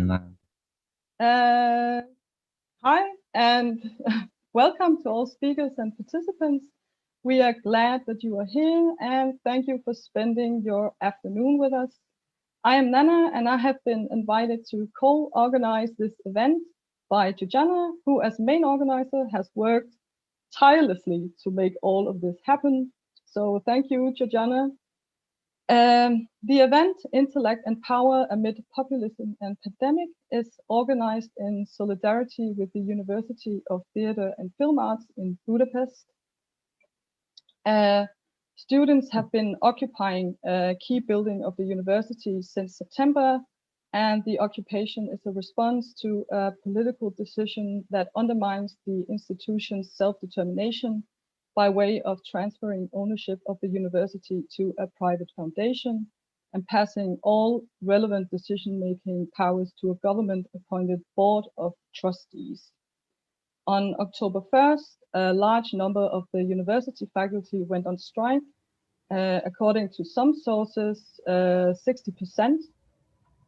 online. Hi, and welcome to all speakers and participants. We are glad that you are here, and thank you for spending your afternoon with us. I am Nana, and I have been invited to co-organize this event by Georgiana, who as main organizer has worked tirelessly to make all of this happen. So thank you, Georgiana. The event, Intellect and Power Amid Populism and Pandemic, is organized in solidarity with the University of Theatre and Film Arts in Budapest. Students have been occupying a key building of the university since September, and the occupation is a response to a political decision that undermines the institution's self-determination by way of transferring ownership of the university to a private foundation and passing all relevant decision-making powers to a government-appointed board of trustees. On October 1st, a large number of the university faculty went on strike. According to some sources, 60%.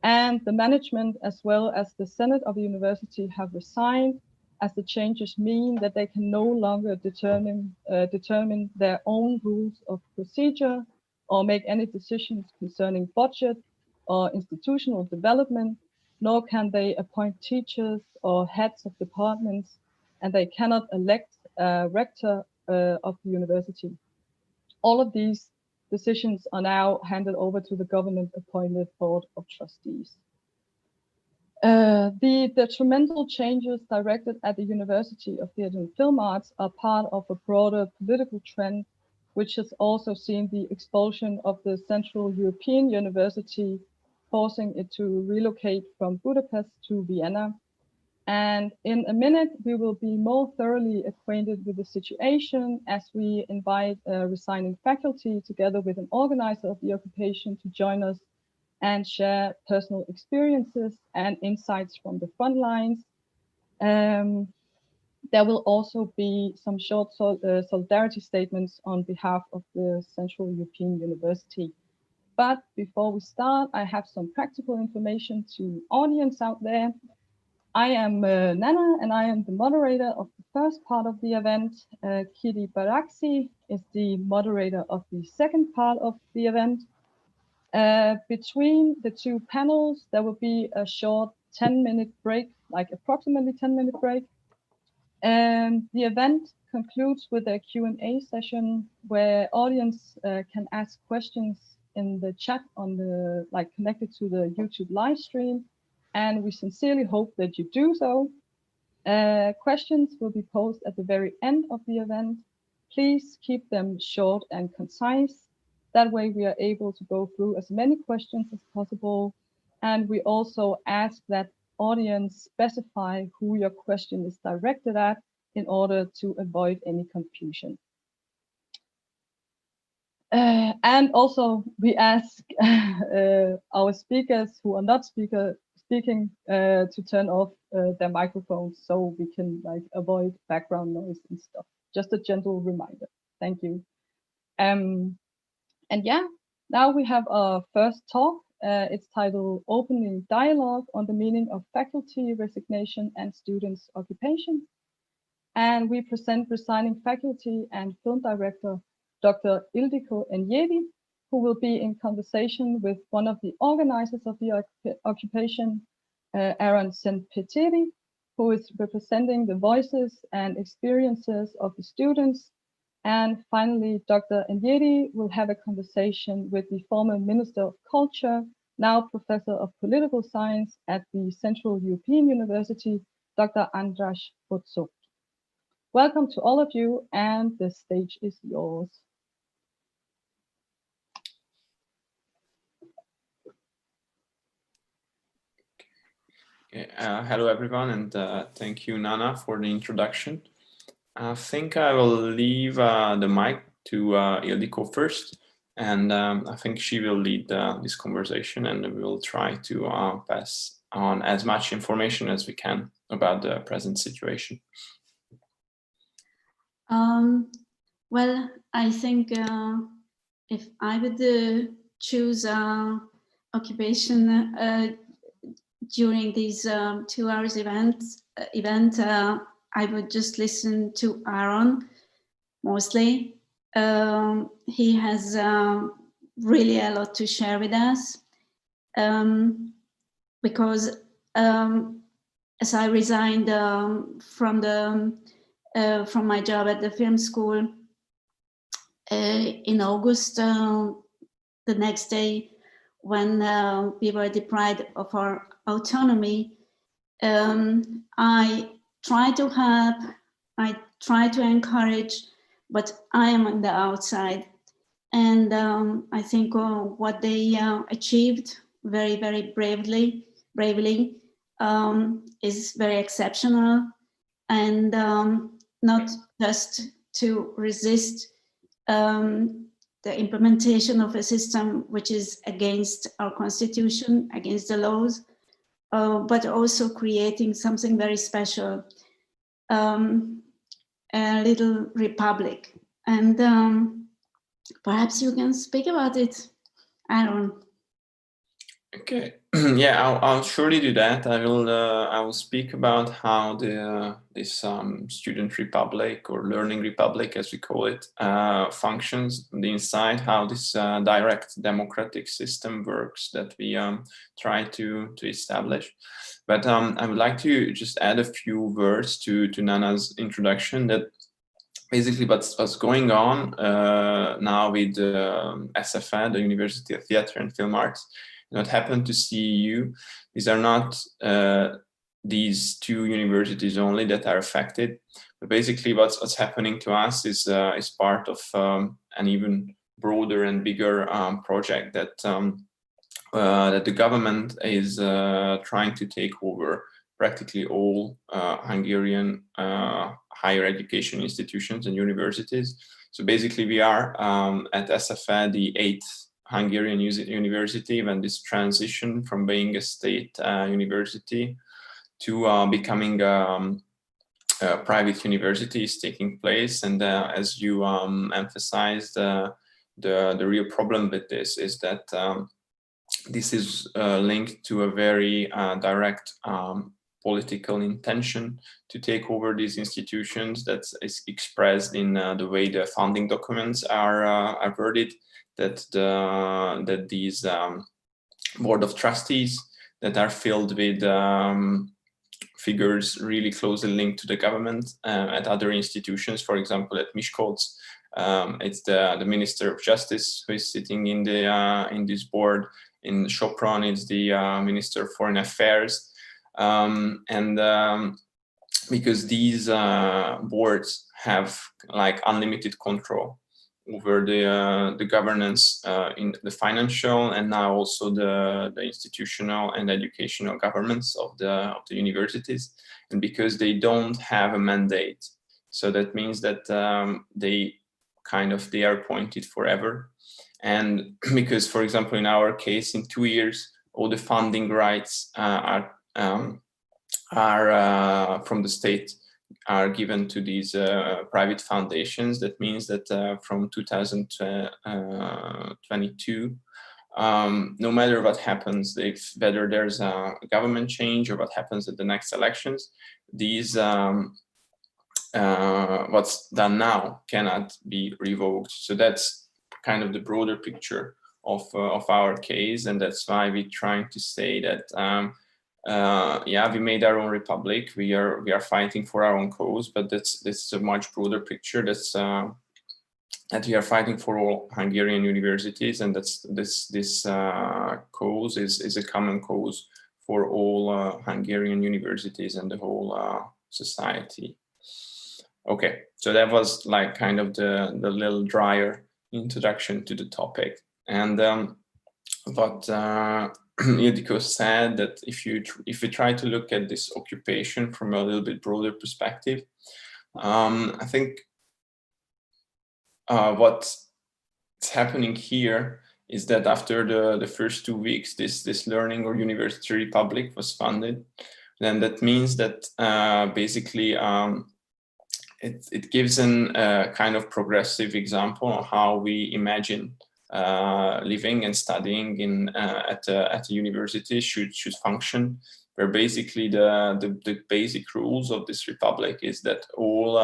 And the management as well as the Senate of the university have resigned, as the changes mean that they can no longer determine their own rules of procedure or make any decisions concerning budget or institutional development, nor can they appoint teachers or heads of departments, and they cannot elect a rector of the university. All of these decisions are now handed over to the government-appointed board of trustees. The detrimental changes directed at the University of Theatre and Film Arts are part of a broader political trend, which has also seen the expulsion of the Central European University, forcing it to relocate from Budapest to Vienna. And in a minute, we will be more thoroughly acquainted with the situation as we invite resigning faculty together with an organizer of the occupation to join us and share personal experiences and insights from the front lines. There will also be some short solidarity statements on behalf of the Central European University. But before we start, I have some practical information to audience out there. I am Nana, and I am the moderator of the first part of the event. Kiri Baraksi is the moderator of the second part of the event. Between the two panels, there will be a short 10-minute break, like approximately 10-minute break. The event concludes with a Q&A session where audience can ask questions in the chat on the connected to the YouTube live stream, and we sincerely hope that you do so. Questions will be posed at the very end of the event. Please keep them short and concise. That way we are able to go through as many questions as possible. And we also ask that audience specify who your question is directed at in order to avoid any confusion. And also we ask our speakers who are not speaking to turn off their microphones so we can avoid background noise and stuff. Just a gentle reminder. Thank you. And yeah, now we have our first talk. It's titled Opening Dialogue on the Meaning of Faculty Resignation and Students' Occupation. And we present resigning faculty and film director, Dr. Ildiko Enjedi, who will be in conversation with one of the organizers of the occupation, Aaron Senpeteri, who is representing the voices and experiences of the students. And finally, Dr. Enjedi will have a conversation with the former Minister of Culture, now Professor of Political Science at the Central European University, Dr. András Bocok. Welcome to all of you, and the stage is yours. Hello, everyone, and thank you, Nana, for the introduction. I think I will leave the mic to Ildiko first, and I think she will lead this conversation, and we will try to pass on as much information as we can about the present situation. Well, I think if I would choose occupation during these 2 hours event, I would just listen to Aaron mostly. He has really a lot to share with us, because as I resigned from my job at the film school in August, the next day when we were deprived of our autonomy, I try to help, I try to encourage, but I am on the outside. And I think what they achieved very, very bravely is very exceptional, and not just to resist the implementation of a system which is against our constitution, against the laws, but also creating something very special, a little republic. And perhaps you can speak about it, Aaron. Okay, yeah, I'll surely do that. I will speak about how this student republic, or learning republic, as we call it, functions on the inside. How this direct democratic system works that we try to establish. But I would like to just add a few words to Nana's introduction. That basically what's going on now with SFA, the University of Theatre and Film Arts. What happened to CEU, these are not these two universities only that are affected, but basically what's happening to us is part of an even broader and bigger project that that the government is trying to take over practically all Hungarian higher education institutions and universities. So basically we are at SFA the 8th Hungarian university, when this transition from being a state university to becoming a private university is taking place. And as you emphasized, the real problem with this is that this is linked to a very direct political intention to take over these institutions that is expressed in the way the funding documents are worded. That these board of trustees that are filled with figures really closely linked to the government at other institutions. For example, at Miskolc, it's the Minister of Justice who is sitting in this board. In Sopron, it's the Minister of Foreign Affairs, because these boards have like unlimited control over the governance in the financial and now also the institutional and educational governments of the universities, and because they don't have a mandate, so that means that they are appointed forever. And because, for example, in our case, in 2 years, all the funding rights are from the state are given to these private foundations. That means that from 2022, no matter what happens, whether there's a government change or what happens at the next elections, these what's done now cannot be revoked. So that's kind of the broader picture of our case, and that's why we're trying to say that we made our own republic. We are fighting for our own cause, but this is a much broader picture. That's that we are fighting for all Hungarian universities, and that's this cause is a common cause for all Hungarian universities and the whole society. Okay, so that was like kind of the little drier introduction to the topic, and what Ildikó said, that if we try to look at this occupation from a little bit broader perspective, I think what's happening here is that after the first 2 weeks, this learning or university republic was funded, then that means that basically it gives a kind of progressive example of how we imagine living and studying in at a university should function. Where basically the basic rules of this republic is that all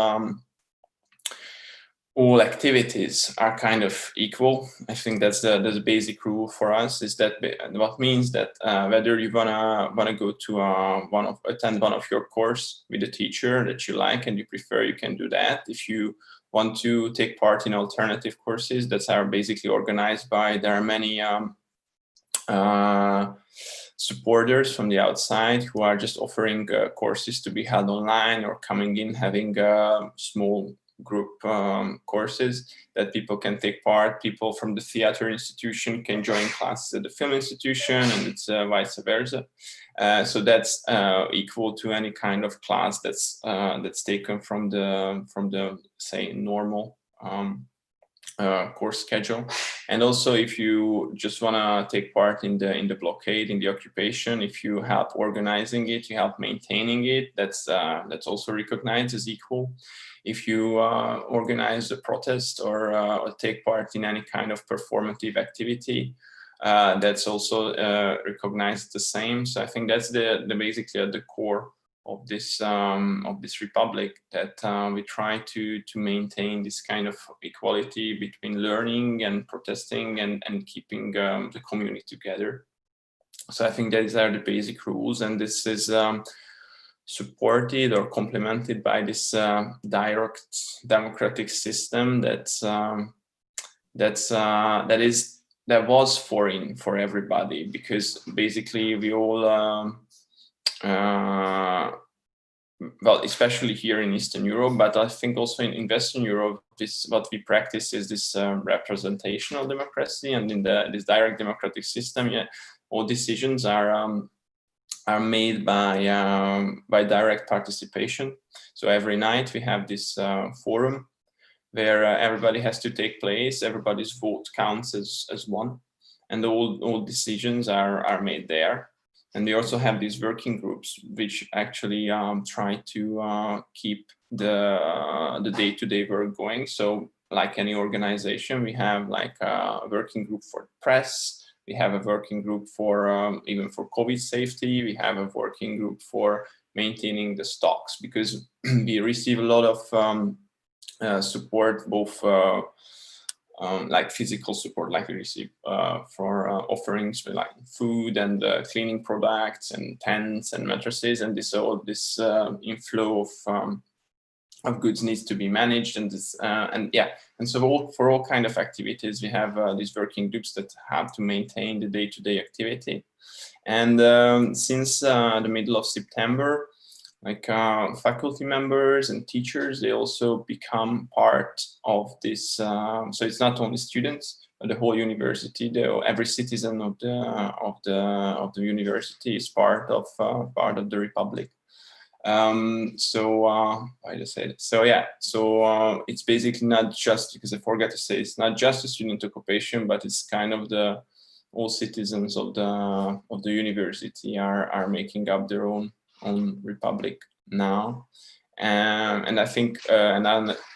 activities are kind of equal. I think that's the basic rule for us. Is that what means that whether you wanna go to attend one of your course with a teacher that you like and you prefer, you can do that. If you want to take part in alternative courses that are basically organized by, there are many supporters from the outside who are just offering courses to be held online or coming in having small group courses that people can take part. People from the theater institution can join classes at the film institution, and it's vice versa. So that's equal to any kind of class that's taken from the say normal course schedule. And also, if you just want to take part in the blockade, in the occupation, if you help organizing it, you help maintaining it, that's also recognized as equal. If you organize a protest or take part in any kind of performative activity, that's also recognized the same. So I think that's the basically at the core of this republic, that we try to maintain this kind of equality between learning and protesting and keeping the community together. So I think these are the basic rules, and this is supported or complemented by this direct democratic system that was foreign for everybody, because basically we all well, especially here in Eastern Europe, but I think also in Western Europe, what we practice is this representational democracy, and in this direct democratic system, all decisions are made by direct participation. So every night we have this forum where everybody has to take place, everybody's vote counts as one, and all decisions are made there. And we also have these working groups which actually try to keep the day-to-day work going. So like any organization, we have like a working group for press, we have a working group for even for COVID safety, we have a working group for maintaining the stocks, because we receive a lot of support, both like physical support, like we receive for offerings for like food and cleaning products and tents and mattresses, and this inflow of goods needs to be managed, and this and so for all kind of activities we have these working groups that have to maintain the day-to-day activity. And since the middle of September, like faculty members and teachers, they also become part of this. So it's not only students, but the whole university. Every citizen of the university is part of the republic. So I just said it. So yeah. So it's basically not just, because I forgot to say, it's not just a student occupation, but it's kind of all citizens of the university are making up their own republic now. And I think and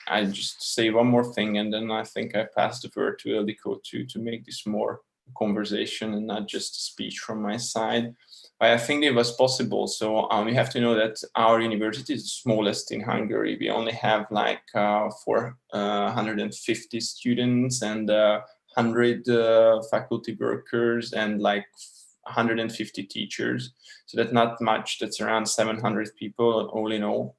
I just say one more thing, and then I think I pass the word to Ildiko to make this more conversation and not just a speech from my side. But I think it was possible. So we have to know that our university is the smallest in Hungary. We only have like 450 students and 100 faculty workers and like 150 teachers. So that's not much. That's around 700 people all in all.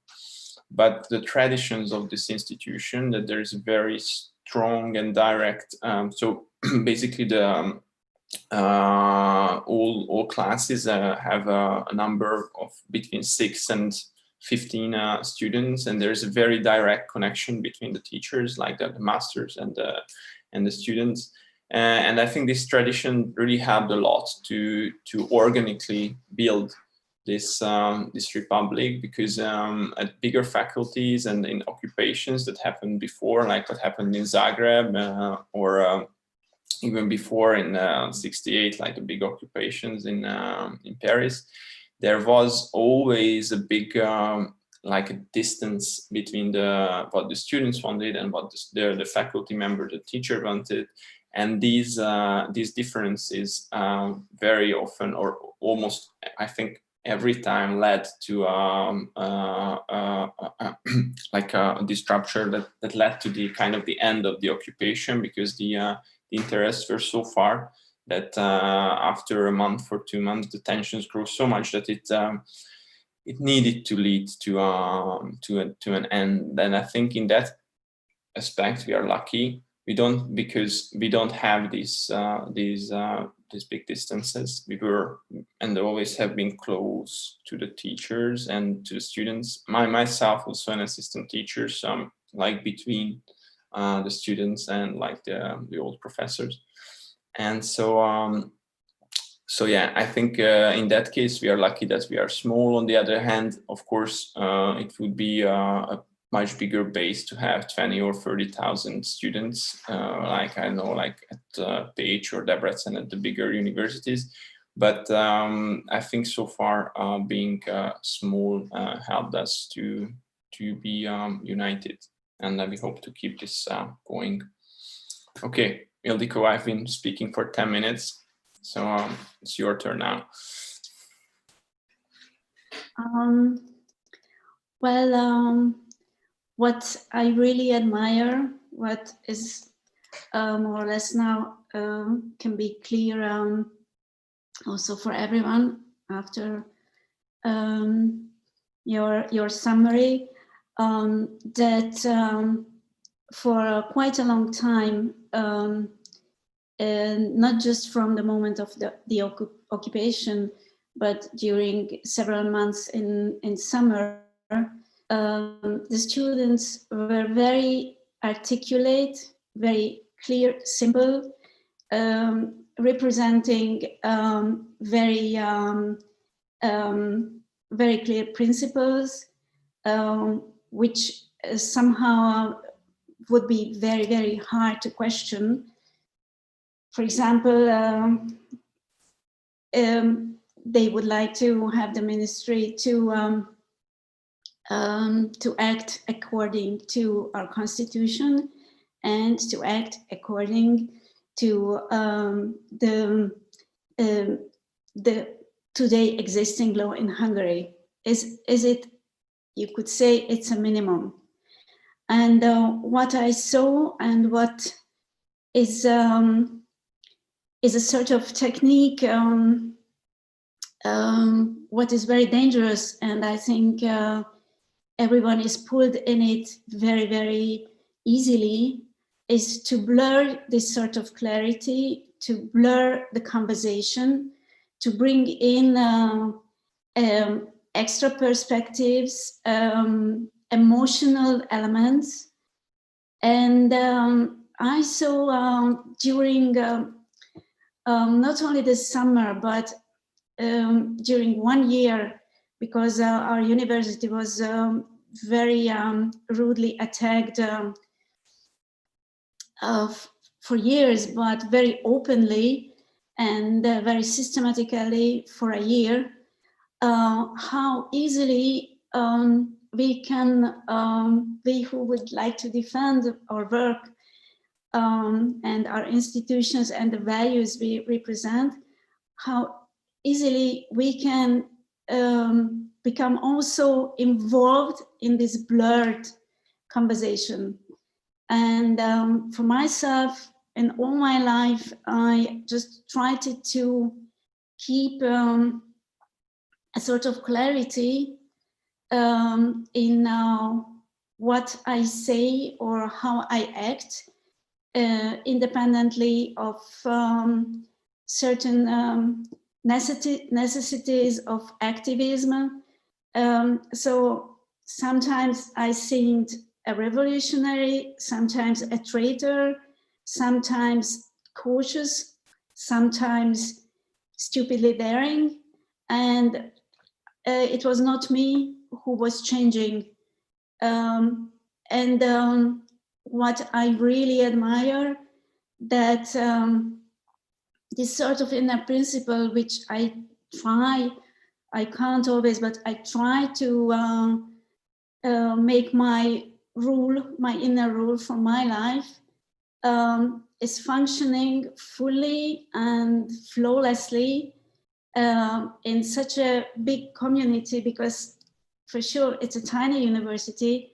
But the traditions of this institution, that there is very strong and direct. So basically, the all classes have a number of between 6 and 15 students, and there's a very direct connection between the teachers, like the masters and the students. And I think this tradition really helped a lot to organically build this republic, because at bigger faculties and in occupations that happened before, like what happened in Zagreb or even before in '68, like the big occupations in Paris, there was always a big like a distance between what the students wanted and what the faculty member, the teacher wanted. And these differences very often, or almost, I think, every time led to like this rupture that led to the kind of the end of the occupation, because the interests were so far that after a month or 2 months, the tensions grew so much that it needed to lead to an end. And I think in that aspect we are lucky. Because we don't have these big distances. We were and always have been close to the teachers and to the students. Myself also an assistant teacher, so I'm like between the students and like the old professors. And so so yeah, I think in that case we are lucky that we are small. On the other hand, of course, it would be a much bigger base to have 20 or 30,000 students, like I know, like at PH or Debrecen at the bigger universities. But I think so far being small helped us to be united, and we hope to keep this going. Okay, Ildiko, I've been speaking for 10 minutes, so it's your turn now. What I really admire, what is more or less now can be clear also for everyone after your summary, that for quite a long time, and not just from the moment of the occupation, but during several months in summer, the students were very articulate, very clear, simple, representing very clear principles, which somehow would be very, very hard to question. For example, they would like to have the ministry to act according to our constitution and to act according to the today existing law in Hungary. Is it? You could say it's a minimum. And what I saw, and what is a sort of technique, what is very dangerous, and I think everyone is pulled in it very, very easily, is to blur this sort of clarity, to blur the conversation, to bring in extra perspectives, emotional elements. And I saw during not only the summer, but during 1 year, because our university was very rudely attacked for years, but very openly and very systematically for a year, how easily we can, we who would like to defend our work and our institutions and the values we represent, how easily we can become also involved in this blurred conversation. And for myself, in all my life, I just tried to keep a sort of clarity in what I say or how I act, independently of certain necessities of activism. So sometimes I seemed a revolutionary, sometimes a traitor, sometimes cautious, sometimes stupidly daring. And it was not me who was changing. What I really admire, that this sort of inner principle, which I can't always, but I try to make my rule, my inner rule for my life, is functioning fully and flawlessly in such a big community, because for sure it's a tiny university,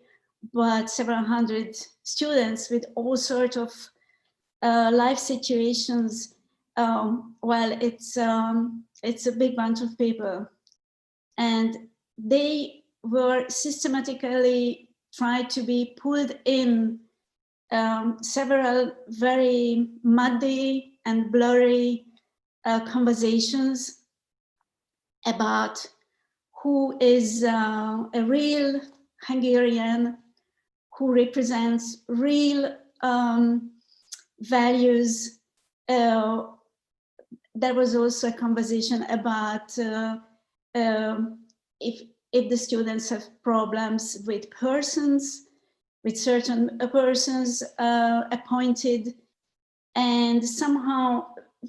but several hundred students with all sorts of life situations. Well, it's a big bunch of people, and they were systematically tried to be pulled in several very muddy and blurry conversations about who is a real Hungarian, who represents real values. There was also a conversation about if the students have problems with persons, with certain persons appointed, and somehow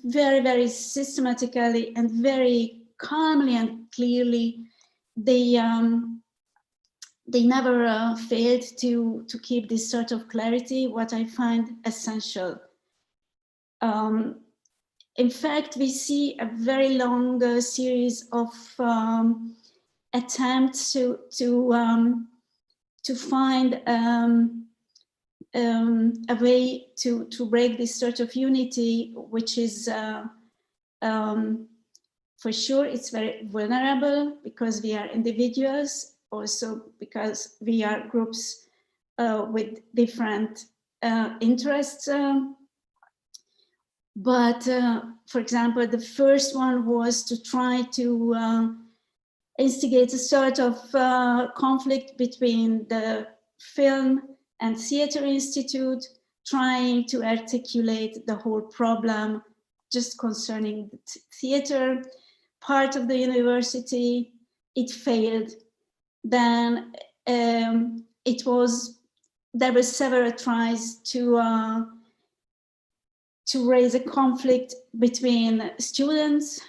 very, very systematically and very calmly and clearly, they never failed to keep this sort of clarity, what I find essential. In fact, we see a very long series of attempts to find a way to break this sort of unity, which is for sure it's very vulnerable, because we are individuals, also because we are groups with different interests. But for example, the first one was to try to instigate a sort of conflict between the Film and Theatre Institute, trying to articulate the whole problem just concerning the theatre part of the university. It failed. Then there were several tries to raise a conflict between students.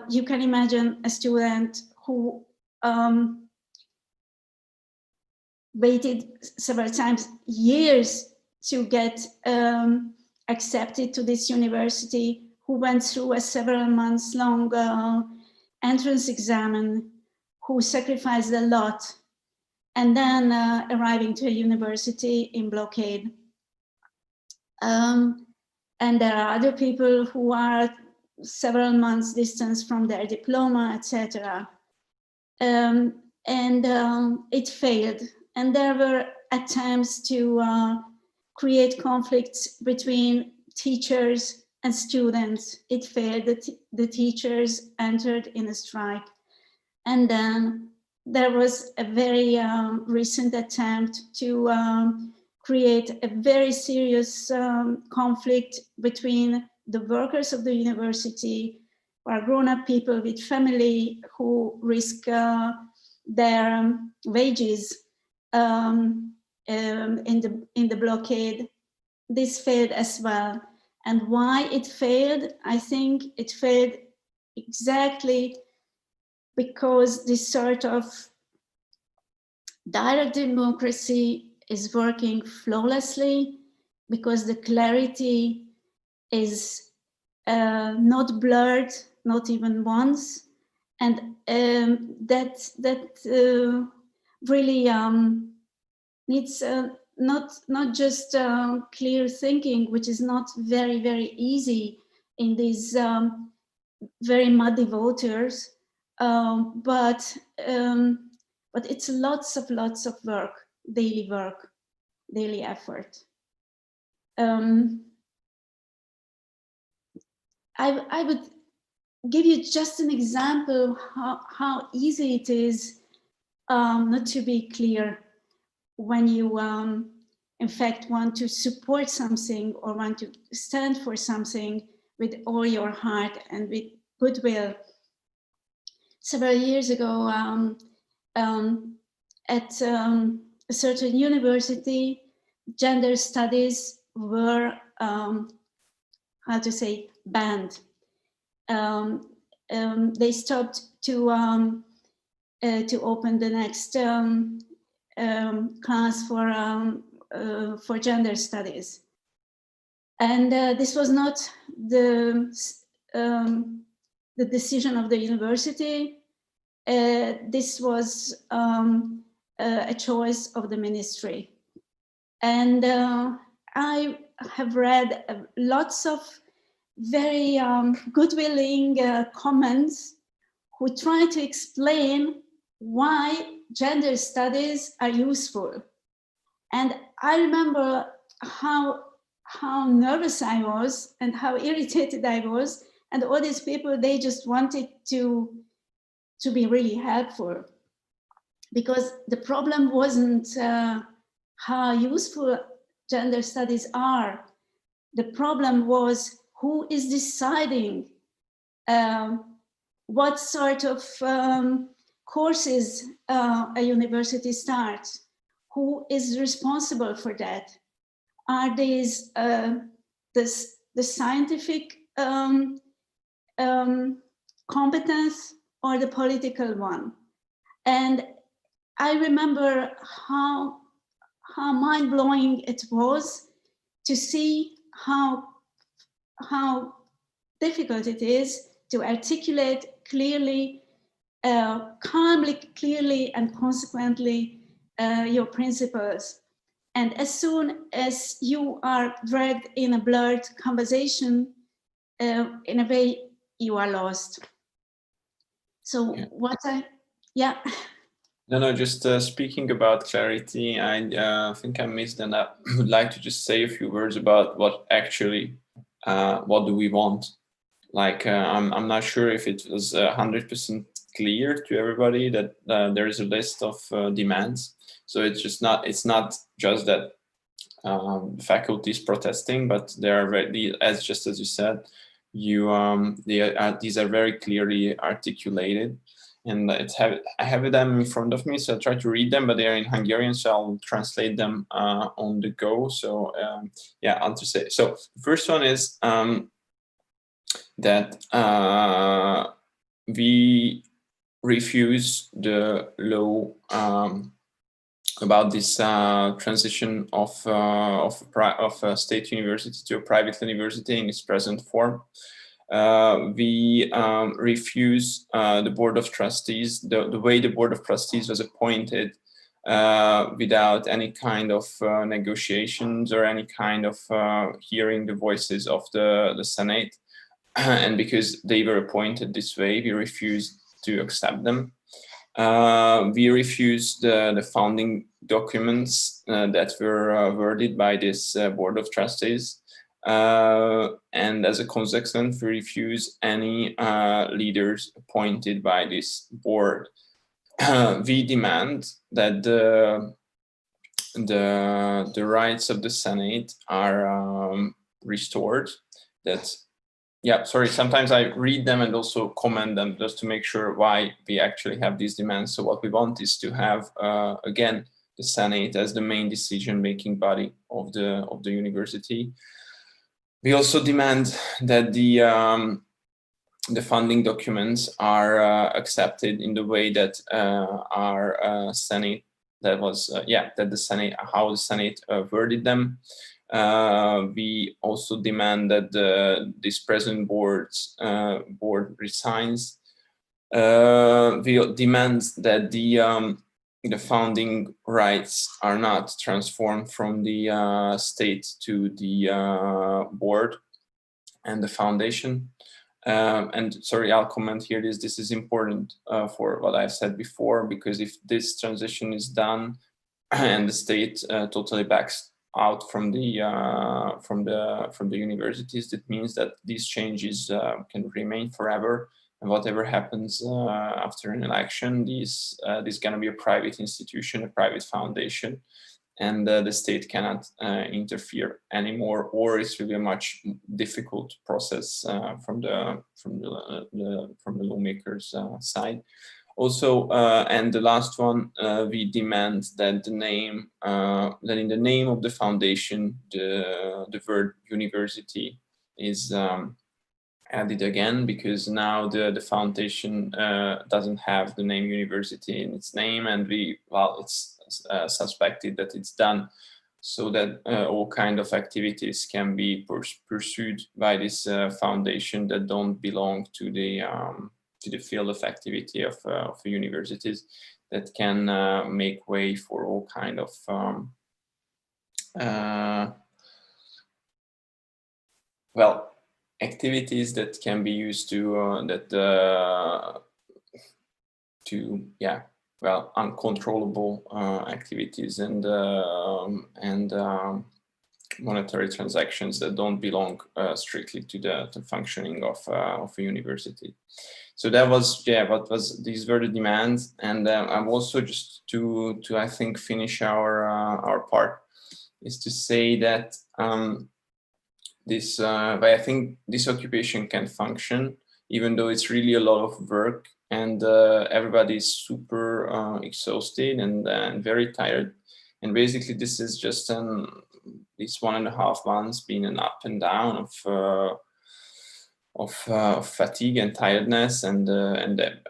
You can imagine a student who waited several times, years, to get accepted to this university, who went through a several months long entrance exam, who sacrificed a lot, and then arriving to a university in blockade. And there are other people who are several months distance from their diploma, etc. And it failed. And there were attempts to create conflicts between teachers and students. It failed. The teachers entered in a strike. And then there was a very recent attempt to create a very serious conflict between the workers of the university, who are grown-up people with family, who risk their wages in the blockade. This failed as well. And why it failed? I think it failed exactly because this sort of direct democracy is working flawlessly, because the clarity is not blurred, not even once, and that really needs not just clear thinking, which is not very, very easy in these very muddy waters, but it's lots of work, daily effort. I would give you just an example how easy it is not to be clear when you in fact want to support something or want to stand for something with all your heart and with goodwill. Several years ago, at a certain university, gender studies were, banned. They stopped to open the next class for gender studies. And this was not the decision of the university. This was a choice of the ministry. And I have read lots of very good-willing comments who try to explain why gender studies are useful. And I remember how nervous I was and how irritated I was. And all these people, they just wanted to be really helpful. Because the problem wasn't how useful gender studies are. The problem was who is deciding what sort of courses a university starts, who is responsible for that. Are these the scientific competence or the political one? And I remember how mind-blowing it was to see how difficult it is to articulate clearly, calmly, clearly, and consequently your principles. And as soon as you are dragged in a blurred conversation, in a way, you are lost. So yeah. No, just speaking about clarity, I think I missed, and I would like to just say a few words about what actually, what do we want? Like, I'm not sure if it was 100% clear to everybody that there is a list of demands. So it's not just that faculty is protesting, but there are, as you said, these are very clearly articulated. And I have them in front of me, so I'll try to read them, but they are in Hungarian, so I'll translate them on the go. So yeah, I'll just say. So the first one is that we refuse the law about this transition of a state university to a private university in its present form. We refuse the Board of Trustees, the way the Board of Trustees was appointed without any kind of negotiations or any kind of hearing the voices of the Senate. And because they were appointed this way, we refuse to accept them. We refuse the founding documents that were worded by this Board of Trustees. And as a consequence, we refuse any leaders appointed by this board. We demand that the rights of the Senate are restored. Sometimes I read them and also comment them just to make sure why we actually have these demands. So what we want is to have, again, the Senate as the main decision-making body of the university. We also demand that the funding documents are accepted in the way that our Senate, how the Senate worded them. We also demand that this present board resigns. We demand that the founding rights are not transformed from the state to the board and the foundation. And sorry, I'll comment here. This is important for what I've said before, because if this transition is done and the state totally backs out from the universities, that means that these changes can remain forever. And whatever happens after an election, this is going to be a private institution, a private foundation, and the state cannot interfere anymore, or it will be a much difficult process from the lawmakers' side. Also, and the last one, we demand that that in the name of the foundation, the word university is added again, because now the foundation doesn't have the name university in its name, and it's suspected that it's done so that all kind of activities can be pursued by this foundation that don't belong to the field of activity of universities, that can make way for all kind of well, activities that can be used to uncontrollable activities and monetary transactions that don't belong strictly to the functioning of a university. So that was these were the demands, and I'm also just to I think finish our part is to say that but I think this occupation can function even though it's really a lot of work, and everybody's super exhausted and very tired. And basically this is just these 1.5 months been an up and down of fatigue and tiredness and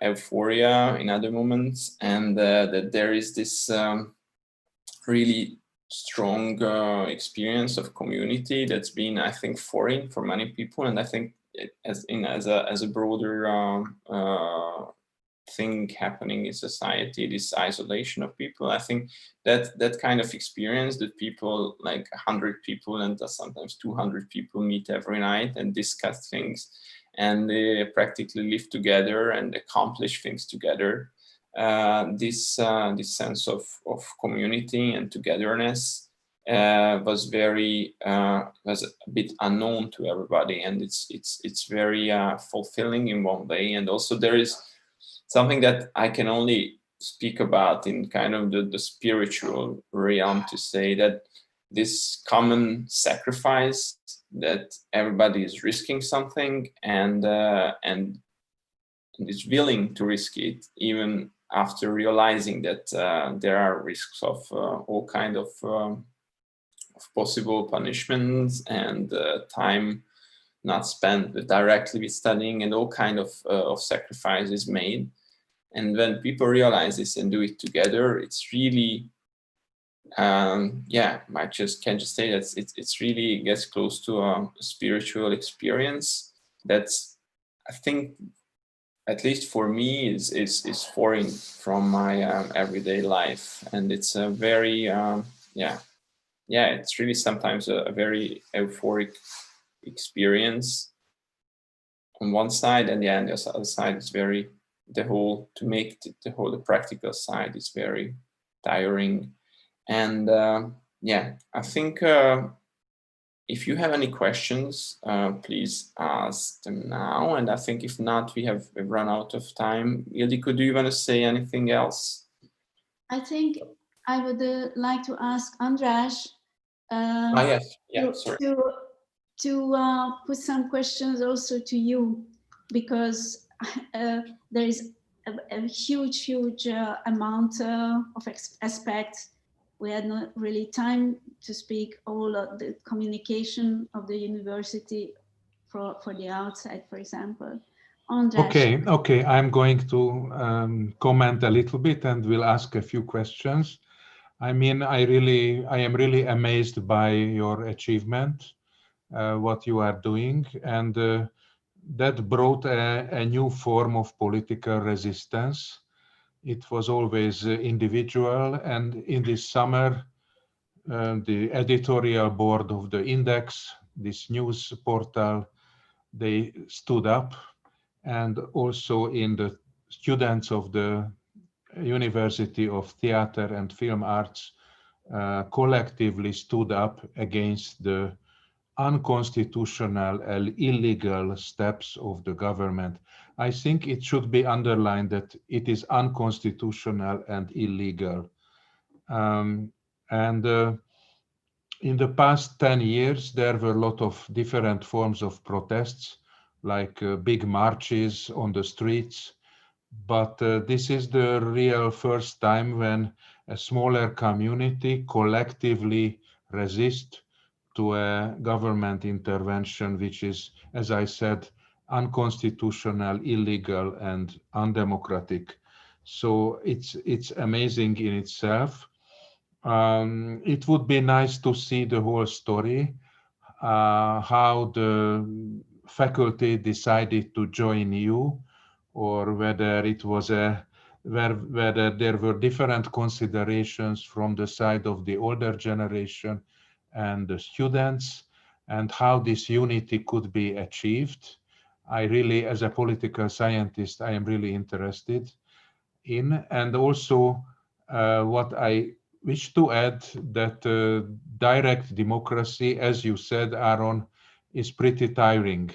euphoria in other moments, and that there is this really strong experience of community that's been, I think, foreign for many people. And I think as a broader thing happening in society, this isolation of people, I think that kind of experience that people, like 100 people and sometimes 200 people meet every night and discuss things, and they practically live together and accomplish things together. This sense of community and togetherness was a bit unknown to everybody, and it's very fulfilling in one way. And also there is something that I can only speak about in kind of the spiritual realm, to say that this common sacrifice, that everybody is risking something and is willing to risk it even after realizing that there are risks of all kind of possible punishments and time not spent directly with studying, and all kind of sacrifices made. And when people realize this and do it together, it's really can just say that it's really gets close to a spiritual experience that's, I think, at least for me, is foreign from my everyday life. And it's a very it's really sometimes a very euphoric experience on one side, and the other side is very, the practical side is very tiring. And I think if you have any questions, please ask them now. And I think if not, we've run out of time. Ildikó, do you want to say anything else? I think I would like to ask András to put some questions also to you, because there is a huge amount of aspects. We had not really time to speak all of the communication of the university for the outside, for example. András. Okay, I'm going to comment a little bit and will ask a few questions. I mean, I am really amazed by your achievement, what you are doing, and that brought a new form of political resistance. It was always individual, and in this summer, the editorial board of the Index, this news portal, they stood up, and also in the students of the University of Theatre and Film Arts collectively stood up against the unconstitutional and illegal steps of the government. I think it should be underlined that it is unconstitutional and illegal. In the past 10 years, there were a lot of different forms of protests, like big marches on the streets. But this is the real first time when a smaller community collectively resists to a government intervention, which is, as I said, unconstitutional, illegal, and undemocratic. So it's amazing in itself. it would be nice to see the whole story, how the faculty decided to join you, or whether it was whether there were different considerations from the side of the older generation and the students, and how this unity could be achieved. I really, as a political scientist, I am really interested in, and also what I wish to add, that direct democracy, as you said, Aaron, is pretty tiring.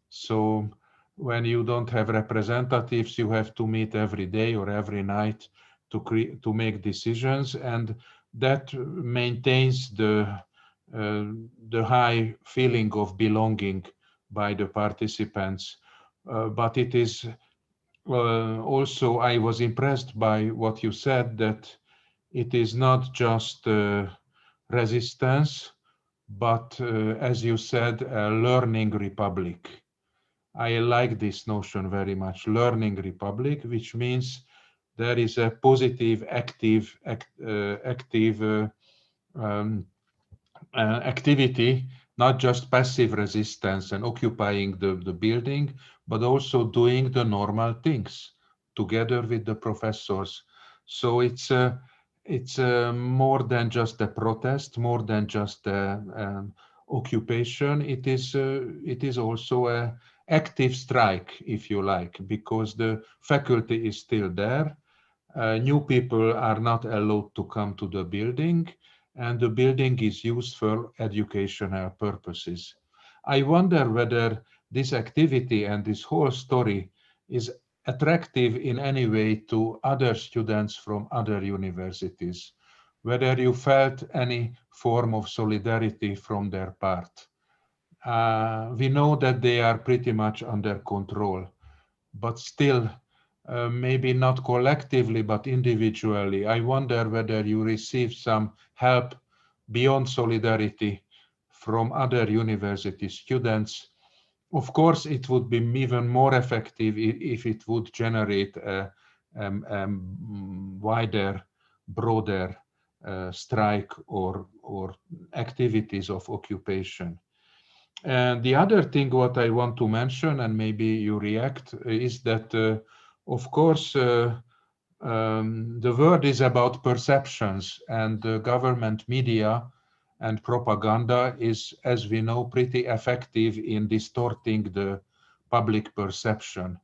So when you don't have representatives, you have to meet every day or every night to make decisions, and that maintains the high feeling of belonging by the participants. But it is also, I was impressed by what you said, that it is not just resistance, but as you said, a learning republic. I like this notion very much, learning republic, which means there is a positive, active activity, not just passive resistance and occupying the building, but also doing the normal things together with the professors. So it's more than just a protest, more than just an occupation. It is also a active strike, if you like, because the faculty is still there. New people are not allowed to come to the building, and the building is used for educational purposes. I wonder whether this activity and this whole story is attractive in any way to other students from other universities, whether you felt any form of solidarity from their part. We know that they are pretty much under control, but still, maybe not collectively, but individually. I wonder whether you receive some help beyond solidarity from other university students. Of course, it would be even more effective if it would generate a wider, broader strike or activities of occupation. And the other thing what I want to mention, and maybe you react, is that, of course, the word is about perceptions, and the government media and propaganda is, as we know, pretty effective in distorting the public perception.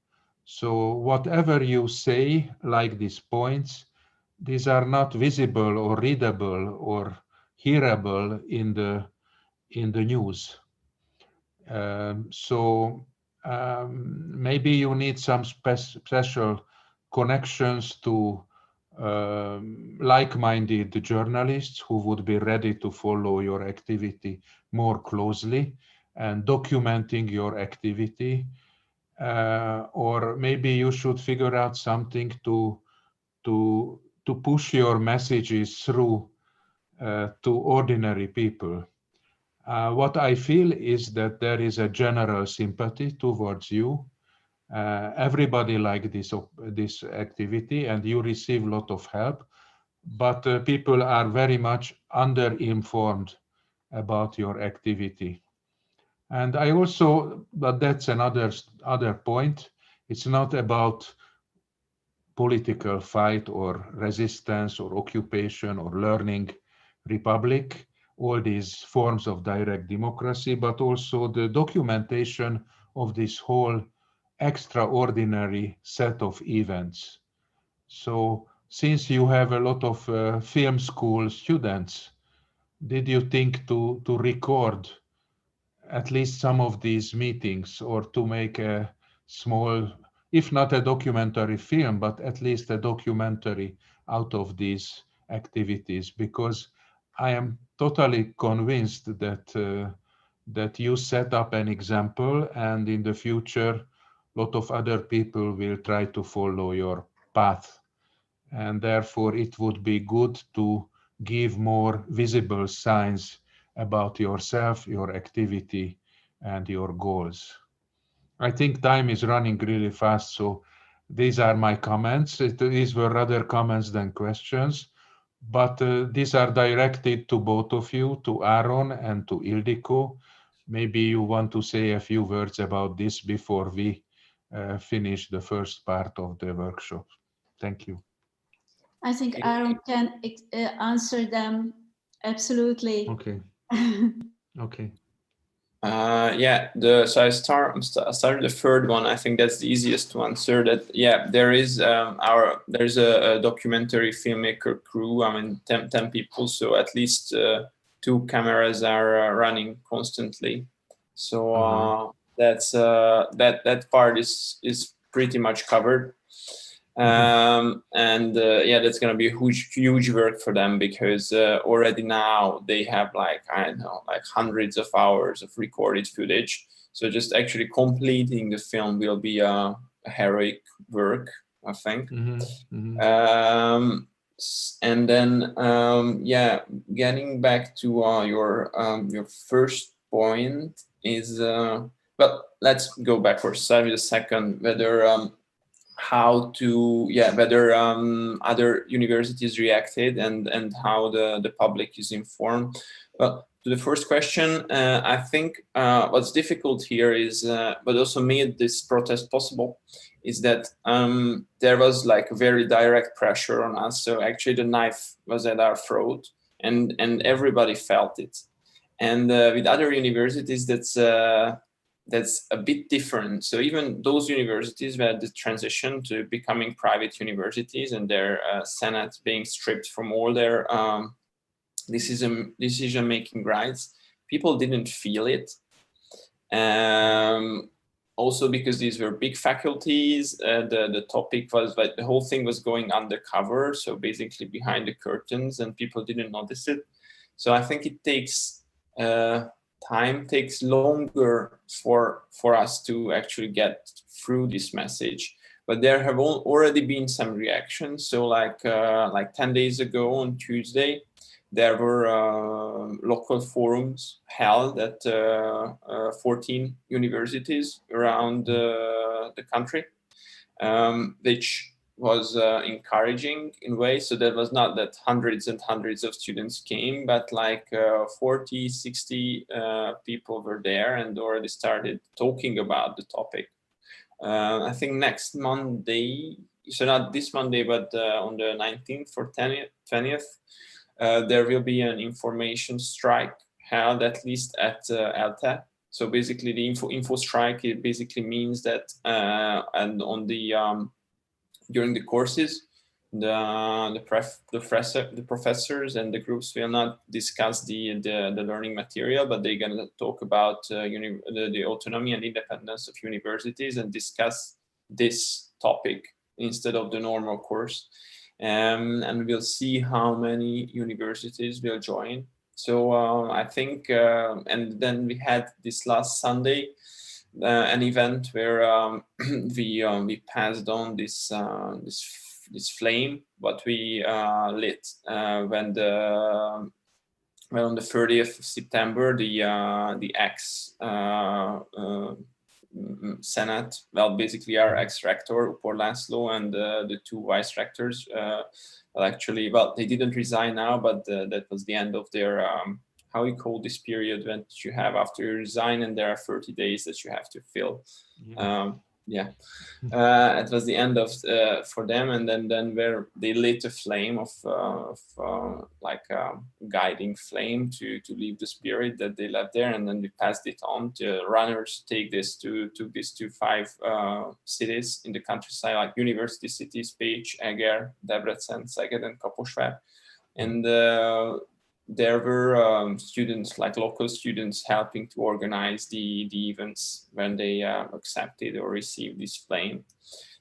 So whatever you say, like these points, these are not visible or readable or hearable in the news. So maybe you need some special connections to like-minded journalists who would be ready to follow your activity more closely and documenting your activity. Or maybe you should figure out something to push your messages through to ordinary people. What I feel is that there is a general sympathy towards you. Everybody likes this activity, and you receive a lot of help, but people are very much under-informed about your activity. And I also, but that's other point. It's not about political fight or resistance or occupation or learning republic, all these forms of direct democracy, but also the documentation of this whole extraordinary set of events. So since you have a lot of film school students, did you think to record at least some of these meetings, or to make a small, if not a documentary film, but at least a documentary out of these activities? Because I am totally convinced that that you set up an example, and in the future, a lot of other people will try to follow your path. And therefore, it would be good to give more visible signs about yourself, your activity, and your goals. I think time is running really fast, so these are my comments. These were rather comments than questions, but these are directed to both of you, to Aaron and to Ildiko. Maybe you want to say a few words about this before we finish the first part of the workshop. Thank you. I think Aaron can answer them absolutely. Okay. Okay. Yeah, so I started the third one. I think that's the easiest to answer. That there is there's a documentary filmmaker crew. I mean, 10 people, so at least 2 cameras are running constantly. So that's that part is pretty much covered. And that's going to be a huge work for them, because already now they have like, I don't know, like hundreds of hours of recorded footage. So just actually completing the film will be a heroic work, I think. And then getting back to your first point is well, let's go backwards. Start with the second, whether whether other universities reacted and how the public is informed. Well, to the first question, I think what's difficult here is, but also made this protest possible, is that there was like very direct pressure on us. So actually the knife was at our throat, and everybody felt it. And with other universities, that's a bit different. So even those universities where the transition to becoming private universities and their senate being stripped from all their decision-making rights, people didn't feel it. Also because these were big faculties, the topic was like the whole thing was going undercover, so basically behind the curtains, and people didn't notice it. So I think it takes time, takes longer for us to actually get through this message. But there have already been some reactions. So like 10 days ago on Tuesday, there were local forums held at 14 universities around the country, which was encouraging in ways. So that was not that hundreds and hundreds of students came, but like 40, 60 people were there and already started talking about the topic. I think next Monday, so not this Monday, but on the 19th or 20th, there will be an information strike held at least at ELTE. So basically the info strike, it basically means that and on the during the courses, the professors and the groups will not discuss the learning material, but they're going to talk about the autonomy and independence of universities and discuss this topic instead of the normal course. And we'll see how many universities will join. So I think, and then we had this last Sunday, an event where we passed on this flame, what we lit when on the 30th of September, the ex Senate, well, basically our ex-rector Upor László and the 2 vice rectors, they didn't resign now, but that was the end of their how you call this period when you have after you resign and there are 30 days that you have to fill. It was the end of for them, and then where they lit a flame of like a guiding flame to leave the spirit that they left there, and then we passed it on to runners. Took this to 5 cities in the countryside, like university cities: Pécs, Eger, Debrecen, Szeged, and Kaposvár, and there were students, like local students, helping to organize the events when they accepted or received this flame.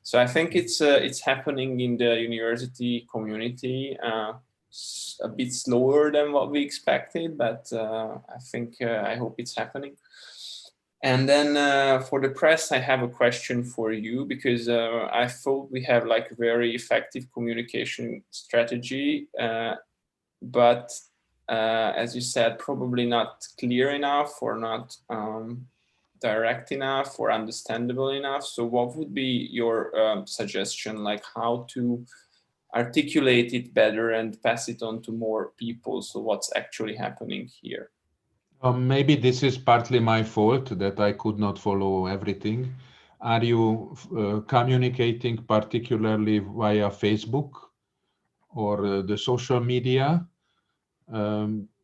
So I think it's happening in the university community a bit slower than what we expected, but I think I hope it's happening. And then for the press, I have a question for you, because I thought we have like a very effective communication strategy, but as you said, probably not clear enough or not direct enough or understandable enough. So what would be your suggestion, like how to articulate it better and pass it on to more people. So what's actually happening here? Maybe this is partly my fault that I could not follow everything. Are you communicating particularly via Facebook or the social media,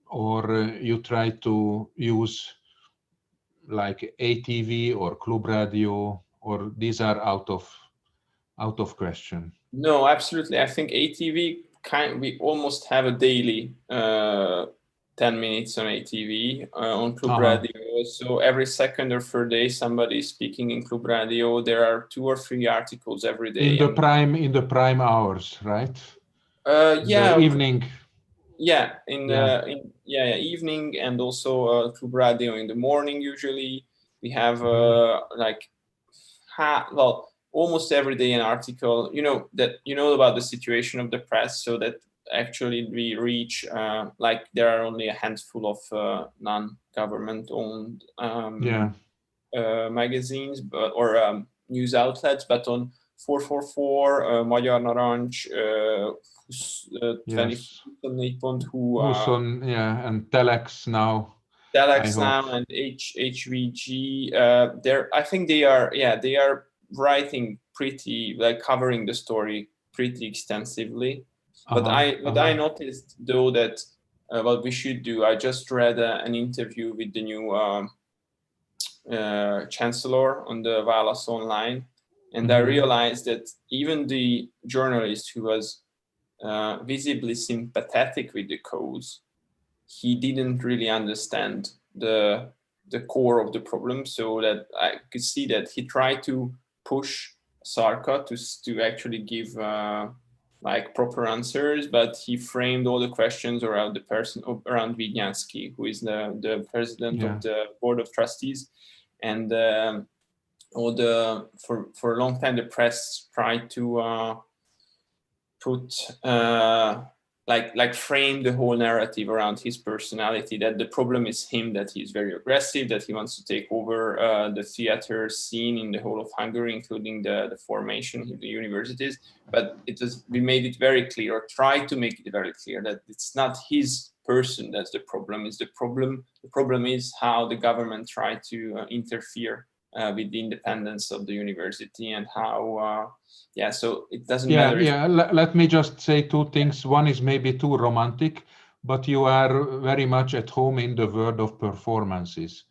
or you try to use like ATV or Club Radio, or these are out of question? No, absolutely. I think ATV we almost have a daily 10 minutes on ATV, on Club Radio. So every second or third day, somebody is speaking in Club Radio. There are 2 or 3 articles every day. In the prime hours, right? Yeah. The evening. Yeah, evening, and also Club Radio in the morning. Usually we have almost every day an article. About the situation of the press, so that actually we reach there are only a handful of non-government owned magazines, or news outlets, but on 444, Magyar Narancs, 24.hu, and Telex now. And HVG. I think they are writing pretty, covering the story pretty extensively. But I noticed though that what we should do. I just read an interview with the new chancellor on the Válasz Online, and I realized that even the journalist who was visibly sympathetic with the cause, he didn't really understand the core of the problem. So that I could see that he tried to push Sarka to actually give proper answers, but he framed all the questions around the person around Vidnyansky, who is the president of the board of trustees, and for a long time the press tried to put frame the whole narrative around his personality, that the problem is him, that he's very aggressive, that he wants to take over the theater scene in the whole of Hungary, including the formation of the universities. But we made it very clear, or tried to make it very clear, that it's not his person that's the problem. The problem is how the government tried to interfere with the independence of the university, and how so it doesn't matter. Let me just say 2 things. One is maybe too romantic, but you are very much at home in the world of performances.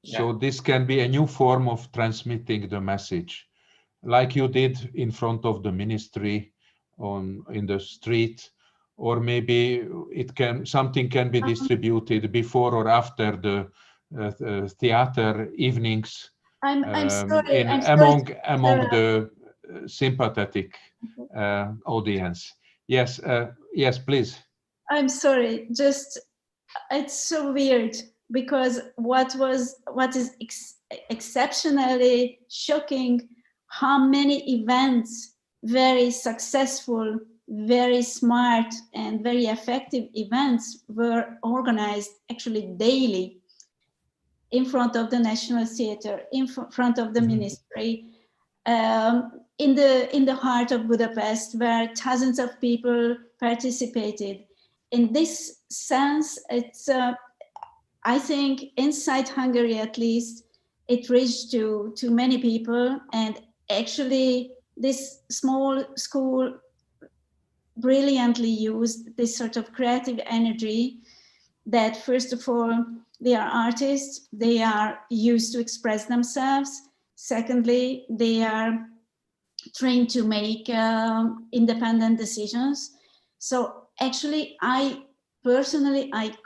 So this can be a new form of transmitting the message, like you did in front of the ministry in the street, or maybe something can be distributed before or after the theater evenings. I'm sorry. Among the sympathetic audience. Yes, please. I'm sorry. Just it's so weird, because what is exceptionally shocking, how many events, very successful, very smart, and very effective events were organized actually daily in front of the National Theatre, in front of the ministry, in the heart of Budapest, where thousands of people participated. In this sense, it's I think inside Hungary at least, it reached to many people, and actually this small school brilliantly used this sort of creative energy that, first of all, they are artists, they are used to express themselves. Secondly, they are trained to make independent decisions. So actually, I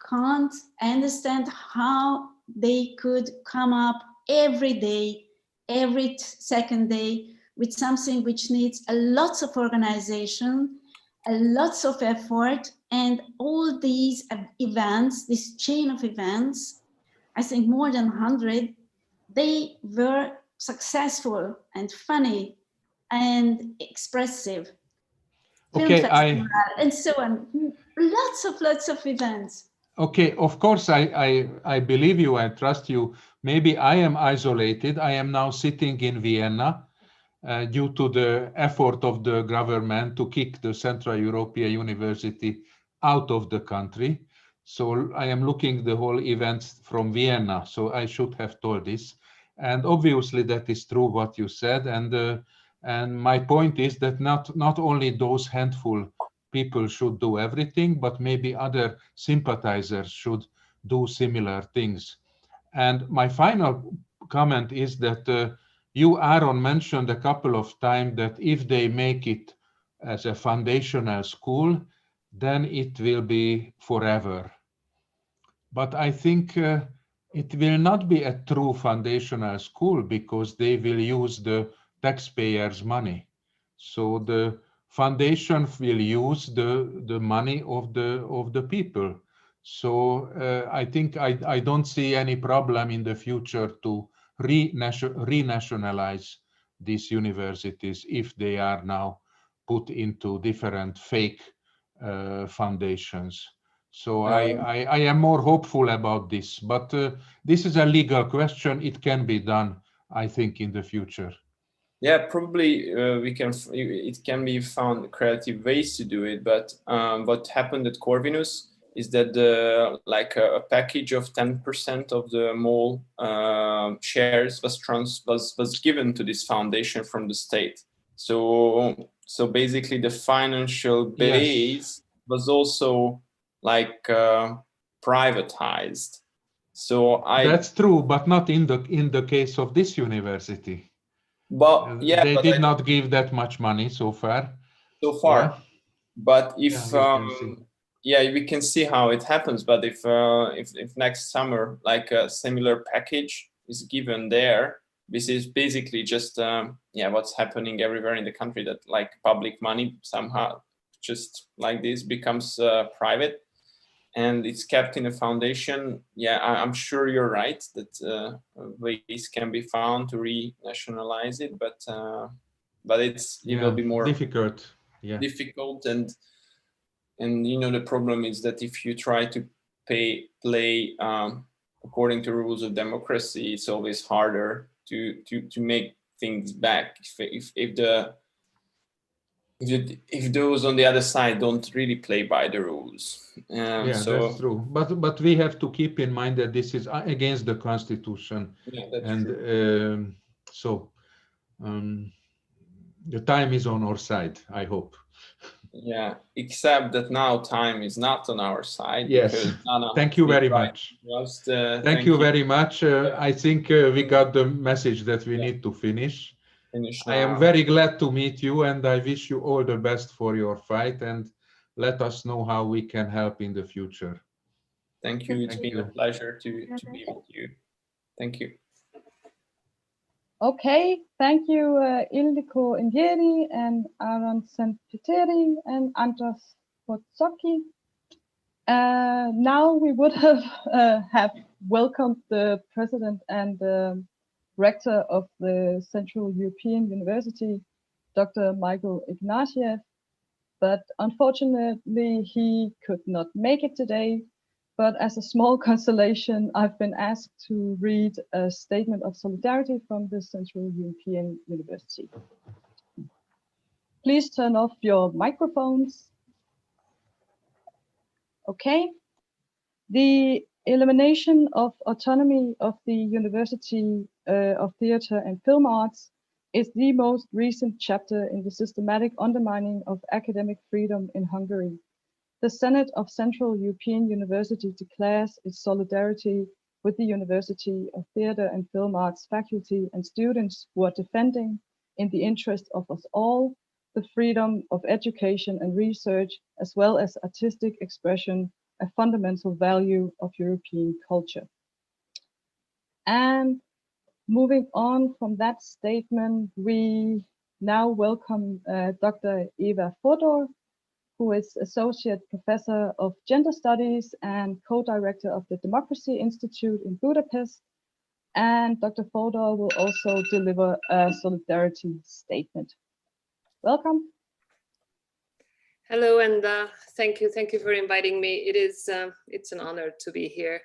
can't understand how they could come up every day, every second day, with something which needs a lot of organization, a lots of effort, and all these events, this chain of events, I think more than 100, they were successful and funny and expressive. Okay, and so on. Lots of events. Okay, of course, I believe you, I trust you. Maybe I am isolated. I am now sitting in Vienna, due to the effort of the government to kick the Central European University out of the country. So I am looking the whole events from Vienna, so I should have told this. And obviously that is true what you said. And my point is that not only those handful people should do everything, but maybe other sympathizers should do similar things. And my final comment is that you, Aaron, mentioned a couple of times that if they make it as a foundational school, then it will be forever. But I think it will not be a true foundational school because they will use the taxpayers' money. So the foundation will use the money of the people. So I think I don't see any problem in the future to renationalize these universities if they are now put into different fake foundations. So I am more hopeful about this, but this is a legal question. It can be done, I think, in the future. Yeah, probably it can be found creative ways to do it. But what happened at Corvinus is that a package of 10% of the MOL shares was given to this foundation from the state. So basically the financial base was also privatized. So that's true, but not in the case of this university. But yeah, they did not give that much money so far. Yeah. But if we can see how it happens. But if next summer a similar package is given there, this is basically just what's happening everywhere in the country, that public money somehow just like this becomes private and it's kept in a foundation. Yeah, I'm sure you're right that ways can be found to renationalize it, but it will be more difficult. Difficult, and the problem is that if you try to play according to rules of democracy, it's always harder to make things back if those on the other side don't really play by the rules. That's true. But we have to keep in mind that this is against the Constitution. Yeah, that's and true. The time is on our side, I hope. Yeah, except that now time is not on our side. Yes. Thank you very much. Thank you very much. I think we got the message that we need to finish. I am very glad to meet you, and I wish you all the best for your fight, and let us know how we can help in the future. Thank you. It's been a pleasure to be with you. Thank you. Okay, thank you, Ildiko Indieri and Aaron Sempiteri and Andras Potsocki. Now we would have welcomed the president and rector of the Central European University, Dr. Michael Ignatieff, but unfortunately he could not make it today. But as a small consolation, I've been asked to read a statement of solidarity from the Central European University. Please turn off your microphones. Okay. The elimination of autonomy of the University of Theatre and Film Arts is the most recent chapter in the systematic undermining of academic freedom in Hungary. The Senate of Central European University declares its solidarity with the University of Theatre and Film Arts faculty and students who are defending, in the interest of us all, the freedom of education and research, as well as artistic expression, a fundamental value of European culture. And moving on from that statement, we now welcome Dr. Eva Fodor, who is Associate Professor of Gender Studies and Co-Director of the Democracy Institute in Budapest. And Dr. Fodor will also deliver a solidarity statement. Welcome. Hello, and thank you for inviting me. It's an honor to be here.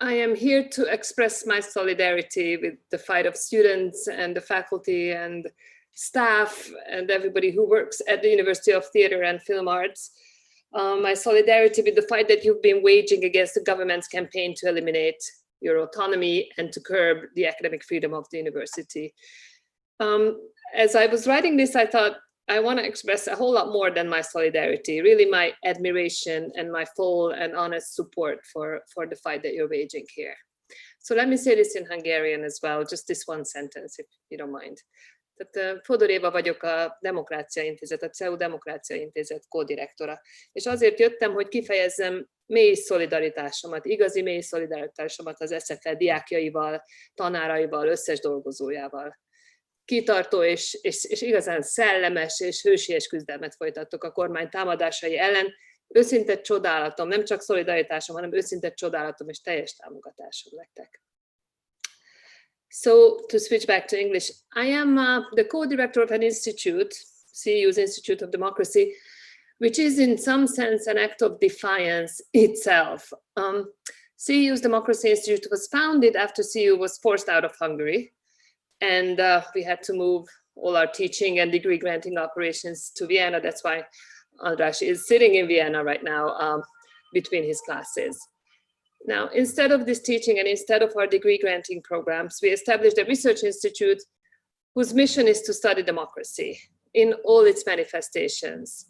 I am here to express my solidarity with the fight of students and the faculty and staff and everybody who works at the University of Theatre and Film Arts. My solidarity with the fight that you've been waging against the government's campaign to eliminate your autonomy and to curb the academic freedom of the university. As I was writing this, I thought I want to express a whole lot more than my solidarity, really my admiration and my full and honest support for the fight that you're waging here. So let me say this in Hungarian as well, just this one sentence, if you don't mind. Tehát Fodor Éva vagyok a Demokrácia Intézet, a CEU Demokrácia Intézet kódirektora. És azért jöttem, hogy kifejezzem mély szolidaritásomat, igazi mély szolidaritásomat az SFE diákjaival, tanáraival, összes dolgozójával. Kitartó és igazán szellemes és hősies küzdelmet folytattok a kormány támadásai ellen. Őszinte csodálatom, nem csak szolidaritásom, hanem őszinte csodálatom és teljes támogatásom nektek. So to switch back to English, I am the co-director of an institute, CEU's Institute of Democracy, which is in some sense an act of defiance itself. CEU's Democracy Institute was founded after CEU was forced out of Hungary, and we had to move all our teaching and degree granting operations to Vienna. That's why András is sitting in Vienna right now between his classes. Now, instead of this teaching and instead of our degree granting programs, we established a research institute whose mission is to study democracy in all its manifestations,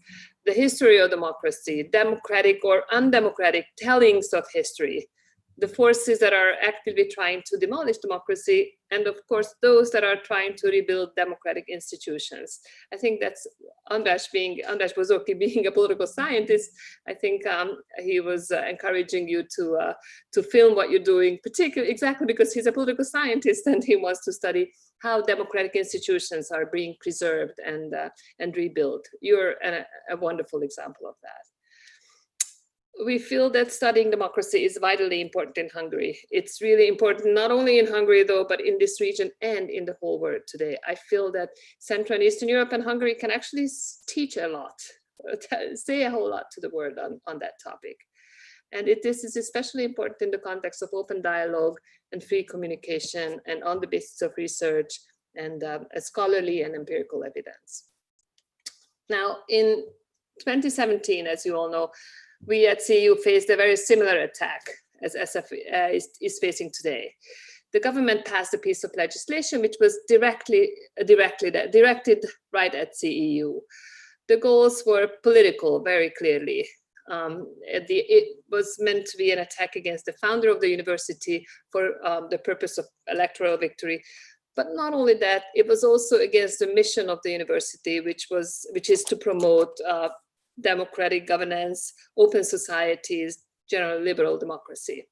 the history of democracy, democratic or undemocratic tellings of history, the forces that are actively trying to demolish democracy, and of course, those that are trying to rebuild democratic institutions. I think that's András Bozóki being a political scientist. I think he was encouraging you to film what you're doing, particularly exactly because he's a political scientist and he wants to study how democratic institutions are being preserved and rebuilt. You're a wonderful example of that. We feel that studying democracy is vitally important in Hungary. It's really important, not only in Hungary though, but in this region and in the whole world today. I feel that Central and Eastern Europe and Hungary can actually teach a lot, say a whole lot to the world on that topic. And this is especially important in the context of open dialogue and free communication and on the basis of research and scholarly and empirical evidence. Now, in 2017, as you all know, we at CEU faced a very similar attack as SF is facing today. The government passed a piece of legislation which was directed right at CEU. The goals were political, very clearly. It was meant to be an attack against the founder of the university for the purpose of electoral victory. But not only that, it was also against the mission of the university, which is to promote democratic governance, open societies, general liberal democracy.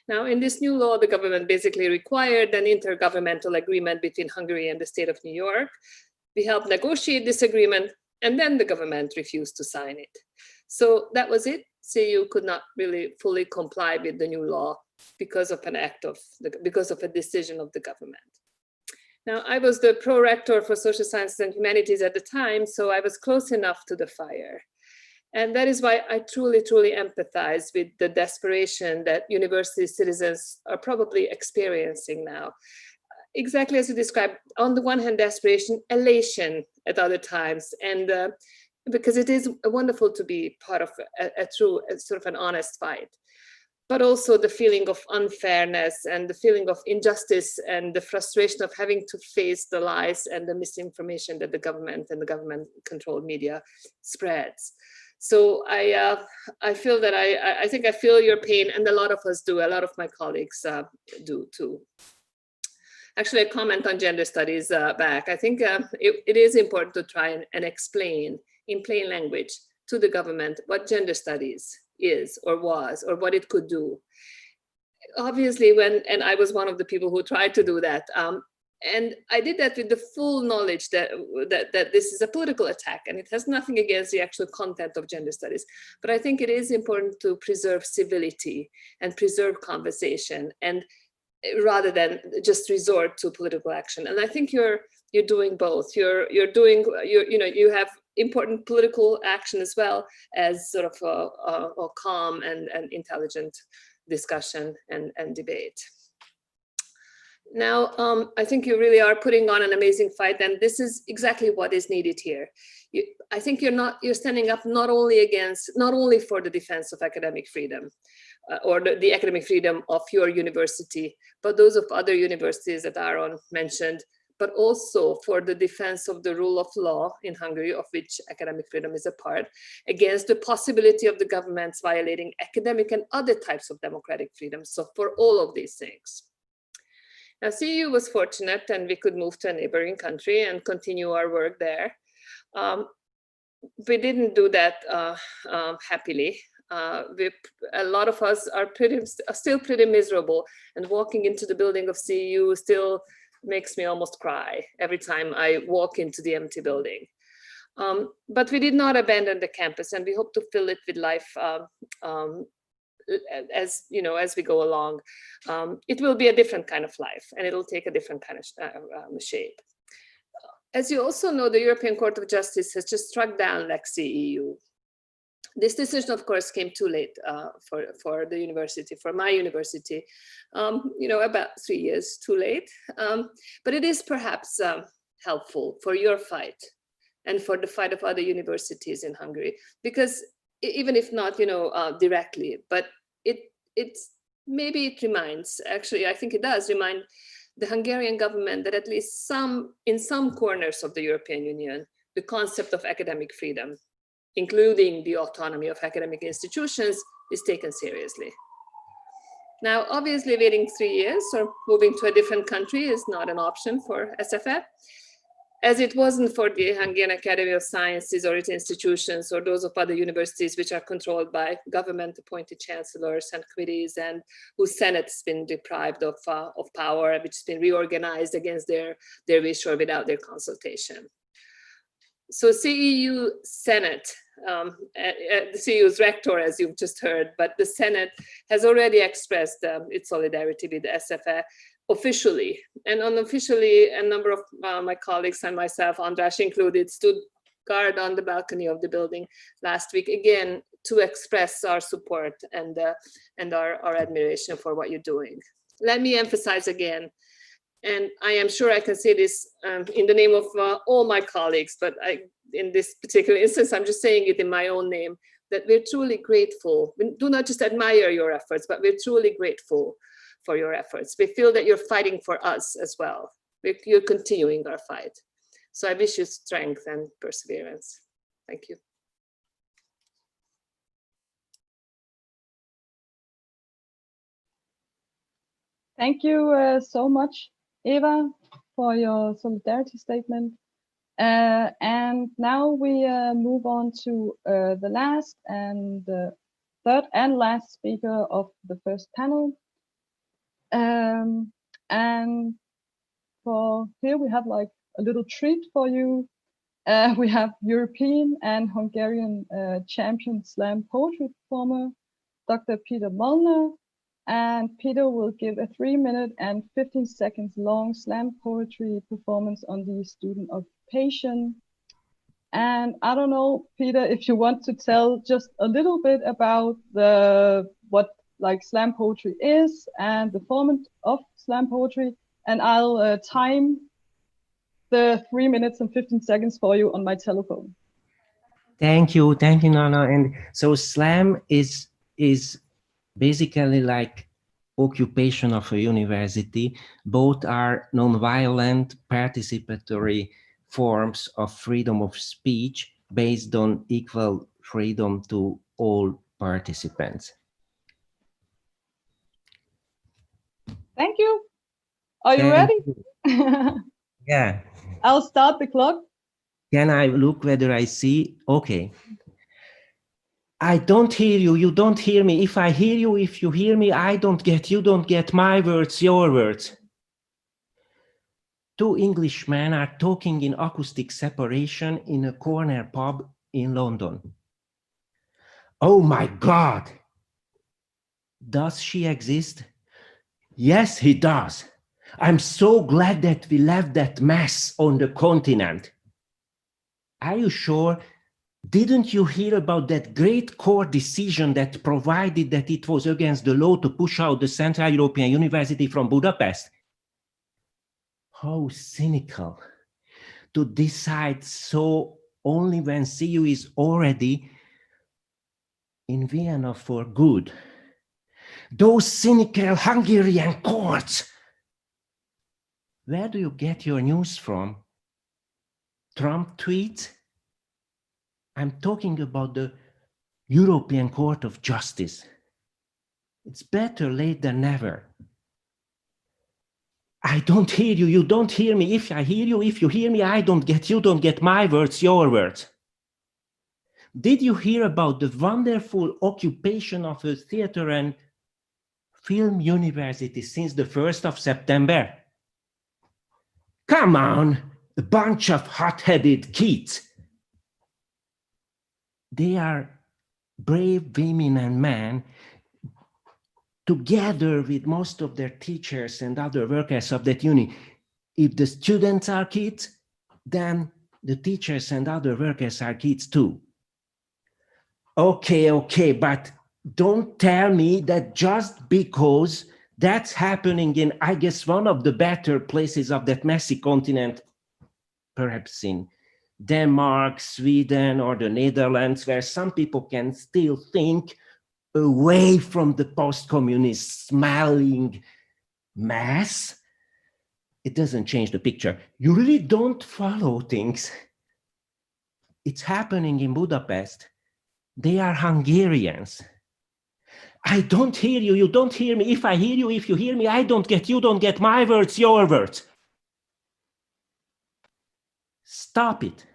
Now, in this new law, the government basically required an intergovernmental agreement between Hungary and the state of New York. We helped negotiate this agreement, and then the government refused to sign it. So that was it. CEU could not really fully comply with the new law because of a decision of the government. Now, I was the pro-rector for social sciences and humanities at the time, so I was close enough to the fire. And that is why I truly, truly empathize with the desperation that university citizens are probably experiencing now. Exactly as you described, on the one hand, desperation, elation at other times, and because it is wonderful to be part of a true, sort of an honest fight. But also the feeling of unfairness and the feeling of injustice and the frustration of having to face the lies and the misinformation that the government and the government-controlled media spreads. So I feel that I think I feel your pain, and a lot of us do. A lot of my colleagues do too. Actually, a comment on gender studies back. I think it is important to try and explain in plain language to the government what gender studies is or was or what it could do. Obviously, and I was one of the people who tried to do that. And I did that with the full knowledge that this is a political attack and it has nothing against the actual content of gender studies. But I think it is important to preserve civility and preserve conversation, and rather than just resort to political action. And I think you're doing both. You have important political action as well as sort of a calm and intelligent discussion and debate. Now, I think you really are putting on an amazing fight, and this is exactly what is needed here. I think you're standing up not only for the defense of academic freedom, or the academic freedom of your university, but those of other universities that Aaron mentioned, but also for the defense of the rule of law in Hungary, of which academic freedom is a part, against the possibility of the governments violating academic and other types of democratic freedoms. So for all of these things. Now, CEU was fortunate, and we could move to a neighboring country and continue our work there. We didn't do that happily. A lot of us are still pretty miserable, and walking into the building of CEU still makes me almost cry every time I walk into the empty building. But we did not abandon the campus, and we hope to fill it with life as we go along. It will be a different kind of life, and it'll take a different kind of shape. As you also know, the European Court of Justice has just struck down Lex CEU. This decision, of course, came too late for the university, for my university, about 3 years too late. But it is perhaps helpful for your fight and for the fight of other universities in Hungary, because even if not, directly, but maybe it reminds, actually, I think it does remind the Hungarian government that at least in some corners of the European Union, the concept of academic freedom, including the autonomy of academic institutions, is taken seriously. Now, obviously, waiting 3 years or moving to a different country is not an option for SFF, as it wasn't for the Hungarian Academy of Sciences or its institutions or those of other universities which are controlled by government-appointed chancellors and committees, and whose senate's been deprived of power, which has been reorganized against their wish or without their consultation. So CEU Senate, the CEU's rector, as you've just heard, but the Senate has already expressed its solidarity with the SFF officially. And unofficially, a number of my colleagues and myself, András included, stood guard on the balcony of the building last week, again, to express our support and our admiration for what you're doing. Let me emphasize again, and I am sure I can say this in the name of all my colleagues, but in this particular instance, I'm just saying it in my own name, that we're truly grateful. We do not just admire your efforts, but we're truly grateful for your efforts. We feel that you're fighting for us as well. You're continuing our fight. So I wish you strength and perseverance. Thank you. Thank you so much, Eva, for your solidarity statement. And now we move on to the last and the third and last speaker of the first panel. And for here we have like a little treat for you. We have European and Hungarian champion slam poetry performer, Dr. Peter Molnar, and Peter will give a 3-minute and 15 seconds long slam poetry performance on the student occupation. And I don't know, Peter, if you want to tell just a little bit about what like slam poetry is and the format of slam poetry, and I'll time the 3 minutes and 15 seconds for you on my telephone. Thank you, Nana. And so slam is basically like occupation of a university. Both are non-violent participatory forms of freedom of speech based on equal freedom to all participants. Thank you. Are you ready? Yeah. I'll start the clock. Can I look whether I see? Okay. I don't hear you. You don't hear me. If I hear you, if you hear me, you don't get my words, your words. Two Englishmen are talking in acoustic separation in a corner pub in London. Oh my God! Does she exist? Yes, he does. I'm so glad that we left that mess on the continent. Are you sure Didn't you hear about that great court decision that provided that it was against the law to push out the Central European University from Budapest? How cynical to decide so only when CU is already in Vienna for good. Those cynical Hungarian courts. Where do you get your news from? Trump tweets? I'm talking about the European Court of Justice. It's better late than never. I don't hear you, you don't hear me. If I hear you, if you hear me, I don't get you, don't get my words, your words. Did you hear about the wonderful occupation of a theater and film university since the 1st of September? Come on, a bunch of hot-headed kids. They are brave women and men, together with most of their teachers and other workers of that uni. If the students are kids, then the teachers and other workers are kids too. Okay, but don't tell me that just because that's happening in, I guess, one of the better places of that messy continent, perhaps in Denmark, Sweden, or the Netherlands, where some people can still think away from the post-communist smelling mess, it doesn't change the picture. You really don't follow things. It's happening in Budapest. They are Hungarians. I don't hear you, you don't hear me. If I hear you, if you hear me, I don't get you, don't get my words, your words. Stop it.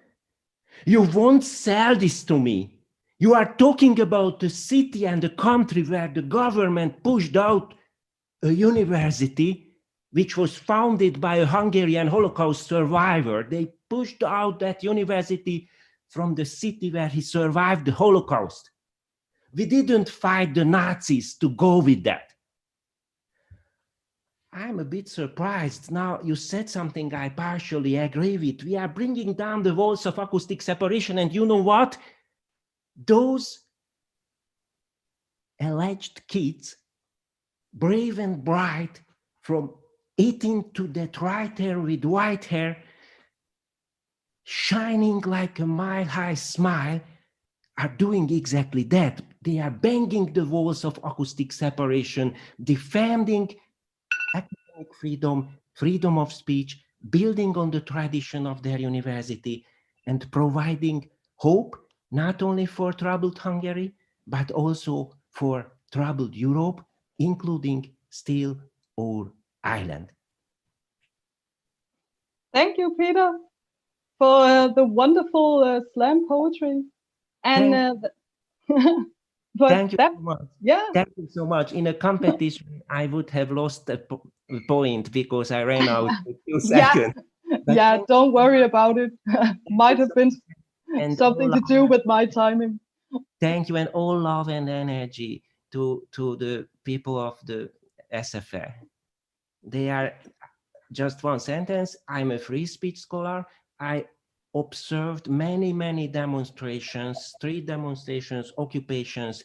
You won't sell this to me. You are talking about the city and the country where the government pushed out a university which was founded by a Hungarian Holocaust survivor. They pushed out that university from the city where he survived the Holocaust. We didn't fight the Nazis to go with that. I'm a bit surprised. Now, you said something I partially agree with. We are bringing down the walls of acoustic separation, and you know what? Those alleged kids, brave and bright, from 18 to that writer with white hair, shining like a mile-high smile, are doing exactly that. They are banging the walls of acoustic separation, defending academic freedom, freedom of speech, building on the tradition of their university, and providing hope, not only for troubled Hungary, but also for troubled Europe, including still our island. Thank you, Peter, for the wonderful slam poetry. And but Thank you that, so much. yeah, Thank you so much. In a competition, I would have lost a point because I ran out in 2 seconds. But yeah, don't worry about it. Might have been and something to do with my timing. Thank you, and all love and energy to the people of the SFR. They are, just one sentence, I'm a free speech scholar. I observed many demonstrations, street demonstrations, occupations.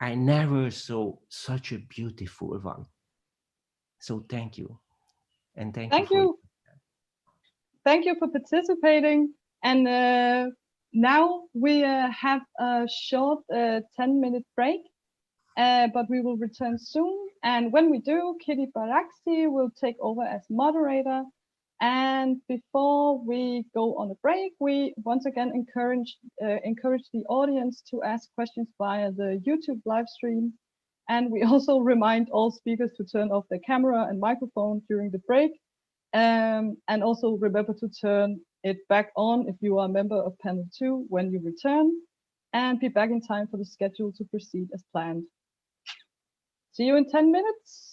I never saw such a beautiful one. So thank you. And thank you. Thank you for participating. And now we have a short 10-minute break, but we will return soon. And when we do, Kitty Baraksi will take over as moderator. And before we go on a break, we once again encourage the audience to ask questions via the YouTube live stream. And we also remind all speakers to turn off their camera and microphone during the break. And also remember to turn it back on if you are a member of panel 2 when you return, and be back in time for the schedule to proceed as planned. See you in 10 minutes.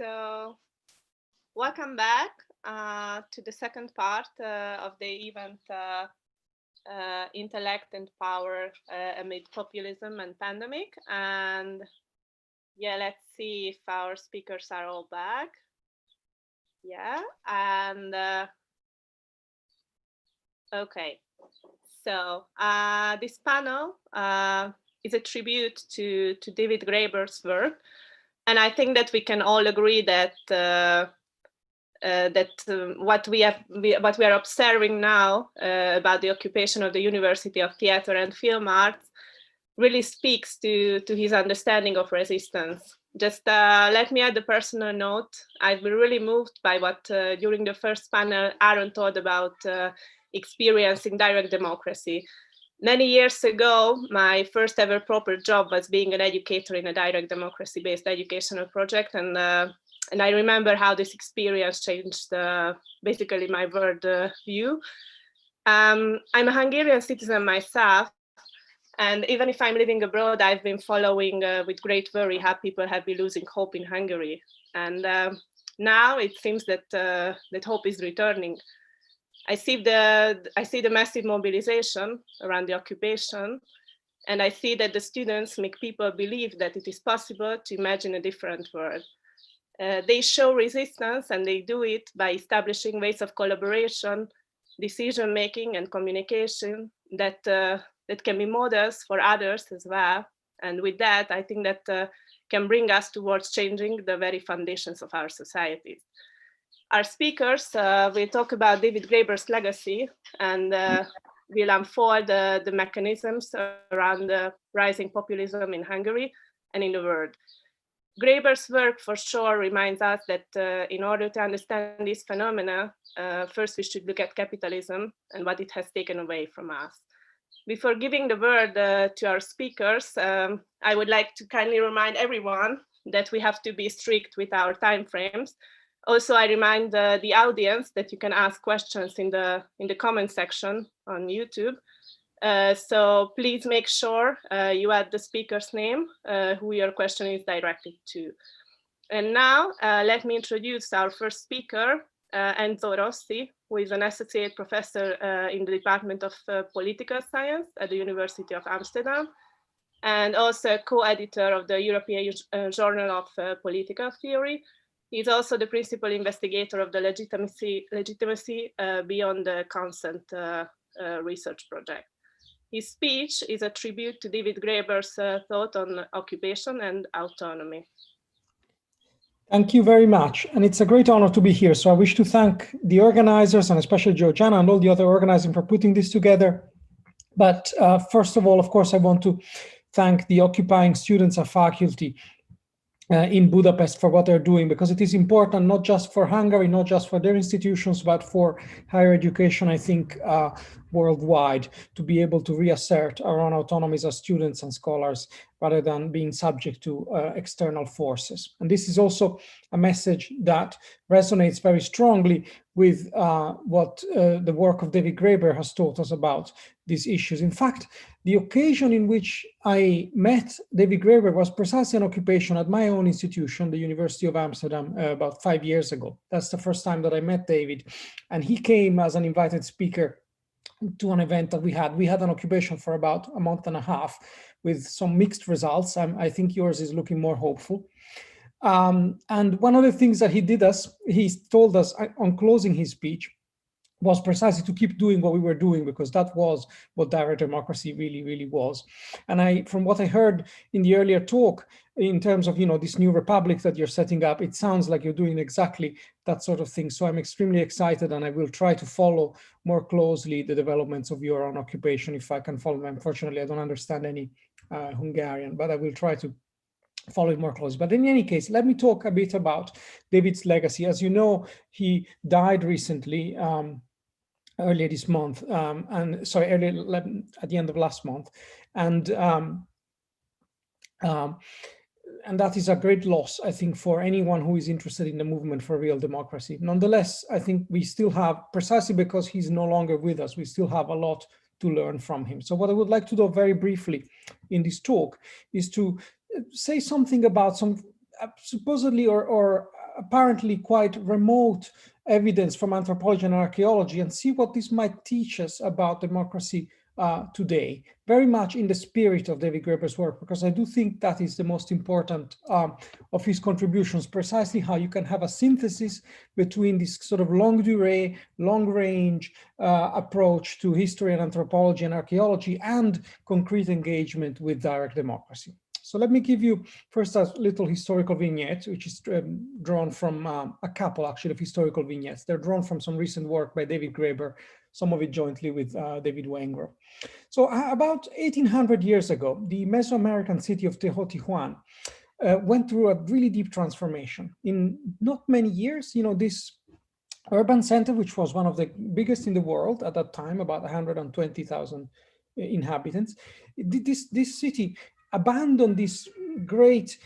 So welcome back to the second part of the event, Intellect and Power Amid Populism and Pandemic. And yeah, let's see if our speakers are all back. Yeah, and okay. So this panel is a tribute to David Graeber's work. And I think that we can all agree that what we are observing now about the occupation of the University of Theatre and Film Arts really speaks to his understanding of resistance. Just let me add a personal note. I've been really moved by what during the first panel Aaron told about experiencing direct democracy. Many years ago, my first ever proper job was being an educator in a direct democracy-based educational project, and I remember how this experience changed basically my world view. I'm a Hungarian citizen myself, and even if I'm living abroad, I've been following with great worry how people have been losing hope in Hungary, and now it seems that that hope is returning. I see the massive mobilization around the occupation, and I see that the students make people believe that it is possible to imagine a different world. They show resistance, and they do it by establishing ways of collaboration, decision-making, and communication that can be models for others as well. And with that, I think that can bring us towards changing the very foundations of our societies. Our speakers will talk about David Graeber's legacy and will unfold the mechanisms around the rising populism in Hungary and in the world. Graeber's work for sure reminds us that in order to understand this phenomena, first we should look at capitalism and what it has taken away from us. Before giving the word to our speakers, I would like to kindly remind everyone that we have to be strict with our timeframes. Also, I remind the audience that you can ask questions in the comment section on YouTube. So please make sure you add the speaker's name, who your question is directed to. And now let me introduce our first speaker, Enzo Rossi, who is an associate professor in the Department of Political Science at the University of Amsterdam, and also co-editor of the European Journal of Political Theory. He's also the principal investigator of the Legitimacy Beyond the Consent research project. His speech is a tribute to David Graeber's thought on occupation and autonomy. Thank you very much. And it's a great honor to be here. So I wish to thank the organizers, and especially Georgiana and all the other organizers for putting this together. But first of all, of course, I want to thank the occupying students and faculty in Budapest for what they're doing, because it is important not just for Hungary, not just for their institutions, but for higher education, I think, worldwide, to be able to reassert our own autonomies as students and scholars, rather than being subject to external forces. And this is also a message that resonates very strongly with what the work of David Graeber has taught us about these issues. In fact, the occasion in which I met David Graeber was precisely an occupation at my own institution, the University of Amsterdam, about 5 years ago. That's the first time that I met David. And he came as an invited speaker to an event that we had. We had an occupation for about a month and a half with some mixed results. I think yours is looking more hopeful. And one of the things that he told us on closing his speech was precisely to keep doing what we were doing, because that was what direct democracy really, really was. And from what I heard in the earlier talk, in terms of, this new republic that you're setting up, it sounds like you're doing exactly that sort of thing. So I'm extremely excited, and I will try to follow more closely the developments of your own occupation if I can follow them. Unfortunately, I don't understand any Hungarian, but I will try to follow it more closely. But in any case, let me talk a bit about David's legacy. As you know, he died recently, earlier this month, at the end of last month, and that is a great loss, I think, for anyone who is interested in the movement for real democracy. Nonetheless, I think we still have, precisely because he's no longer with us, we still have a lot to learn from him. So what I would like to do very briefly in this talk is to say something about some supposedly or apparently quite remote evidence from anthropology and archaeology and see what this might teach us about democracy today, very much in the spirit of David Graeber's work, because I do think that is the most important of his contributions, precisely how you can have a synthesis between this sort of longue durée, long-range approach to history and anthropology and archaeology and concrete engagement with direct democracy. So let me give you first a little historical vignette, which is drawn from a couple actually of historical vignettes. They're drawn from some recent work by David Graeber, some of it jointly with David Graeber. So about 1800 years ago, the Mesoamerican city of Teotihuacan went through a really deep transformation. In not many years, this urban center, which was one of the biggest in the world at that time, about 120,000 inhabitants, this city abandoned these great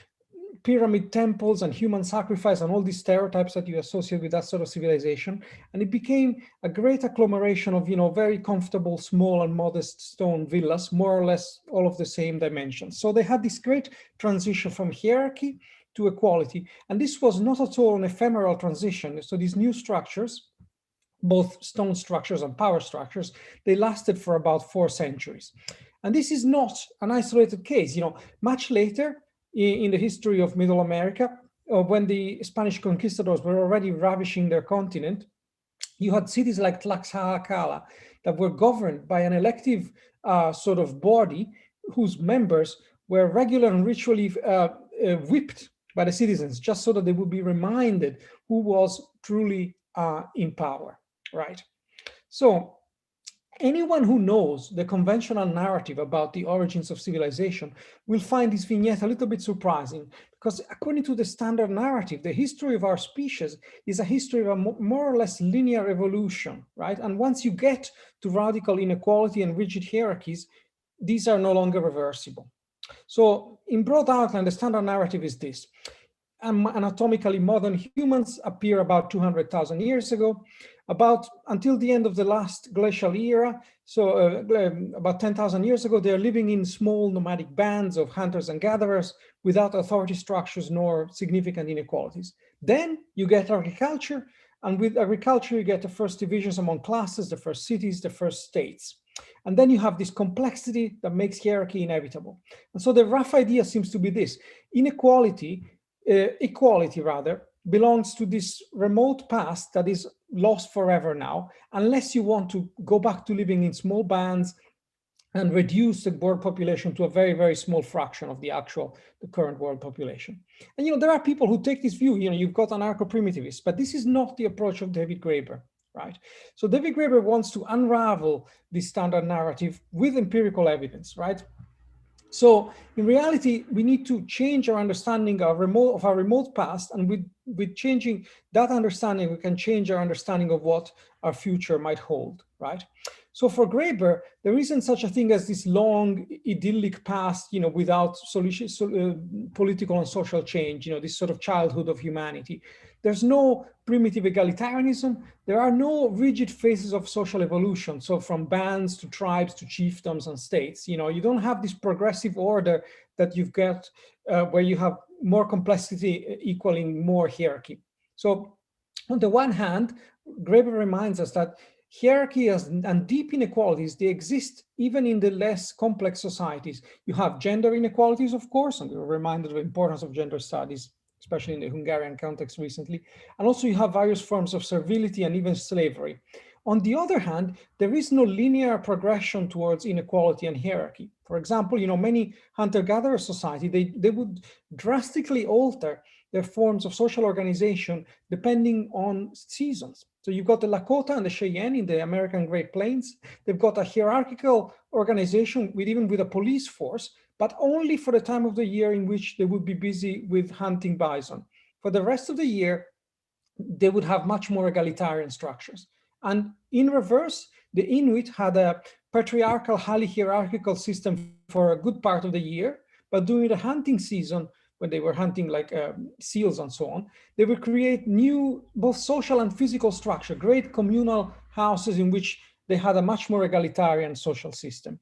pyramid temples and human sacrifice and all these stereotypes that you associate with that sort of civilization. And it became a great agglomeration of, very comfortable, small and modest stone villas, more or less all of the same dimensions. So they had this great transition from hierarchy to equality. And this was not at all an ephemeral transition. So these new structures, both stone structures and power structures, they lasted for about 4 centuries. And this is not an isolated case. Much later in the history of Middle America, when the Spanish conquistadors were already ravishing their continent, you had cities like Tlaxcala that were governed by an elective sort of body whose members were regular and ritually whipped by the citizens, just so that they would be reminded who was truly in power, right? So anyone who knows the conventional narrative about the origins of civilization will find this vignette a little bit surprising, because according to the standard narrative, the history of our species is a history of a more or less linear evolution, right? And once you get to radical inequality and rigid hierarchies, these are no longer reversible. So in broad outline, the standard narrative is this. Anatomically modern humans appear about 200,000 years ago. Until the end of the last glacial era, so about 10,000 years ago, they're living in small nomadic bands of hunters and gatherers without authority structures nor significant inequalities. Then you get agriculture, and with agriculture, you get the first divisions among classes, the first cities, the first states. And then you have this complexity that makes hierarchy inevitable. And so the rough idea seems to be this: equality rather, belongs to this remote past that is lost forever now, unless you want to go back to living in small bands and reduce the world population to a very, very small fraction of the current world population. And there are people who take this view. You've got anarcho-primitivists, but this is not the approach of David Graeber, right? So David Graeber wants to unravel this standard narrative with empirical evidence, right? So in reality, we need to change our understanding of our remote past, and with changing that understanding, we can change our understanding of what our future might hold, right? So for Graeber, there isn't such a thing as this long idyllic past, without political and social change, this sort of childhood of humanity. There's no primitive egalitarianism. There are no rigid phases of social evolution. So from bands to tribes to chiefdoms and states, you don't have this progressive order that you've got where you have more complexity equaling more hierarchy. So on the one hand, Graeber reminds us that hierarchy and deep inequalities, they exist even in the less complex societies. You have gender inequalities, of course, and we were reminded of the importance of gender studies, especially in the Hungarian context recently. And also you have various forms of servility and even slavery. On the other hand, there is no linear progression towards inequality and hierarchy. For example, many hunter-gatherer society, they would drastically alter their forms of social organization depending on seasons. So you've got the Lakota and the Cheyenne in the American Great Plains. They've got a hierarchical organization even with a police force, but only for the time of the year in which they would be busy with hunting bison. For the rest of the year, they would have much more egalitarian structures. And in reverse, the Inuit had a patriarchal, highly hierarchical system for a good part of the year, but during the hunting season, when they were hunting like seals and so on, they would create new, both social and physical structure, great communal houses in which they had a much more egalitarian social system.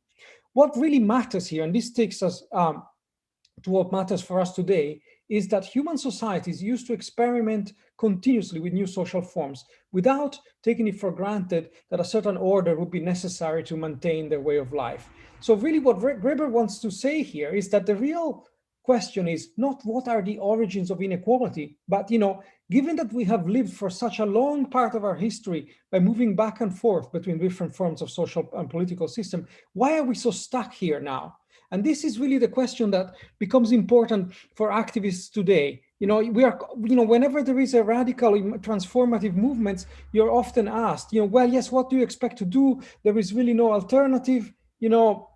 What really matters here, and this takes us to what matters for us today, is that human societies used to experiment continuously with new social forms without taking it for granted that a certain order would be necessary to maintain their way of life. So really what Graeber wants to say here is that the real question is not what are the origins of inequality, but, you know, given that we have lived for such a long part of our history by moving back and forth between different forms of social and political system, why are we so stuck here now? And this is really the question that becomes important for activists today. You know, whenever there is a radical transformative movement, you're often asked, you know, well, yes, what do you expect to do? There is really no alternative. You know,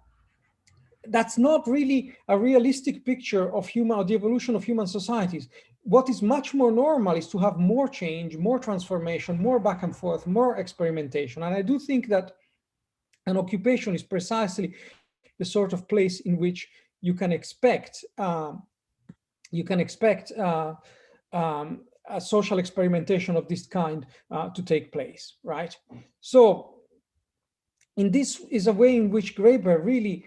that's not really a realistic picture of the evolution of human societies. What is much more normal is to have more change, more transformation, more back and forth, more experimentation. And I do think that an occupation is precisely the sort of place in which you can expect a social experimentation of this kind to take place, right? So, in this is a way in which Graeber really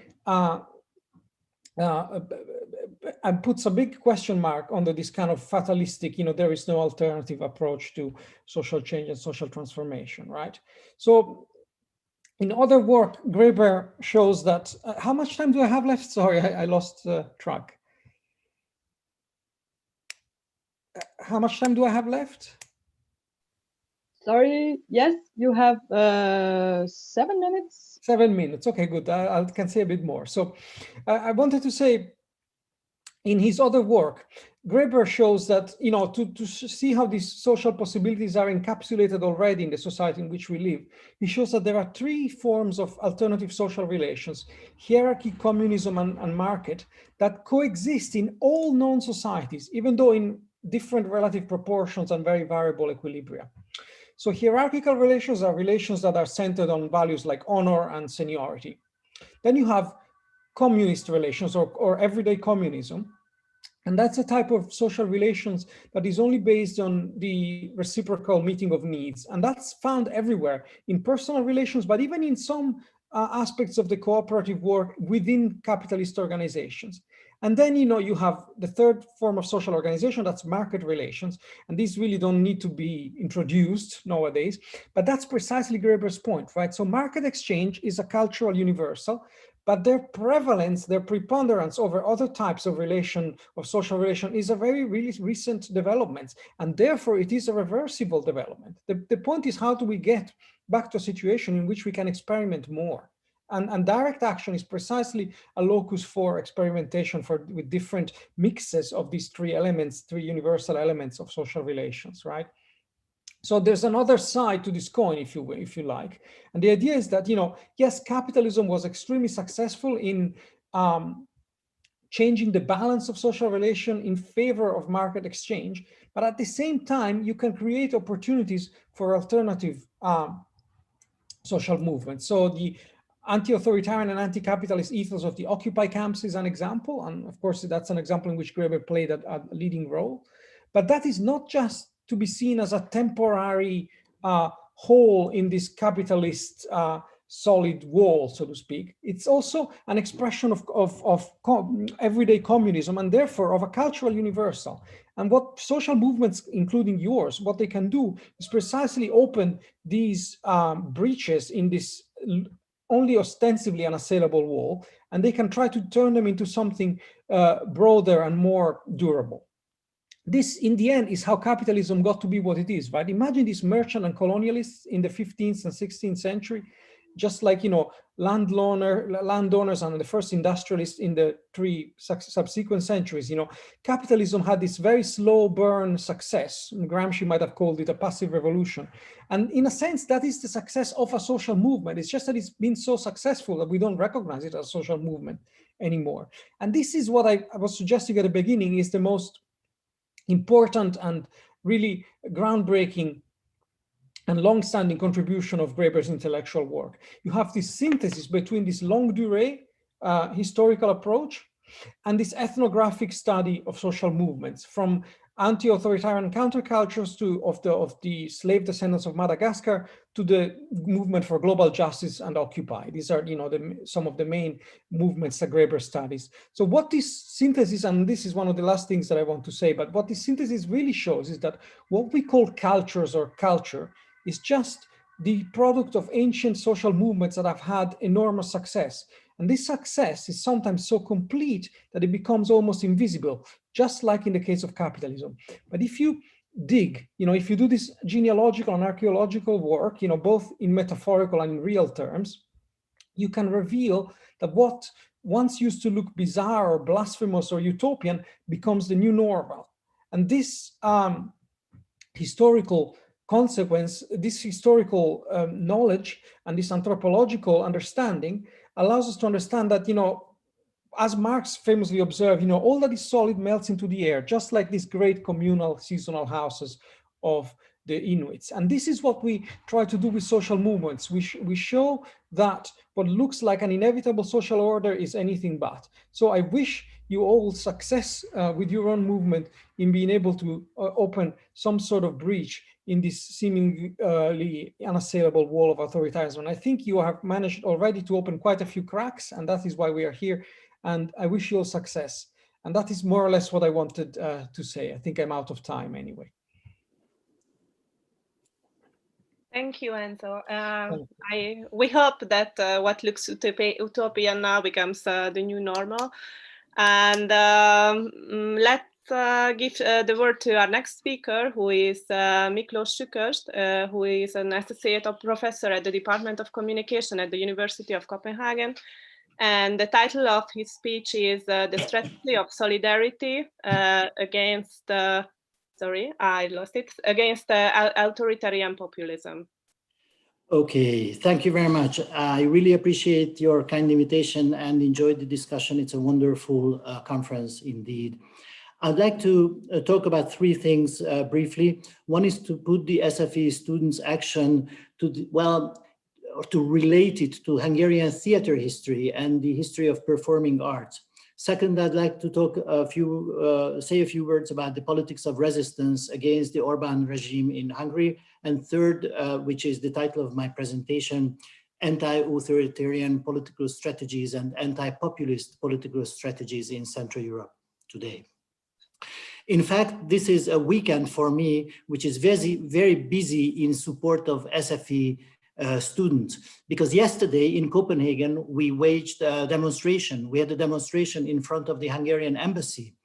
and puts a big question mark under this kind of fatalistic, you know, there is no alternative approach to social change and social transformation, right? So in other work, Graeber shows that, how much time do I have left? Sorry, I lost track. How much time do I have left? Sorry, yes, you have 7 minutes. 7 minutes, okay, good. I can say a bit more. So I wanted to say, in his other work, Graeber shows that, you know, to see how these social possibilities are encapsulated already in the society in which we live, he shows that there are 3 forms of alternative social relations: hierarchy, communism, and market, that coexist in all known societies, even though in different relative proportions and very variable equilibria. So hierarchical relations are relations that are centered on values like honor and seniority. Then you have communist relations or everyday communism. And that's a type of social relations that is only based on the reciprocal meeting of needs. And that's found everywhere in personal relations, but even in some aspects of the cooperative work within capitalist organizations. And then, you know, you have the third form of social organization, that's market relations. And these really don't need to be introduced nowadays, but that's precisely Graeber's point, right? So market exchange is a cultural universal, but their prevalence, their preponderance over other types of social relation is a very really recent development. And therefore it is a reversible development. The point is, how do we get back to a situation in which we can experiment more? And direct action is precisely a locus for experimentation with different mixes of these 3 elements, 3 universal elements of social relations, right? So there's another side to this coin, if you like. And the idea is that, you know, yes, capitalism was extremely successful in changing the balance of social relation in favor of market exchange, but at the same time, you can create opportunities for alternative social movements. So the anti-authoritarian and anti-capitalist ethos of the Occupy camps is an example. And of course, that's an example in which Graeber played a leading role. But that is not just to be seen as a temporary hole in this capitalist solid wall, so to speak. It's also an expression of everyday communism, and therefore of a cultural universal. And what social movements, including yours, what they can do is precisely open these breaches in this only ostensibly unassailable wall, and they can try to turn them into something broader and more durable. This, in the end, is how capitalism got to be what it is, right? Imagine these merchant and colonialists in the 15th and 16th century, just like, you know, landowners and the first industrialists in the 3 subsequent centuries. You know, capitalism had this very slow burn success. Gramsci might have called it a passive revolution. And in a sense, that is the success of a social movement. It's just that it's been so successful that we don't recognize it as a social movement anymore. And this is what I was suggesting at the beginning is the most important and really groundbreaking and long-standing contribution of Graeber's intellectual work. You have this synthesis between this longue durée historical approach and this ethnographic study of social movements from anti-authoritarian countercultures of the slave descendants of Madagascar to the movement for global justice and Occupy. These are, some of the main movements that Graeber studies. So what this synthesis, and this is one of the last things that I want to say, but what this synthesis really shows is that what we call cultures or culture is just the product of ancient social movements that have had enormous success. And this success is sometimes so complete that it becomes almost invisible, just like in the case of capitalism. But if you dig, if you do this genealogical and archaeological work, both in metaphorical and in real terms, you can reveal that what once used to look bizarre or blasphemous or utopian becomes the new normal. And this historical consequence, this historical knowledge and this anthropological understanding allows us to understand that, as Marx famously observed, all that is solid melts into the air, just like these great communal seasonal houses of the Inuits. And this is what we try to do with social movements. We show that what looks like an inevitable social order is anything but. So I wish you all success with your own movement in being able to open some sort of breach in this seemingly unassailable wall of authoritarianism. And I think you have managed already to open quite a few cracks, and that is why we are here. And I wish you all success. And that is more or less what I wanted to say. I think I'm out of time anyway. Thank you, Enzo. We hope that what looks utopian now becomes the new normal. And let's give the word to our next speaker, who is Miklós Süköst, who is an associate professor at the Department of Communication at the University of Copenhagen. And the title of his speech is The Strategy of Solidarity against, against authoritarian populism. Okay, thank you very much. I really appreciate your kind invitation and enjoyed the discussion. It's a wonderful conference indeed. I'd like to talk about three things briefly. One is to put the SFE students' action to relate it to Hungarian theater history and the history of performing arts. Second, I'd like to talk say a few words about the politics of resistance against the Orbán regime in Hungary. And third, which is the title of my presentation, anti-authoritarian political strategies and anti-populist political strategies in Central Europe today. In fact, this is a weekend for me, which is very, very busy in support of SFE students, because yesterday in Copenhagen, we waged a demonstration. We had a demonstration in front of the Hungarian embassy,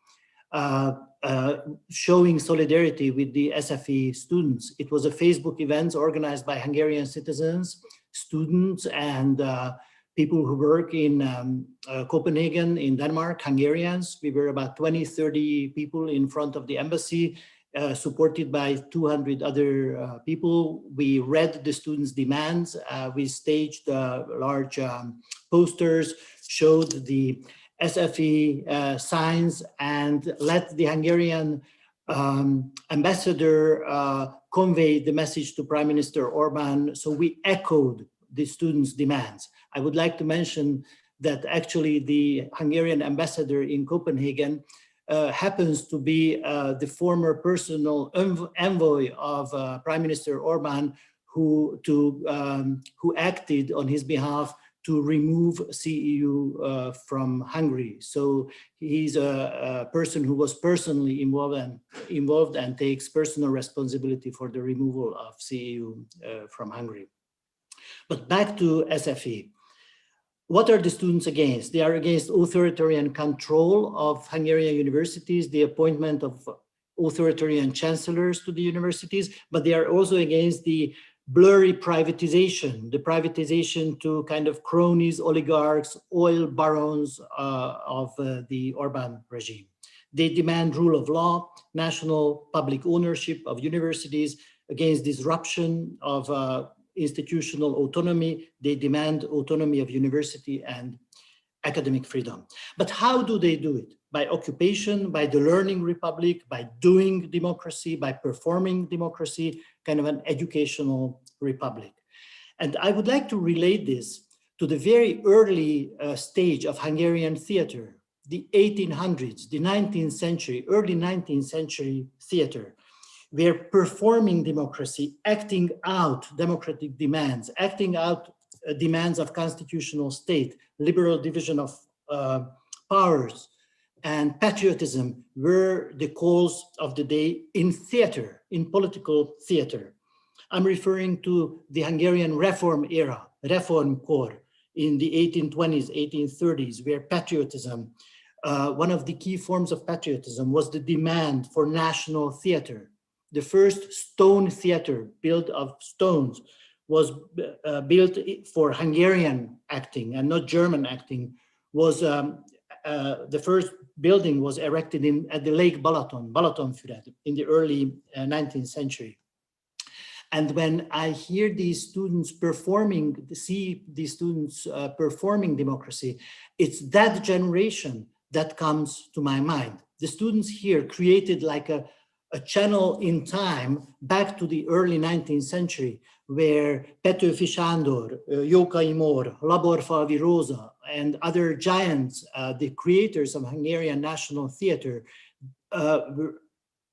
showing solidarity with the SFE students. It was a Facebook event organized by Hungarian citizens, students, and people who work in Copenhagen, in Denmark, Hungarians. We were about 20, 30 people in front of the embassy, supported by 200 other people. We read the students' demands. We staged large posters, showed the SFE signs, and let the Hungarian ambassador convey the message to Prime Minister Orbán. So we echoed the students' demands. I would like to mention that actually the Hungarian ambassador in Copenhagen happens to be the former personal envoy of Prime Minister Orbán, who acted on his behalf to remove CEU from Hungary. So he's a person who was personally involved and takes personal responsibility for the removal of CEU from Hungary. But back to SFE. What are the students against? They are against authoritarian control of Hungarian universities, the appointment of authoritarian chancellors to the universities, but they are also against the blurry privatization, the privatization to kind of cronies, oligarchs, oil barons of the Orbán regime. They demand rule of law, national public ownership of universities, against disruption of institutional autonomy. They demand autonomy of university and academic freedom. But how do they do it? By occupation, by the learning republic, by doing democracy, by performing democracy, kind of an educational republic. And I would like to relate this to the very early stage of Hungarian theater. the 1800s, the 19th century, early 19th century theater, where performing democracy, acting out democratic demands, acting out demands of constitutional state, liberal division of powers, and patriotism were the calls of the day in theater, in political theater. I'm referring to the Hungarian reform era, Reformkor, in the 1820s, 1830s, where patriotism, one of the key forms of patriotism was the demand for national theater. The first stone theater built of stones was built for Hungarian acting and not German acting. Was the first building was erected at the Lake Balatonfüred, in the early 19th century. And when I hear these students performing, see these students performing democracy, it's that generation that comes to my mind. The students here created like a channel in time back to the early 19th century, where Petőfi Sándor, Jókai Mór, Laborfalvi Róza, and other giants, the creators of Hungarian National Theatre,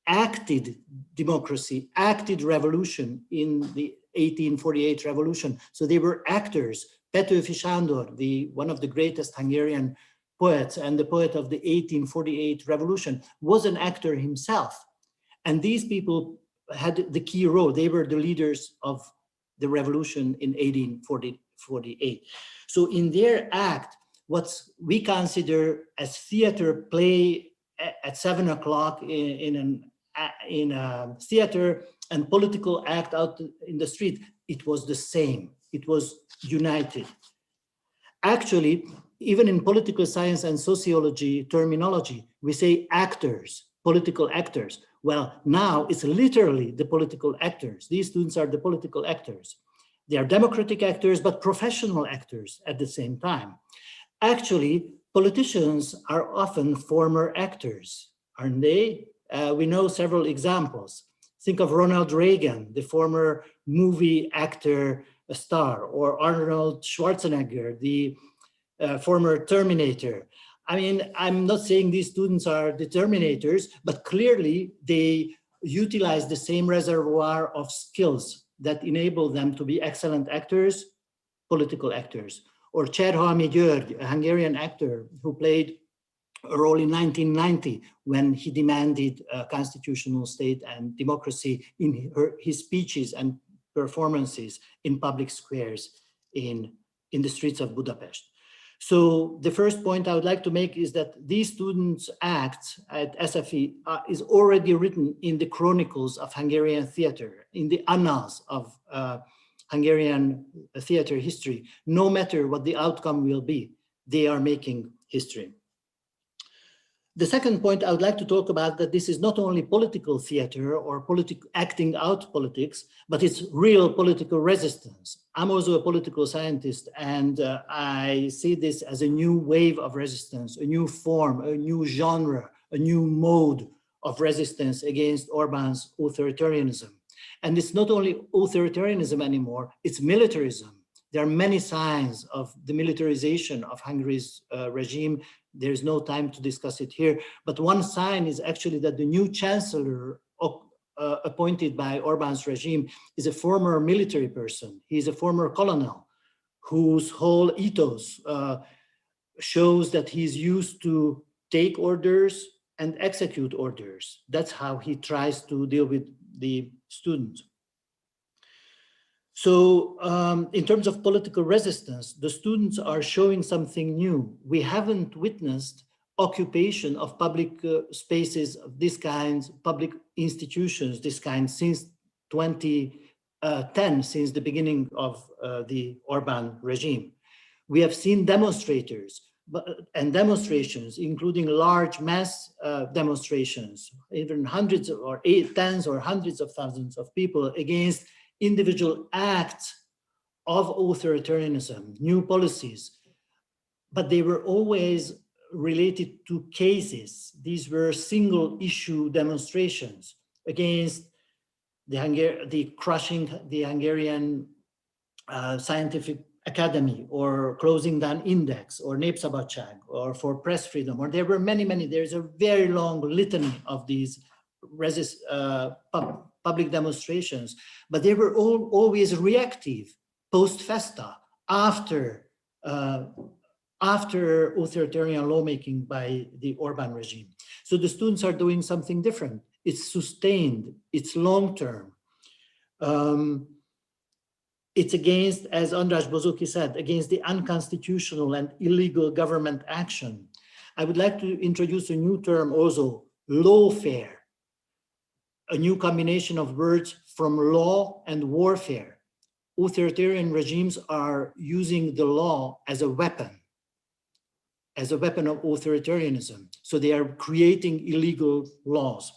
acted democracy, acted revolution in the 1848 revolution. So they were actors. Petőfi Sándor, one of the greatest Hungarian poets and the poet of the 1848 revolution, was an actor himself. And these people had the key role. They were the leaders of the revolution in 1848. So in their act, what we consider as theater play at 7 o'clock in a theater and political act out in the street, it was the same. It was united. Actually, even in political science and sociology terminology, we say actors, political actors. Well, now it's literally the political actors. These students are the political actors. They are democratic actors, but professional actors at the same time. Actually, politicians are often former actors, aren't they? We know several examples. Think of Ronald Reagan, the former movie actor star, or Arnold Schwarzenegger, the former Terminator. I mean, I'm not saying these students are the Terminators, but clearly they utilize the same reservoir of skills that enable them to be excellent actors, political actors. Or Cserhalmi György, a Hungarian actor who played a role in 1990 when he demanded a constitutional state and democracy in his speeches and performances in public squares in the streets of Budapest. So the first point I would like to make is that these students' acts at SFE is already written in the chronicles of Hungarian theater, in the annals of Hungarian theater history. No matter what the outcome will be, they are making history. The second point I would like to talk about, that this is not only political theater or acting out politics, but it's real political resistance. I'm also a political scientist, and I see this as a new wave of resistance, a new form, a new genre, a new mode of resistance against Orbán's authoritarianism. And it's not only authoritarianism anymore, it's militarism. There are many signs of the militarization of Hungary's regime. There's no time to discuss it here, but one sign is actually that the new chancellor appointed by Orbán's regime is a former military person. He's a former colonel whose whole ethos shows that he's used to take orders and execute orders. That's how he tries to deal with the students. So in terms of political resistance, the students are showing something new. We haven't witnessed occupation of public spaces of this kind, public institutions, this kind, since 2010, since the beginning of the Orbán regime. We have seen demonstrators and demonstrations, including large mass demonstrations, even hundreds or tens or hundreds of thousands of people against individual acts of authoritarianism, new policies, but they were always related to cases. These were single issue demonstrations against the crushing the Hungarian scientific academy, or closing down Index, or Népszabadság, or for press freedom, or there were many, there's a very long litany of these public demonstrations, but they were always reactive, post festa, after authoritarian lawmaking by the Orban regime. So the students are doing something different. It's sustained, it's long-term. It's against, as András Bozoki said, against the unconstitutional and illegal government action. I would like to introduce a new term also, lawfare, a new combination of words from law and warfare. Authoritarian regimes are using the law as a weapon of authoritarianism. So they are creating illegal laws,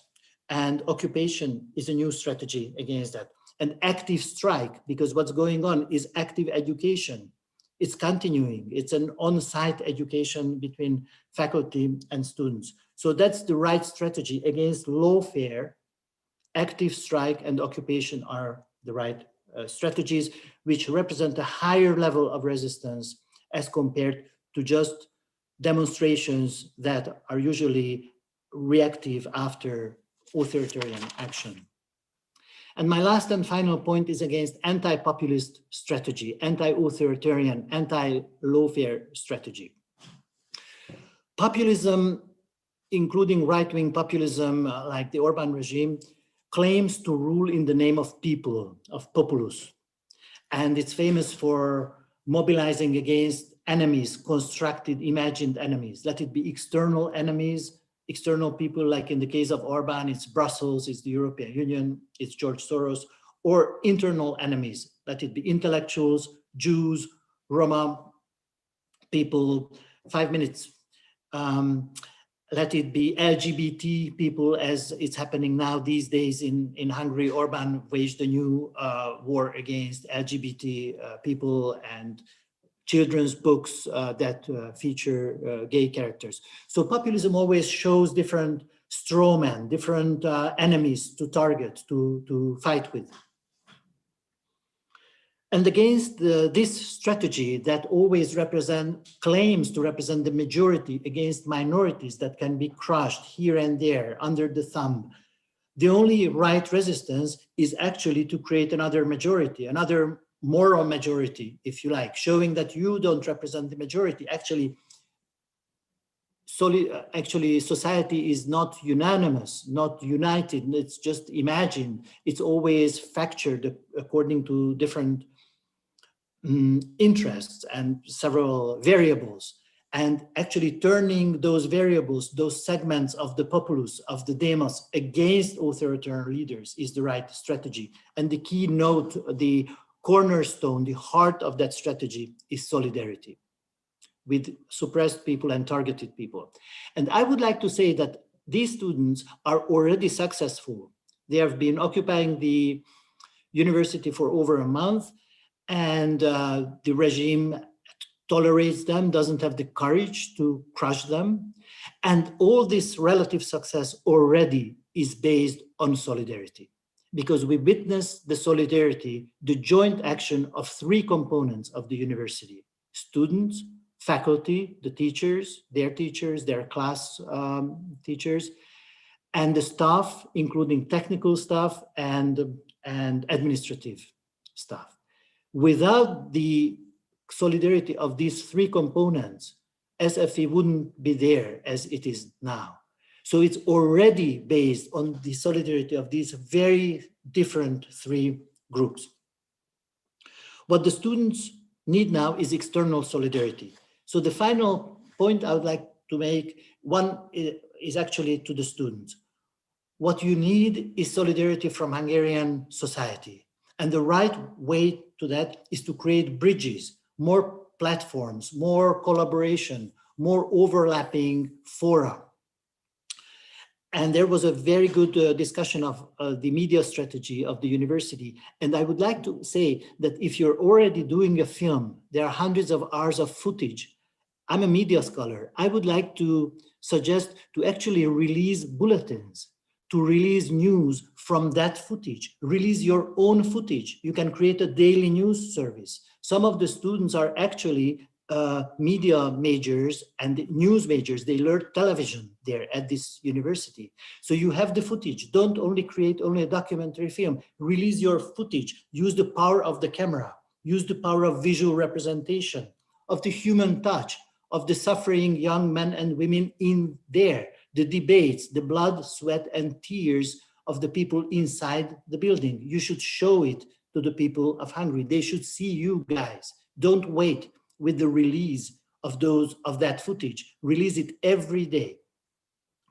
and occupation is a new strategy against that. An active strike, because what's going on is active education. It's continuing. It's an on-site education between faculty and students. So that's the right strategy against lawfare. Active strike and occupation are the right strategies, which represent a higher level of resistance as compared to just demonstrations that are usually reactive after authoritarian action. And my last and final point is against anti-populist strategy, anti-authoritarian, anti-lawfare strategy. Populism, including right-wing populism like the Orban regime, claims to rule in the name of people, of populus. And it's famous for mobilizing against enemies, constructed, imagined enemies. Let it be external enemies, external people, like in the case of Orban, it's Brussels, it's the European Union, it's George Soros, or internal enemies. Let it be intellectuals, Jews, Roma people, 5 minutes. Let it be LGBT people, as it's happening now these days in Hungary. Orban waged a new war against LGBT people and children's books that feature gay characters. So populism always shows different strawmen, different enemies to target, to fight with. And against this strategy that always claims to represent the majority against minorities that can be crushed here and there under the thumb, the only right resistance is actually to create another majority, another moral majority, if you like, showing that you don't represent the majority. Actually, society is not unanimous, not united. It's just imagined. It's always factored according to different interests and several variables. And actually turning those variables, those segments of the populace, of the demos against authoritarian leaders is the right strategy. And the keynote, the cornerstone, the heart of that strategy is solidarity with suppressed people and targeted people. And I would like to say that these students are already successful. They have been occupying the university for over a month, and the regime tolerates them, doesn't have the courage to crush them. And all this relative success already is based on solidarity, because we witness the solidarity, the joint action of three components of the university: students, faculty, the teachers, their class teachers, and the staff, including technical staff and administrative staff. Without the solidarity of these three components, SFE wouldn't be there as it is now. So it's already based on the solidarity of these very different three groups. What the students need now is external solidarity. So the final point I would like to make, one is actually to the students. What you need is solidarity from Hungarian society. And the right way to that is to create bridges, more platforms, more collaboration, more overlapping fora. And there was a very good discussion of the media strategy of the university. And I would like to say that if you're already doing a film, there are hundreds of hours of footage. I'm a media scholar. I would like to suggest to actually release bulletins, to release news from that footage, release your own footage. You can create a daily news service Some of the students are actually media majors and news majors. They learn television there at this university. So you have the footage. Don't only create only a documentary film. Release your footage. Use the power of the camera. Use the power of visual representation, of the human touch, of the suffering young men and women in there, the debates, the blood, sweat, and tears of the people inside the building. You should show it to the people of Hungary. They should see you guys. Don't wait with the release of that footage. Release it every day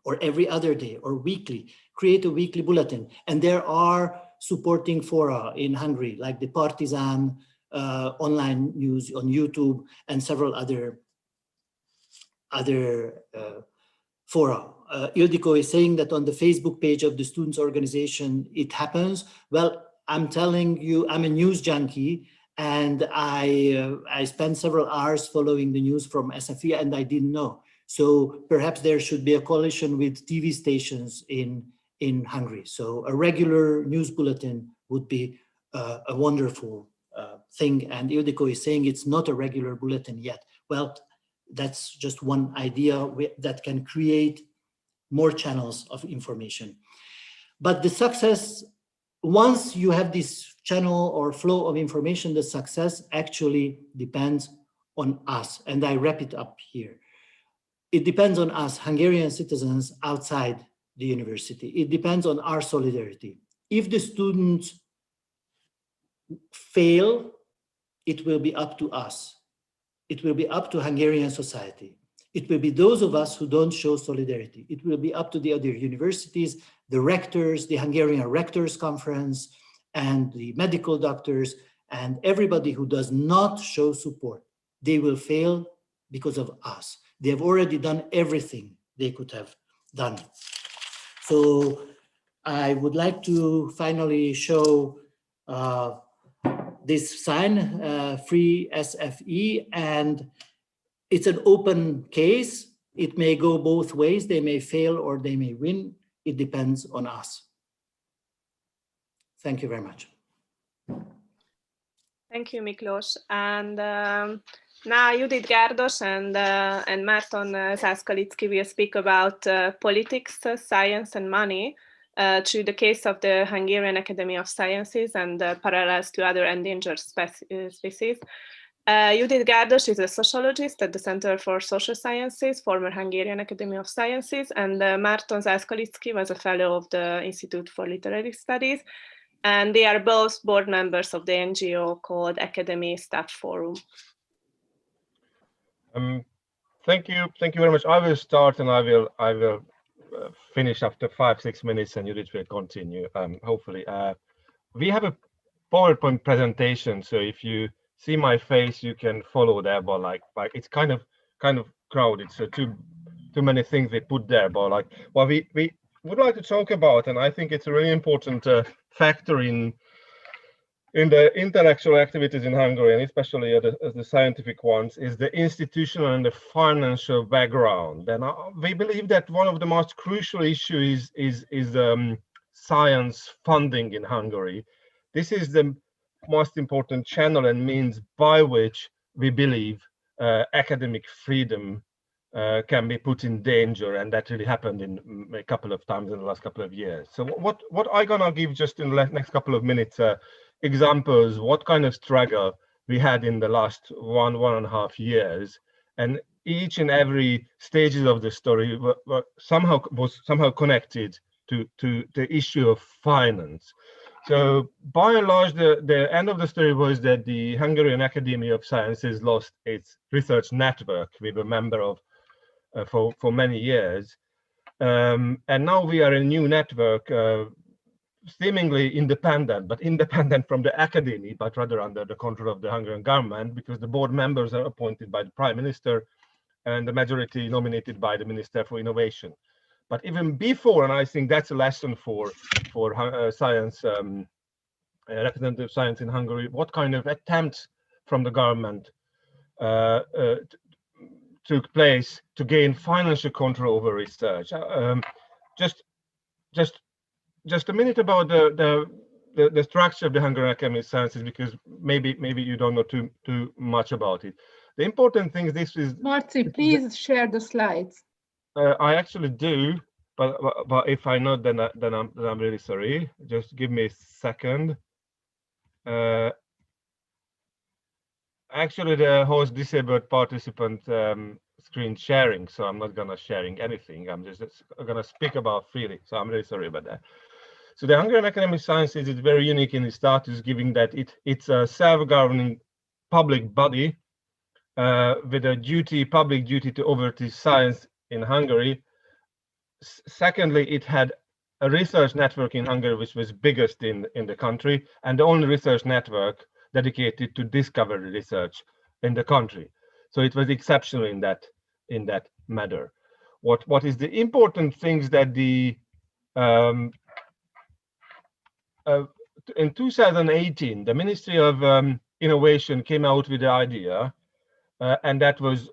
or every other day or weekly. Create a weekly bulletin. And there are supporting fora in Hungary, like the Partisan, online news on YouTube, and several other fora. Ildikó is saying that on the Facebook page of the students' organization, it happens. Well, I'm telling you, I'm a news junkie, and I spent several hours following the news from SFE, and I didn't know. So perhaps there should be a coalition with TV stations in Hungary. So a regular news bulletin would be a wonderful thing. And Ildikó is saying it's not a regular bulletin yet. Well, that's just one idea that can create more channels of information. But the success, once you have this channel or flow of information, the success actually depends on us. And I wrap it up here. It depends on us, Hungarian citizens outside the university. It depends on our solidarity. If the students fail, it will be up to us. It will be up to Hungarian society. It will be those of us who don't show solidarity. It will be up to the other universities, the rectors, the Hungarian Rectors Conference, and the medical doctors, and everybody who does not show support. They will fail because of us. They have already done everything they could have done. So I would like to finally show this sign, Free SFE, and it's an open case. It may go both ways. They may fail or they may win. It depends on us. Thank you very much. Thank you, Miklós. And now Judith Gárdos and Márton Zászkalicki will speak about politics, science, and money through the case of the Hungarian Academy of Sciences and parallels to other endangered species. Judith Gárdos is a sociologist at the Center for Social Sciences, former Hungarian Academy of Sciences, and Márton Zászkalicki was a fellow of the Institute for Literary Studies, and they are both board members of the NGO called Academy Staff Forum. Thank you very much. I will start, and I will finish after 5-6 minutes, and Judith will continue. Hopefully, we have a PowerPoint presentation, so if you see my face, you can follow there. But like it's kind of crowded, so too many things they put there. But like, what we would like to talk about, and I think it's a really important factor in the intellectual activities in Hungary, and especially the scientific ones, is the institutional and the financial background. And we believe that one of the most crucial issues is science funding in Hungary. This is the most important channel and means by which we believe academic freedom can be put in danger, and that really happened in a couple of times in the last couple of years. So what I'm gonna give just in the next couple of minutes examples what kind of struggle we had in the last one and a half years, and each and every stages of the story was somehow connected to the issue of finance. So by and large, the end of the story was that the Hungarian Academy of Sciences lost its research network we were a member of for many years, and now we are a new network, seemingly independent, but independent from the academy, but rather under the control of the Hungarian government, because the board members are appointed by the Prime Minister and the majority nominated by the Minister for Innovation. But even before, and I think that's a lesson for science, representative science in Hungary, what kind of attempts from the government took place to gain financial control over research. Just a minute about the structure of the Hungarian Academy of Sciences, because maybe you don't know too much about it. The important thing is this is Marci, please share the slides. I actually do, but if I not, then I'm really sorry. Just give me a second. Actually, the host disabled participant screen sharing, so I'm not gonna sharing anything. I'm just gonna speak about freely. So I'm really sorry about that. So the Hungarian Academy of Sciences is very unique in its status, given that it's a self-governing public body with a public duty to oversee science in Hungary. Secondly, it had a research network in Hungary, which was biggest in the country, and the only research network dedicated to discovery research in the country. So it was exceptional in that matter. What is the important things that the in 2018, the Ministry of Innovation came out with the idea, and that was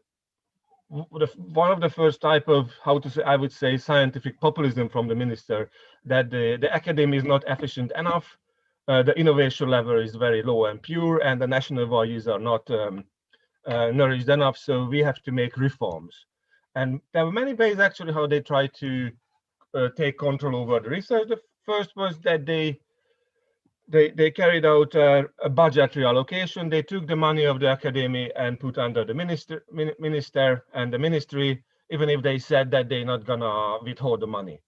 one of the first type of, how to say, I would say, scientific populism from the minister, that the academy is not efficient enough, the innovation level is very low and pure, and the national values are not nourished enough, so we have to make reforms. And there were many ways actually how they tried to take control over the research. The first was that they carried out a budgetary allocation. They took the money of the academy and put under the minister and the ministry, even if they said that they're not gonna withhold the money.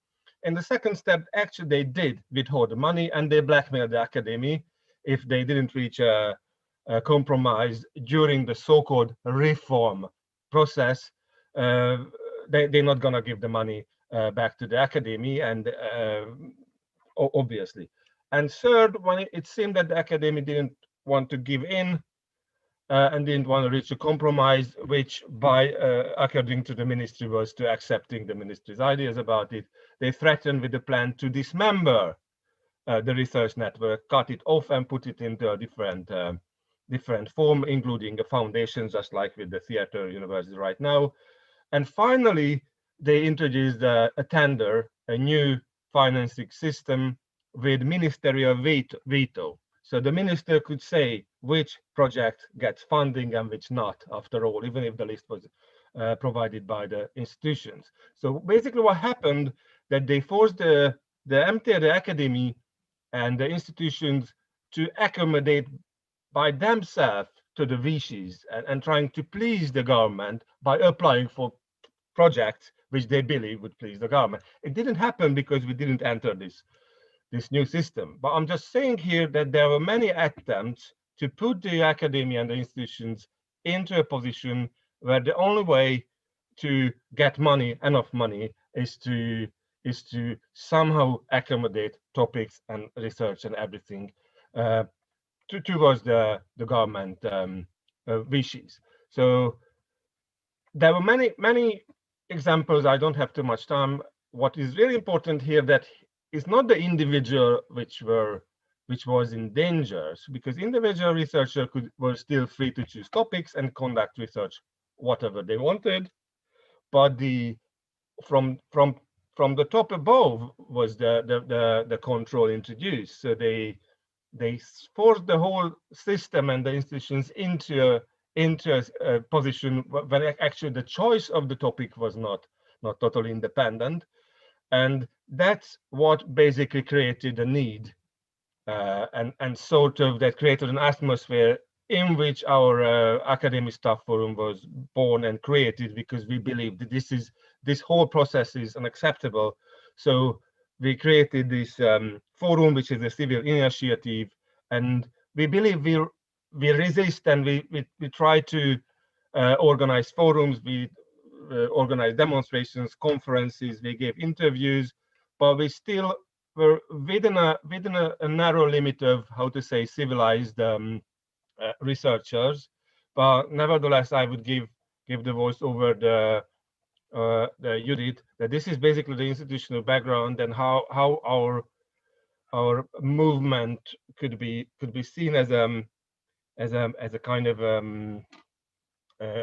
In the second step, actually they did withhold the money, and they blackmailed the academy if they didn't reach a compromise during the so-called reform process. They're not gonna give the money back to the academy, and obviously. And third, when it seemed that the academy didn't want to give in and didn't want to reach a compromise, which according to the ministry was to accepting the ministry's ideas about it, they threatened with the plan to dismember the research network, cut it off and put it into a different form, including a foundation, just like with the theater university right now. And finally, they introduced a tender, a new financing system with ministerial veto. So the minister could say which project gets funding and which not, after all, even if the list was provided by the institutions. So basically what happened, that they forced the MTA, the academy, and the institutions to accommodate by themselves to the wishes and trying to please the government by applying for projects which they believe would please the government. It didn't happen because we didn't enter this new system. But I'm just saying here that there were many attempts to put the academy and the institutions into a position where the only way to get money, enough money, is to somehow accommodate topics and research and everything towards the government wishes. So there were many examples. I don't have too much time. What is really important here, that it's not the individual which was in danger, because individual researchers were still free to choose topics and conduct research whatever they wanted, but from the top above was the control introduced. So they forced the whole system and the institutions into a position when actually the choice of the topic was not totally independent. And that's what basically created a need and sort of that created an atmosphere in which our academic staff forum was born and created, because we believe that this whole process is unacceptable. So we created this forum, which is a civil initiative, and we believe we resist, and we try to organize forums, we organize demonstrations, conferences, we gave interviews, but we still were within a narrow limit of, how to say, civilized researchers. But nevertheless, I would give the voice over the Judith, that this is basically the institutional background and how our movement could be seen as a kind of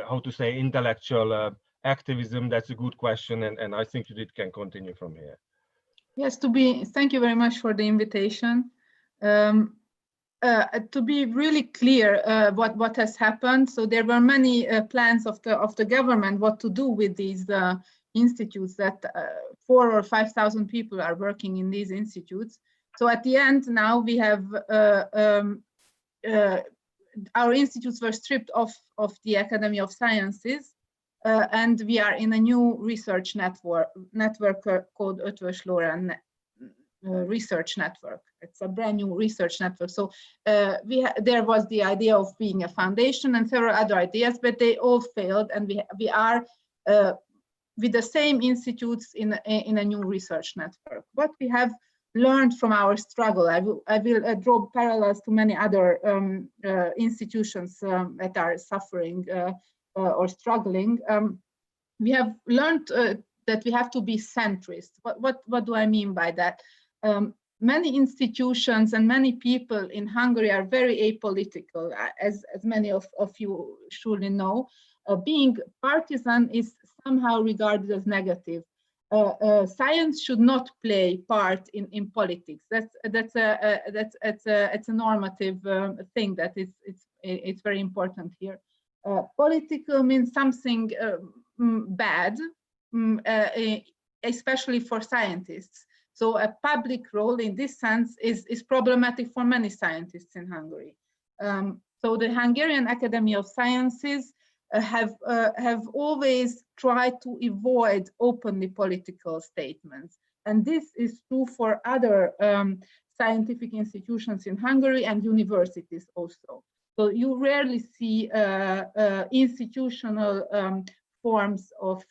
how to say, intellectual activism. That's a good question, and I think Judith can continue from here. Yes, thank you very much for the invitation. To be really clear, what has happened. So there were many plans of the government what to do with these institutes. That 4,000 or 5,000 people are working in these institutes. So at the end, now we have our institutes were stripped of the Academy of Sciences, and we are in a new research network called Ötvös Loránd Research Network. It's a brand new research network. So there was the idea of being a foundation and several other ideas, but they all failed, and we are with the same institutes in a new research network. What we have learned from our struggle, I will draw parallels to many other institutions that are suffering or struggling. We have learned that we have to be centrist. What do I mean by that? Many institutions and many people in Hungary are very apolitical, as many of you surely know. Being partisan is somehow regarded as negative. Science should not play part in politics. That's a normative thing that it's very important here. Political means something bad, especially for scientists. So a public role in this sense is problematic for many scientists in Hungary. So the Hungarian Academy of Sciences have always tried to avoid openly political statements. And this is true for other scientific institutions in Hungary and universities also. So you rarely see institutional forms of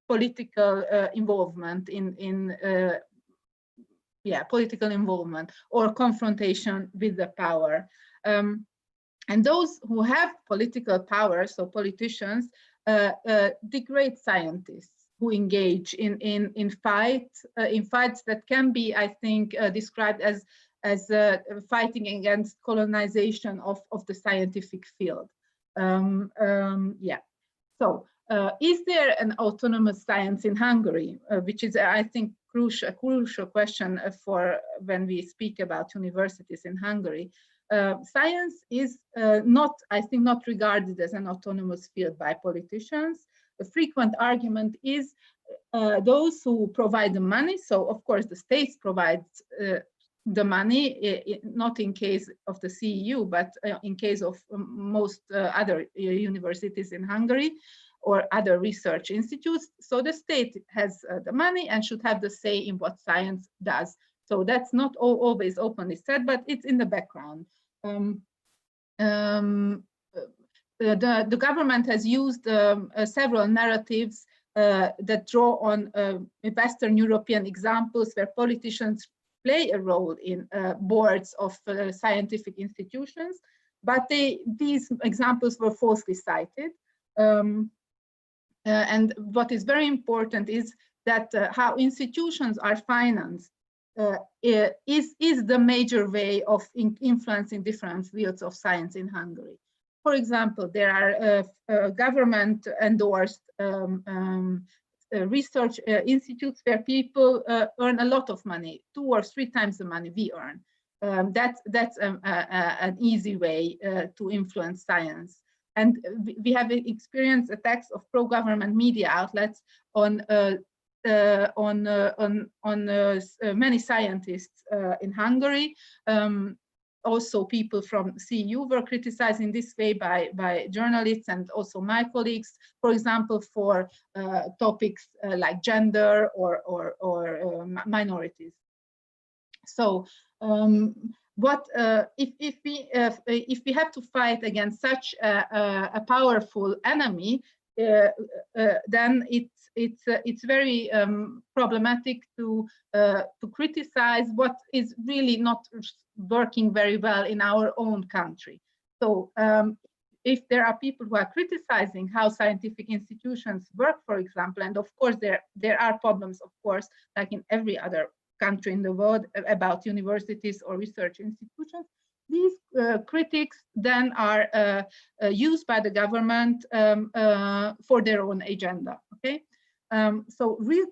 political involvement political involvement or confrontation with the power. And those who have political power, so politicians, degrade scientists who engage in fights that can be, I think, described as fighting against colonization of the scientific field. So is there an autonomous science in Hungary, which is, I think, a crucial question for when we speak about universities in Hungary. Science is not regarded as an autonomous field by politicians. The frequent argument is those who provide the money. So of course the states provide the money, not in case of the CEU, but in case of most other universities in Hungary or other research institutes. So the state has the money and should have the say in what science does. So that's not always openly said, but it's in the background. The government has used several narratives that draw on Western European examples where politicians play a role in boards of scientific institutions, but these examples were falsely cited. And what is very important is that how institutions are financed is the major way of influencing different fields of science in Hungary. For example, there are government-endorsed research institutes where people earn a lot of money, 2 or 3 times the money we earn. That's an easy way to influence science. And we have experienced attacks of pro-government media outlets on many scientists in Hungary. Also, people from CEU were criticized in this way by journalists and also my colleagues, for example, for topics like gender or minorities. So, if we have to fight against such a powerful enemy, then it's very problematic to criticize what is really not working very well in our own country. So if there are people who are criticizing how scientific institutions work, for example, and of course there are problems, of course, like in every other country in the world about universities or research institutions, these critics then are used by the government for their own agenda. Okay, so real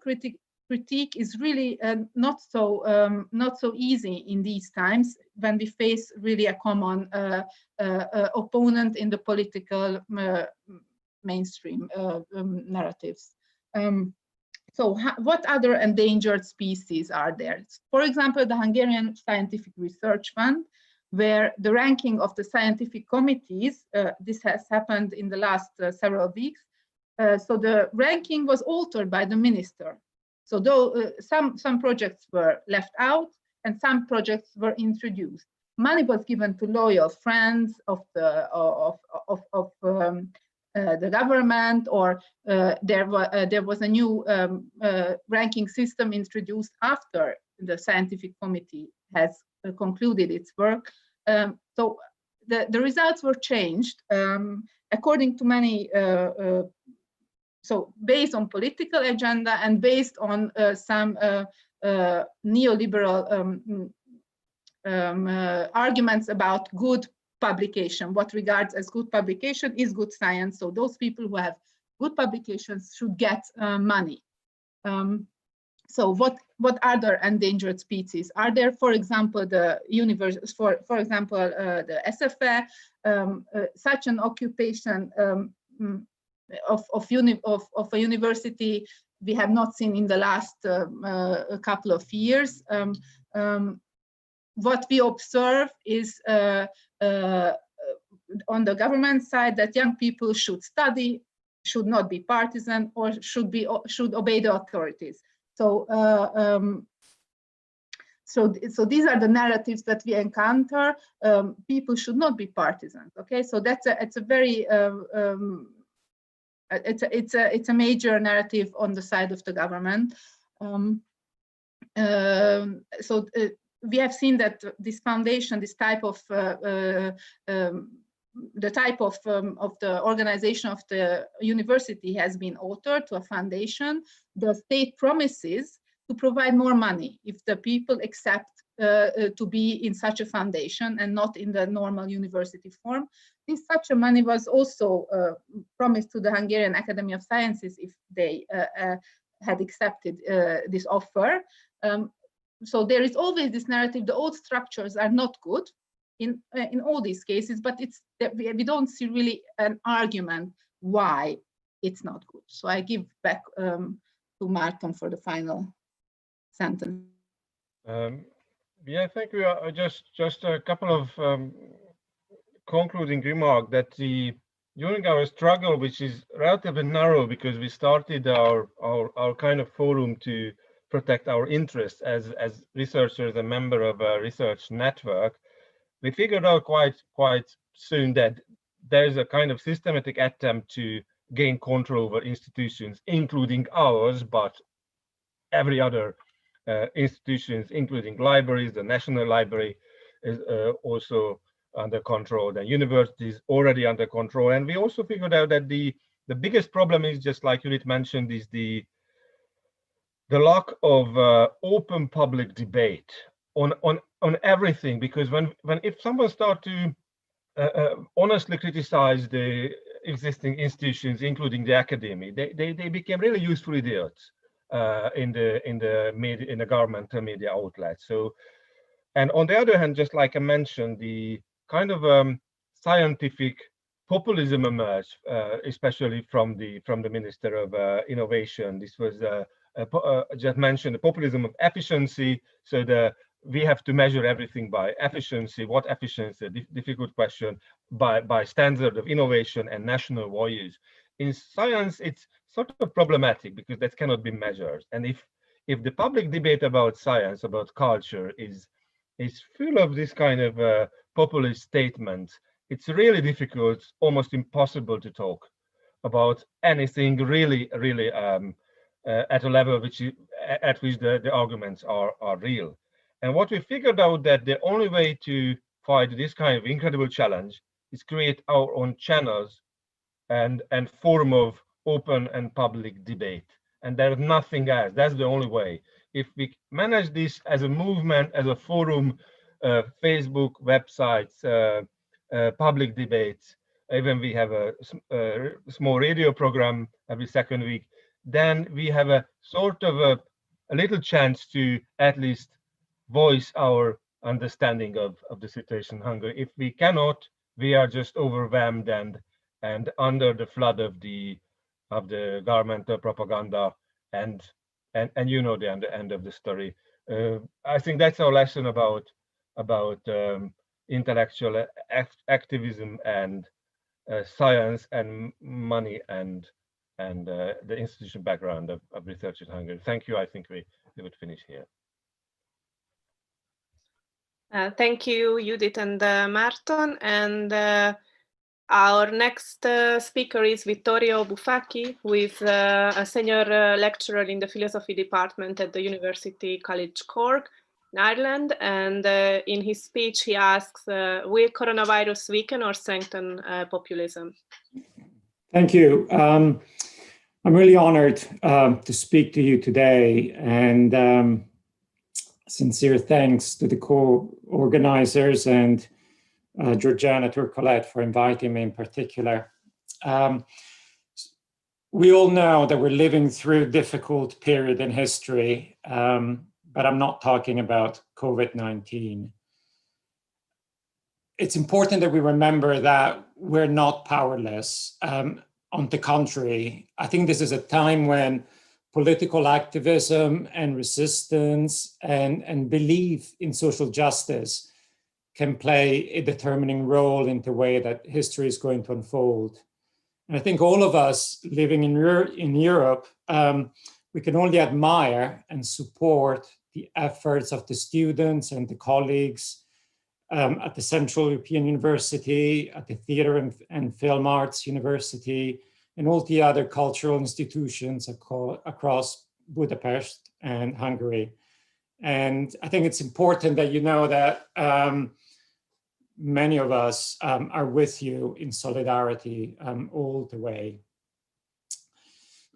critique is really not so easy in these times when we face really a common opponent in the political mainstream narratives. So what other endangered species are there? For example, the Hungarian Scientific Research Fund, where the ranking of the scientific committees, this has happened in the last several weeks. So the ranking was altered by the minister. So though some projects were left out and some projects were introduced. Money was given to loyal friends of the government, or there was a new ranking system introduced after the scientific committee has concluded its work. So the results were changed according to many, so based on political agenda and based on some neoliberal arguments about good publication. What regards as good publication is good science. So those people who have good publications should get money. So what other endangered species are there? For example, the the SFA, such an occupation of a university we have not seen in the last couple of years. What we observe is on the government side that young people should study, should not be partisan, or should obey the authorities. So so these are the narratives that we encounter. People should not be partisans. Okay, so it's a very it's a major narrative on the side of the government. We have seen that this foundation, this type of the type of the organization of the university has been altered to a foundation. The state promises to provide more money if the people accept to be in such a foundation and not in the normal university form. Such a money was also promised to the Hungarian Academy of Sciences if they had accepted this offer. So there is always this narrative, the old structures are not good in all these cases, but we don't see really an argument why it's not good. So I give back to Martin for the final sentence. Yeah, thank you. Just a couple of concluding remarks that during our struggle, which is relatively narrow because we started our kind of forum to protect our interests as researchers, a member of a research network, we figured out quite soon that there's a kind of systematic attempt to gain control over institutions, including ours, but every other institutions, including libraries. The National Library is also under control. The university is already under control. And we also figured out that the biggest problem is, just like Judith mentioned, is the lack of open public debate on everything. Because if someone starts to honestly criticize the existing institutions, including the academy, they became really useful idiots in the governmental media outlets. So, and on the other hand, just like I mentioned, the kind of scientific populism emerged, especially from the Minister of Innovation. This was just mentioned the populism of efficiency. So we have to measure everything by efficiency. What efficiency? Difficult question. By standard of innovation and national values. In science, it's sort of problematic because that cannot be measured. And if the public debate about science, about culture, is full of this kind of populist statements, it's really difficult, almost impossible to talk about anything really at a level at which the arguments are real. And what we figured out that the only way to fight this kind of incredible challenge is create our own channels and form of open and public debate. And there's nothing else. That's the only way. If we manage this as a movement, as a forum, Facebook, websites, public debates, even we have a small radio program every second week, then we have a sort of a little chance to at least voice our understanding of the situation in Hungary. If we cannot, we are just overwhelmed and under the flood of the governmental propaganda, and you know the end of the story. I think that's our lesson about intellectual activism and science and money and the institutional background of research in Hungary. Thank you. I think we would finish here. Thank you, Judith and Marton. And our next speaker is Vittorio Bufacchi, who is a senior lecturer in the philosophy department at the University College Cork in Ireland. And in his speech, he asks, will coronavirus weaken or strengthen populism? Thank you. I'm really honored to speak to you today, and sincere thanks to the co-organizers and Georgiana Turcolet for inviting me in particular. We all know that we're living through a difficult period in history, but I'm not talking about COVID-19. It's important that we remember that we're not powerless. On the contrary, I think this is a time when political activism and resistance and belief in social justice can play a determining role in the way that history is going to unfold. And I think all of us living in Europe, we can only admire and support the efforts of the students and the colleagues at the Central European University, at the Theatre and Film Arts University, and all the other cultural institutions across Budapest and Hungary. And I think it's important that you know that many of us are with you in solidarity all the way.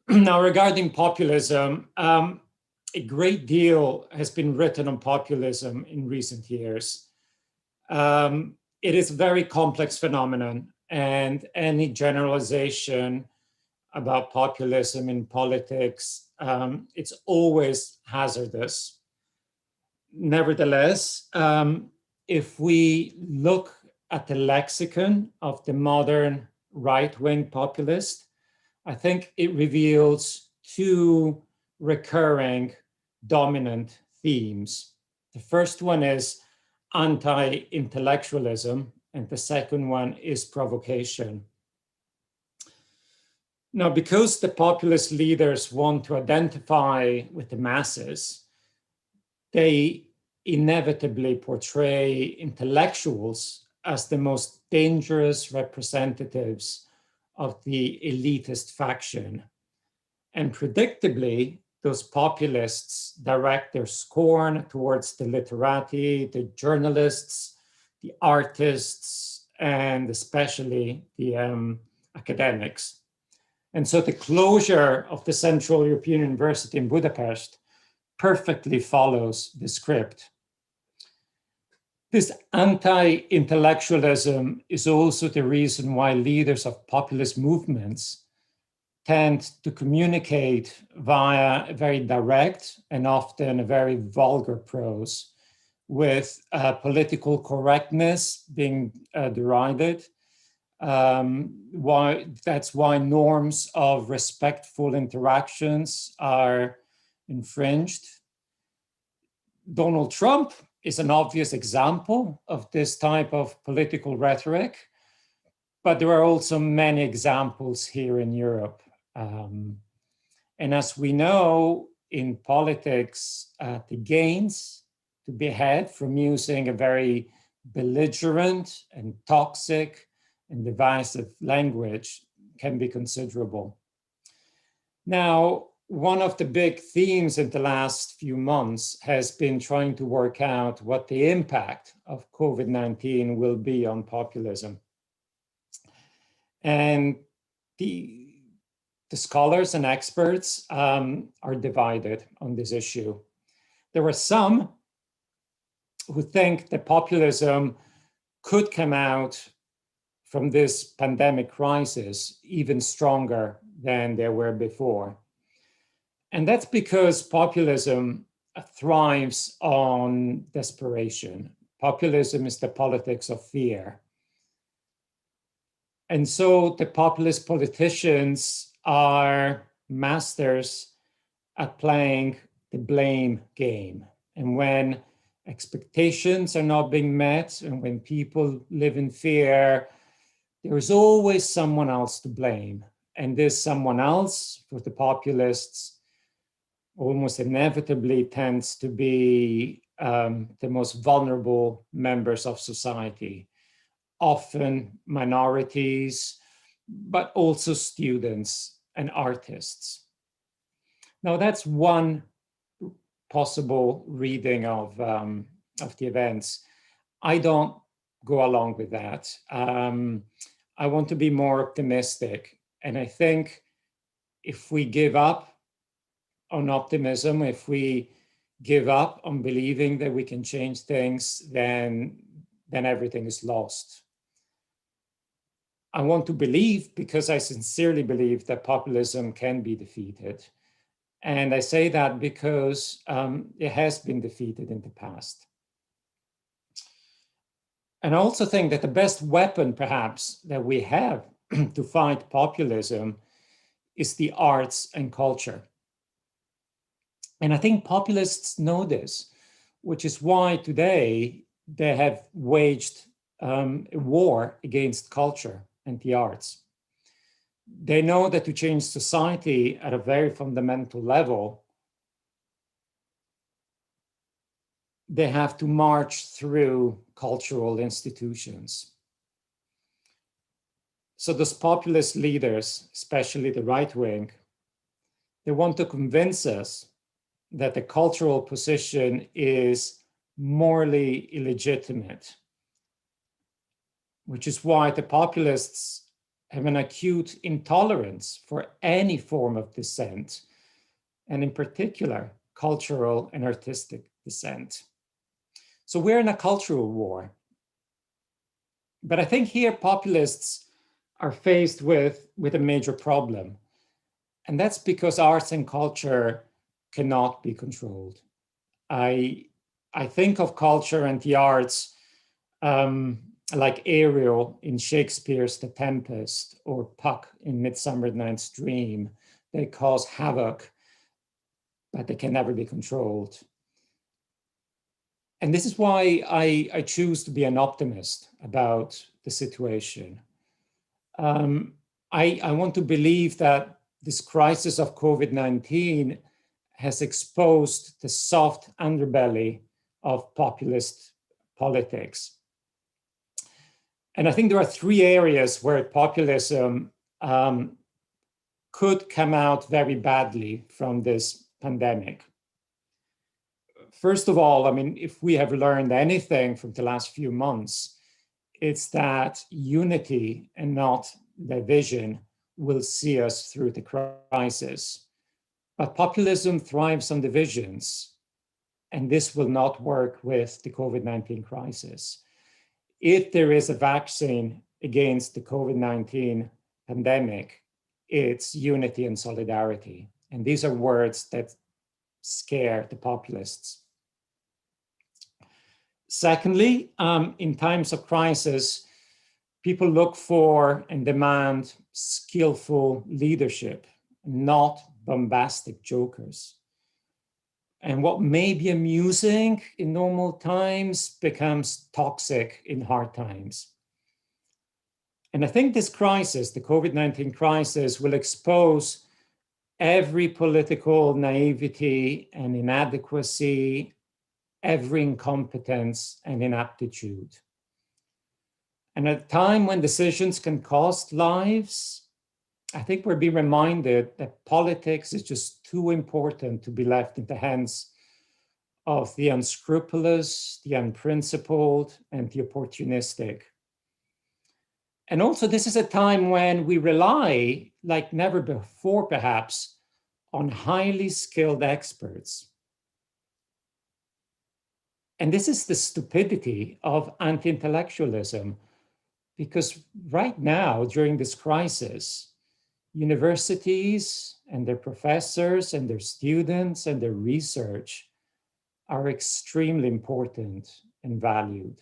Now, regarding populism, a great deal has been written on populism in recent years. It is a very complex phenomenon, and any generalization about populism in politics, it's always hazardous. Nevertheless, if we look at the lexicon of the modern right-wing populist, I think it reveals two recurring dominant themes. The first one is anti-intellectualism, and the second one is provocation. Now, because the populist leaders want to identify with the masses, they inevitably portray intellectuals as the most dangerous representatives of the elitist faction. And predictably, those populists direct their scorn towards the literati, the journalists, the artists, and especially the academics. And so the closure of the Central European University in Budapest perfectly follows the script. This anti-intellectualism is also the reason why leaders of populist movements tend to communicate via a very direct and often a very vulgar prose, with political correctness being derided. That's why norms of respectful interactions are infringed. Donald Trump is an obvious example of this type of political rhetoric, but there are also many examples here in Europe. And as we know, in politics, the gains to be had from using a very belligerent and toxic and divisive language can be considerable. Now, one of the big themes in the last few months has been trying to work out what the impact of COVID-19 will be on populism. And the scholars and experts are divided on this issue. There are some who think that populism could come out from this pandemic crisis even stronger than they were before. And that's because populism thrives on desperation. Populism is the politics of fear. And so the populist politicians are masters at playing the blame game. And when expectations are not being met, and when people live in fear, there is always someone else to blame. And this someone else, for the populists, almost inevitably tends to be the most vulnerable members of society, often minorities, but also students and artists. Now, that's one possible reading of the events. I don't go along with that. I want to be more optimistic. And I think if we give up on optimism, if we give up on believing that we can change things, then everything is lost. I want to believe, because I sincerely believe that populism can be defeated. And I say that because it has been defeated in the past. And I also think that the best weapon, perhaps, that we have to fight populism is the arts and culture. And I think populists know this, which is why today they have waged a war against culture and the arts. They know that to change society at a very fundamental level, they have to march through cultural institutions. So those populist leaders, especially the right wing, they want to convince us that the cultural position is morally illegitimate, which is why the populists have an acute intolerance for any form of dissent, and in particular, cultural and artistic dissent. So we're in a cultural war. But I think here populists are faced with a major problem. And that's because arts and culture cannot be controlled. I think of culture and the arts like Ariel in Shakespeare's The Tempest, or Puck in Midsummer Night's Dream. They cause havoc, but they can never be controlled. And this is why I choose to be an optimist about the situation. I want to believe that this crisis of COVID-19 has exposed the soft underbelly of populist politics. And I think there are three areas where populism could come out very badly from this pandemic. First of all, I mean, if we have learned anything from the last few months, it's that unity and not division will see us through the crisis. But populism thrives on divisions, and this will not work with the COVID-19 crisis. If there is a vaccine against the COVID-19 pandemic, it's unity and solidarity. And these are words that scare the populists. Secondly, in times of crisis, people look for and demand skillful leadership, not bombastic jokers. And what may be amusing in normal times becomes toxic in hard times. And I think this crisis, the COVID-19 crisis, will expose every political naivety and inadequacy, every incompetence and inaptitude. And at a time when decisions can cost lives, I think we're being reminded that politics is just too important to be left in the hands of the unscrupulous, the unprincipled, and the opportunistic. And also, this is a time when we rely, like never before perhaps, on highly skilled experts. And this is the stupidity of anti-intellectualism, because right now, during this crisis, universities and their professors and their students and their research are extremely important and valued.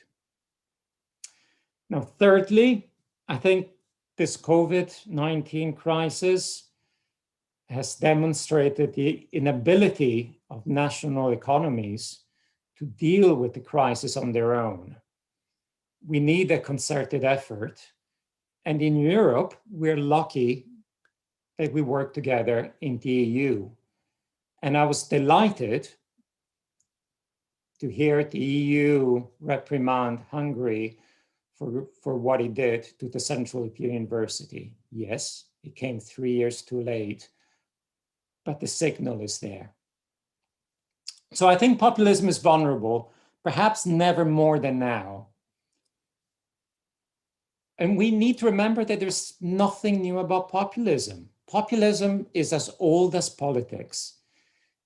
Now, thirdly, I think this COVID-19 crisis has demonstrated the inability of national economies to deal with the crisis on their own. We need a concerted effort. And in Europe, we're lucky that we work together in the EU. And I was delighted to hear the EU reprimand Hungary for what it did to the Central European University. Yes, it came 3 years too late, but the signal is there. So I think populism is vulnerable, perhaps never more than now. And we need to remember that there's nothing new about populism. Populism is as old as politics.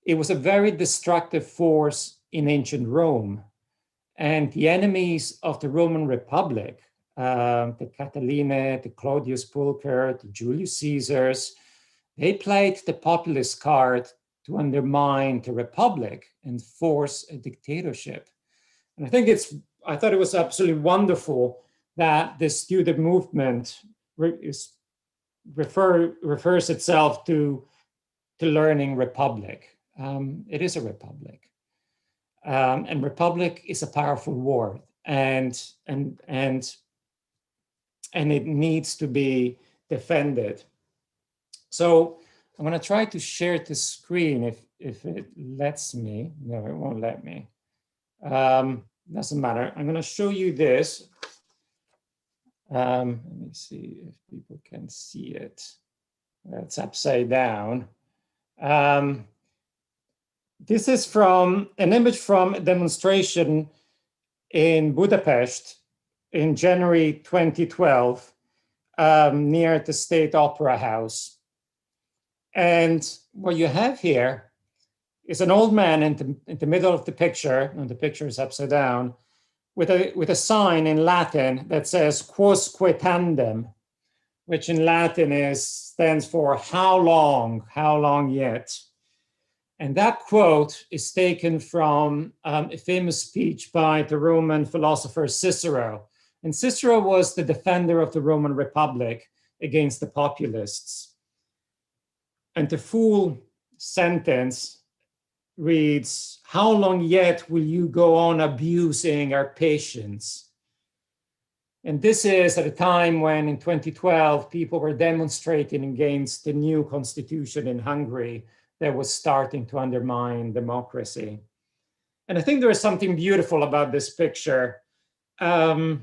It was a very destructive force in ancient Rome. And the enemies of the Roman Republic, the Catiline, the Claudius Pulcher, the Julius Caesars, they played the populist card to undermine the Republic and force a dictatorship. And I thought it was absolutely wonderful that this student movement refers itself to learning Republic. It is a republic. And republic is a powerful word, and it needs to be defended. So I'm going to try to share the screen if it lets me. No, it won't let me. Doesn't matter. I'm going to show you this. Let me see if people can see it. That's upside down. This is from an image from a demonstration in Budapest in January 2012 near the State Opera House. And what you have here is an old man in the middle of the picture, and the picture is upside down, with a sign in Latin that says quousque tandem, which in Latin stands for how long yet? And that quote is taken from a famous speech by the Roman philosopher Cicero. And Cicero was the defender of the Roman Republic against the populists. And the full sentence reads, how long yet will you go on abusing our patience? And this is at a time when in 2012, people were demonstrating against the new constitution in Hungary that was starting to undermine democracy. And I think there is something beautiful about this picture. There's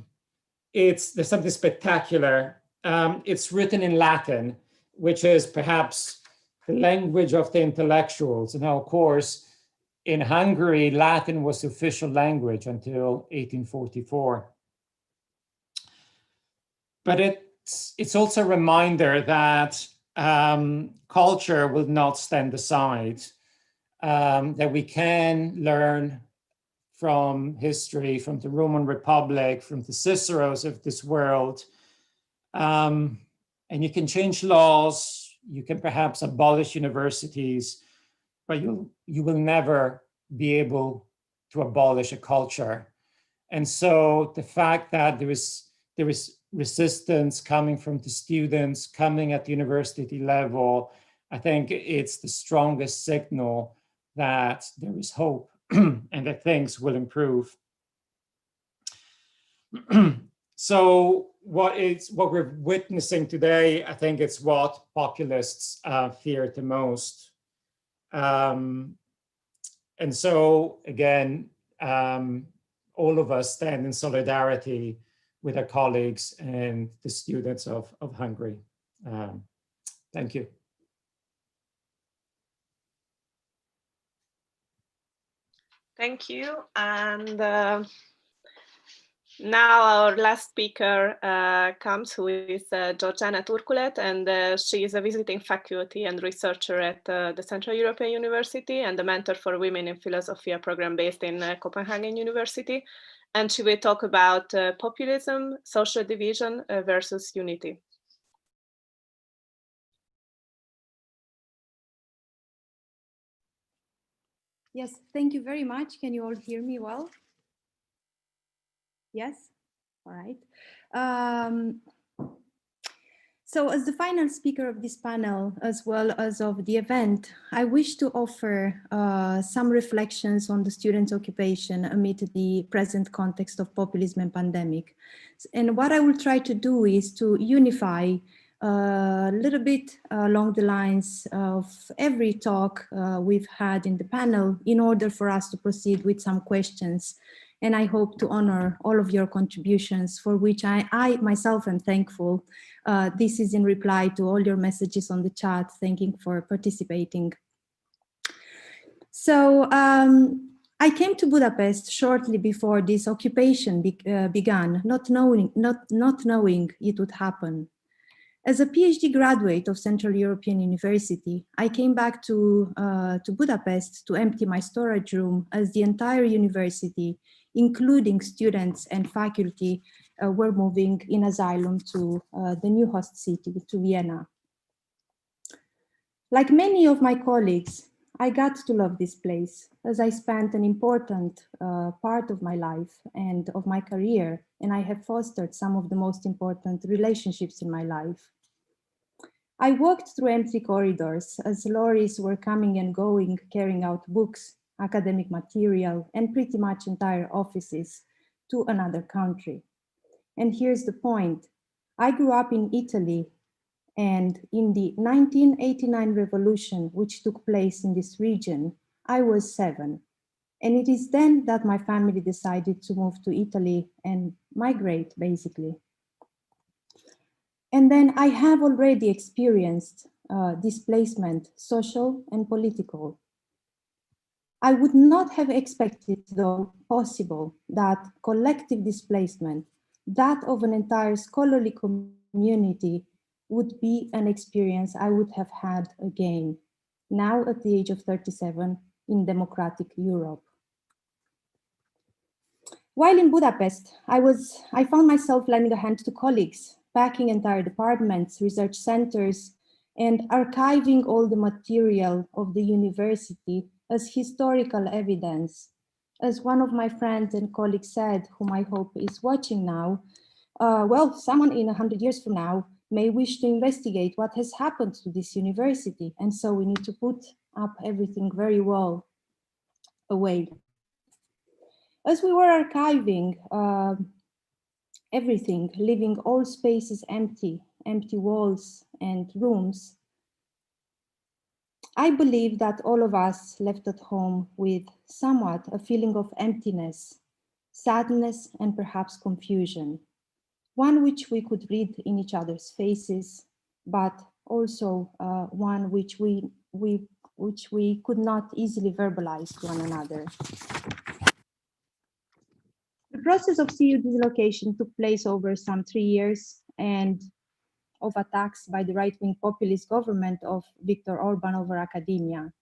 something spectacular. It's written in Latin, which is perhaps the language of the intellectuals. And now, of course, in Hungary, Latin was the official language until 1844. But it's also a reminder that culture will not stand aside, that we can learn from history, from the Roman Republic, from the Ciceros of this world. And you can change laws, you can perhaps abolish universities, but you will never be able to abolish a culture. And so the fact that there is resistance coming from the students, coming at the university level, I think it's the strongest signal that there is hope and that things will improve. So what we're witnessing today, I think it's what populists fear the most. And so again, all of us stand in solidarity with our colleagues and the students of Hungary. Thank you. Thank you. And now our last speaker comes, who is Georgiana Turkulet, and she is a visiting faculty and researcher at the Central European University and the Mentor for Women in Philosophy, a program based in Copenhagen University. And she will talk about populism, social division versus unity. Yes, thank you very much. Can you all hear me well? Yes? All right. So as the final speaker of this panel, as well as of the event, I wish to offer some reflections on the students' occupation amid the present context of populism and pandemic. And what I will try to do is to unify a little bit along the lines of every talk we've had in the panel in order for us to proceed with some questions. And I hope to honor all of your contributions, for which I myself am thankful. This is in reply to all your messages on the chat, thanking for participating. So I came to Budapest shortly before this occupation began, not knowing it would happen. As a PhD graduate of Central European University, I came back to Budapest to empty my storage room as the entire university, including students and faculty, were moving in asylum to the new host city, to Vienna. Like many of my colleagues, I got to love this place as I spent an important part of my life and of my career, and I have fostered some of the most important relationships in my life. I walked through empty corridors as lorries were coming and going, carrying out books, academic material, and pretty much entire offices to another country. And here's the point. I grew up in Italy, and in the 1989 revolution, which took place in this region, I was 7. And it is then that my family decided to move to Italy and migrate, basically. And then I have already experienced displacement, social and political. I would not have expected, though possible, that collective displacement, that of an entire scholarly community, would be an experience I would have had again, now at the age of 37 in democratic Europe. While in Budapest, I found myself lending a hand to colleagues, packing entire departments, research centers, and archiving all the material of the university as historical evidence. As one of my friends and colleagues said, whom I hope is watching now, well, someone in 100 years from now may wish to investigate what has happened to this university. And so we need to put up everything very well away. As we were archiving everything, leaving all spaces empty, empty walls and rooms, I believe that all of us left at home with somewhat a feeling of emptiness, sadness, and perhaps confusion, one which we could read in each other's faces, but also one which we could not easily verbalize to one another. The process of CEU dislocation took place over some 3 years and of attacks by the right-wing populist government of Viktor Orban over academia.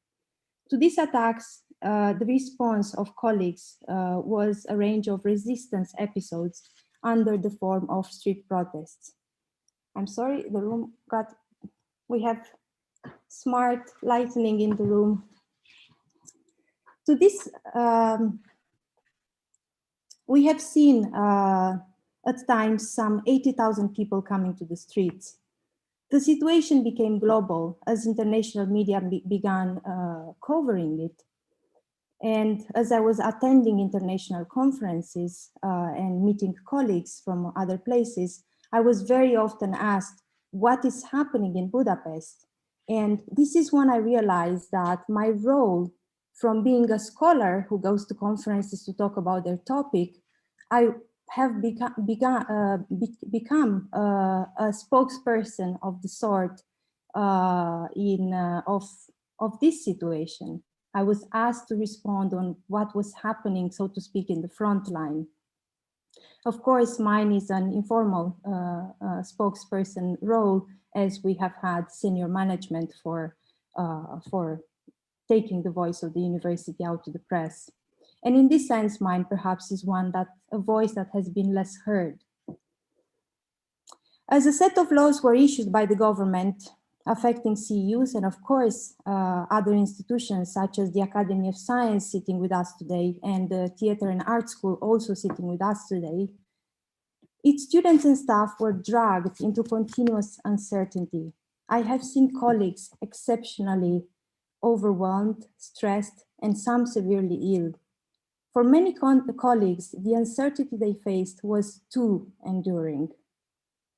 To these attacks, the response of colleagues was a range of resistance episodes under the form of street protests. I'm sorry, the room we have smart lighting in the room. To this, we have seen at times some 80,000 people coming to the streets. The situation became global as international media began covering it. And as I was attending international conferences and meeting colleagues from other places, I was very often asked, what is happening in Budapest? And this is when I realized that my role from being a scholar who goes to conferences to talk about their topic, I have become a spokesperson of the sort of this situation. I was asked to respond on what was happening, so to speak, in the front line. Of course, mine is an informal spokesperson role, as we have had senior management for taking the voice of the university out to the press. And in this sense, mine perhaps is a voice that has been less heard. As a set of laws were issued by the government, affecting CEUs and of course other institutions such as the Academy of Science sitting with us today and the Theatre and Art School also sitting with us today, its students and staff were dragged into continuous uncertainty. I have seen colleagues exceptionally overwhelmed, stressed, and some severely ill. For many colleagues, the uncertainty they faced was too enduring.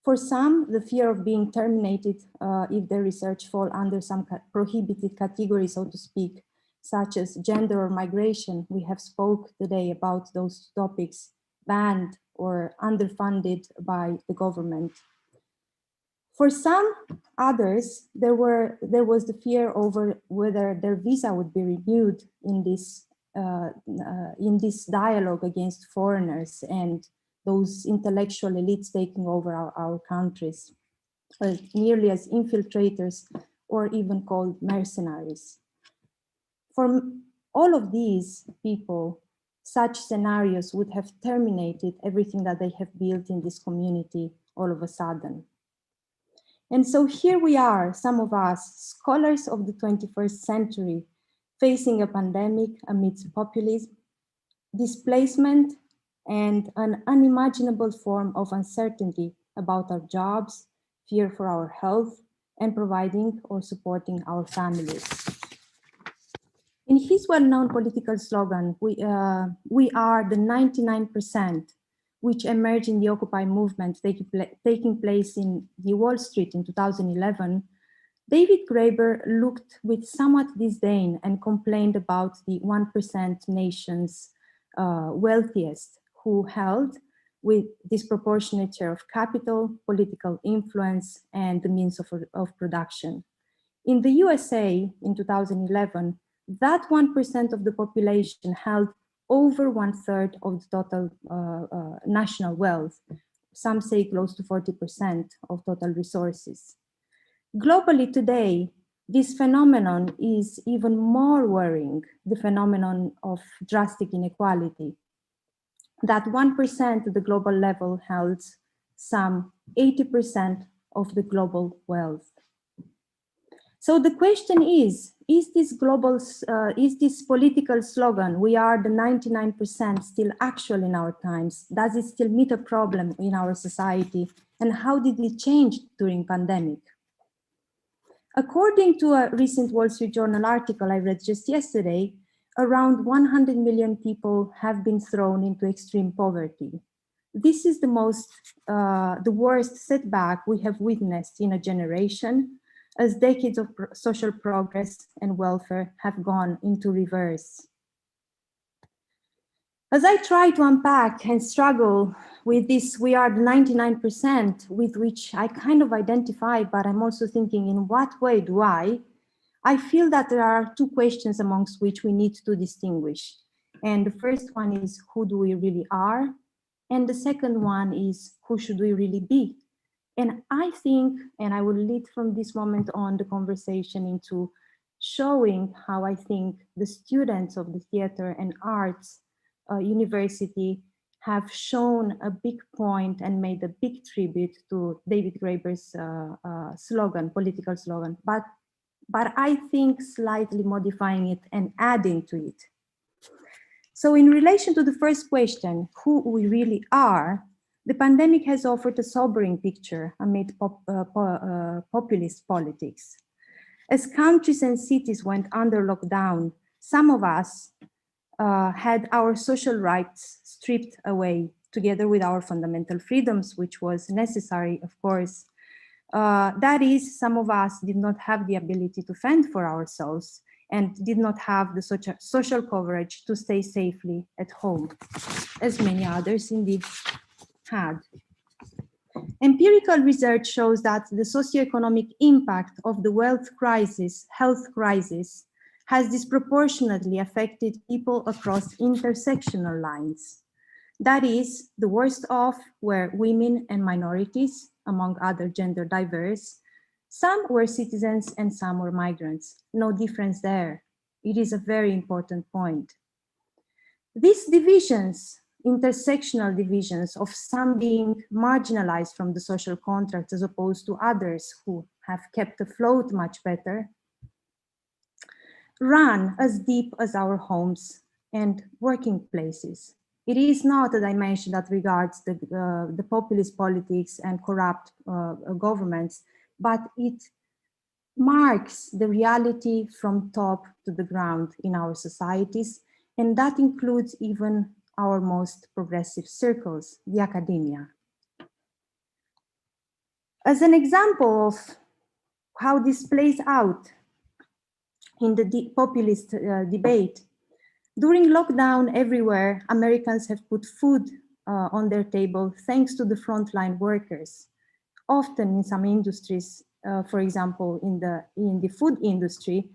For some, the fear of being terminated if their research fall under some prohibited category, so to speak, such as gender or migration. We have spoke today about those topics, banned or underfunded by the government. For some others, there was the fear over whether their visa would be renewed in this dialogue against foreigners and those intellectual elites taking over our countries, nearly as infiltrators or even called mercenaries. For all of these people, such scenarios would have terminated everything that they have built in this community all of a sudden. And so here we are, some of us, scholars of the 21st century, facing a pandemic amidst populism, displacement, and an unimaginable form of uncertainty about our jobs, fear for our health, and providing or supporting our families. In his well-known political slogan, we are the 99%, which emerged in the Occupy movement taking place in the Wall Street in 2011, David Graeber looked with somewhat disdain and complained about the 1% nation's wealthiest, who held with disproportionate share of capital, political influence, and the means of production. In the USA in 2011, that 1% of the population held over 1/3 of the total national wealth. Some say close to 40% of total resources. Globally today, this phenomenon is even more worrying, the phenomenon of drastic inequality. That 1% of the global level held some 80% of the global wealth. So the question is this political slogan, we are the 99%, still actual in our times? Does it still meet a problem in our society? And how did it change during pandemic? According to a recent Wall Street Journal article I read just yesterday, around 100 million people have been thrown into extreme poverty. This is the worst setback we have witnessed in a generation, as decades of social progress and welfare have gone into reverse. As I try to unpack and struggle with this, we are the 99% with which I kind of identify, but I'm also thinking, in what way do I feel that there are two questions amongst which we need to distinguish. And the first one is, who do we really are? And the second one is, who should we really be? And I think, and I will lead from this moment on the conversation into showing how I think the students of the Theatre and Arts University have shown a big point and made a big tribute to David Graeber's slogan, political slogan, but I think slightly modifying it and adding to it. So in relation to the first question, who we really are, the pandemic has offered a sobering picture amid populist politics. As countries and cities went under lockdown, some of us had our social rights stripped away, together with our fundamental freedoms, which was necessary, of course. That is, some of us did not have the ability to fend for ourselves and did not have the social coverage to stay safely at home, as many others indeed had. Empirical research shows that the socioeconomic impact of the health crisis, has disproportionately affected people across intersectional lines. That is, the worst off were women and minorities, among other gender diverse. Some were citizens and some were migrants. No difference there. It is a very important point. These divisions intersectional divisions of some being marginalized from the social contract as opposed to others who have kept afloat much better, run as deep as our homes and working places. It is not a dimension that regards the populist politics and corrupt governments, but it marks the reality from top to the ground in our societies, and that includes even our most progressive circles, the academia. As an example of how this plays out in the populist debate, during lockdown everywhere, Americans have put food on their table thanks to the frontline workers. Often in some industries, for example, in the food industry,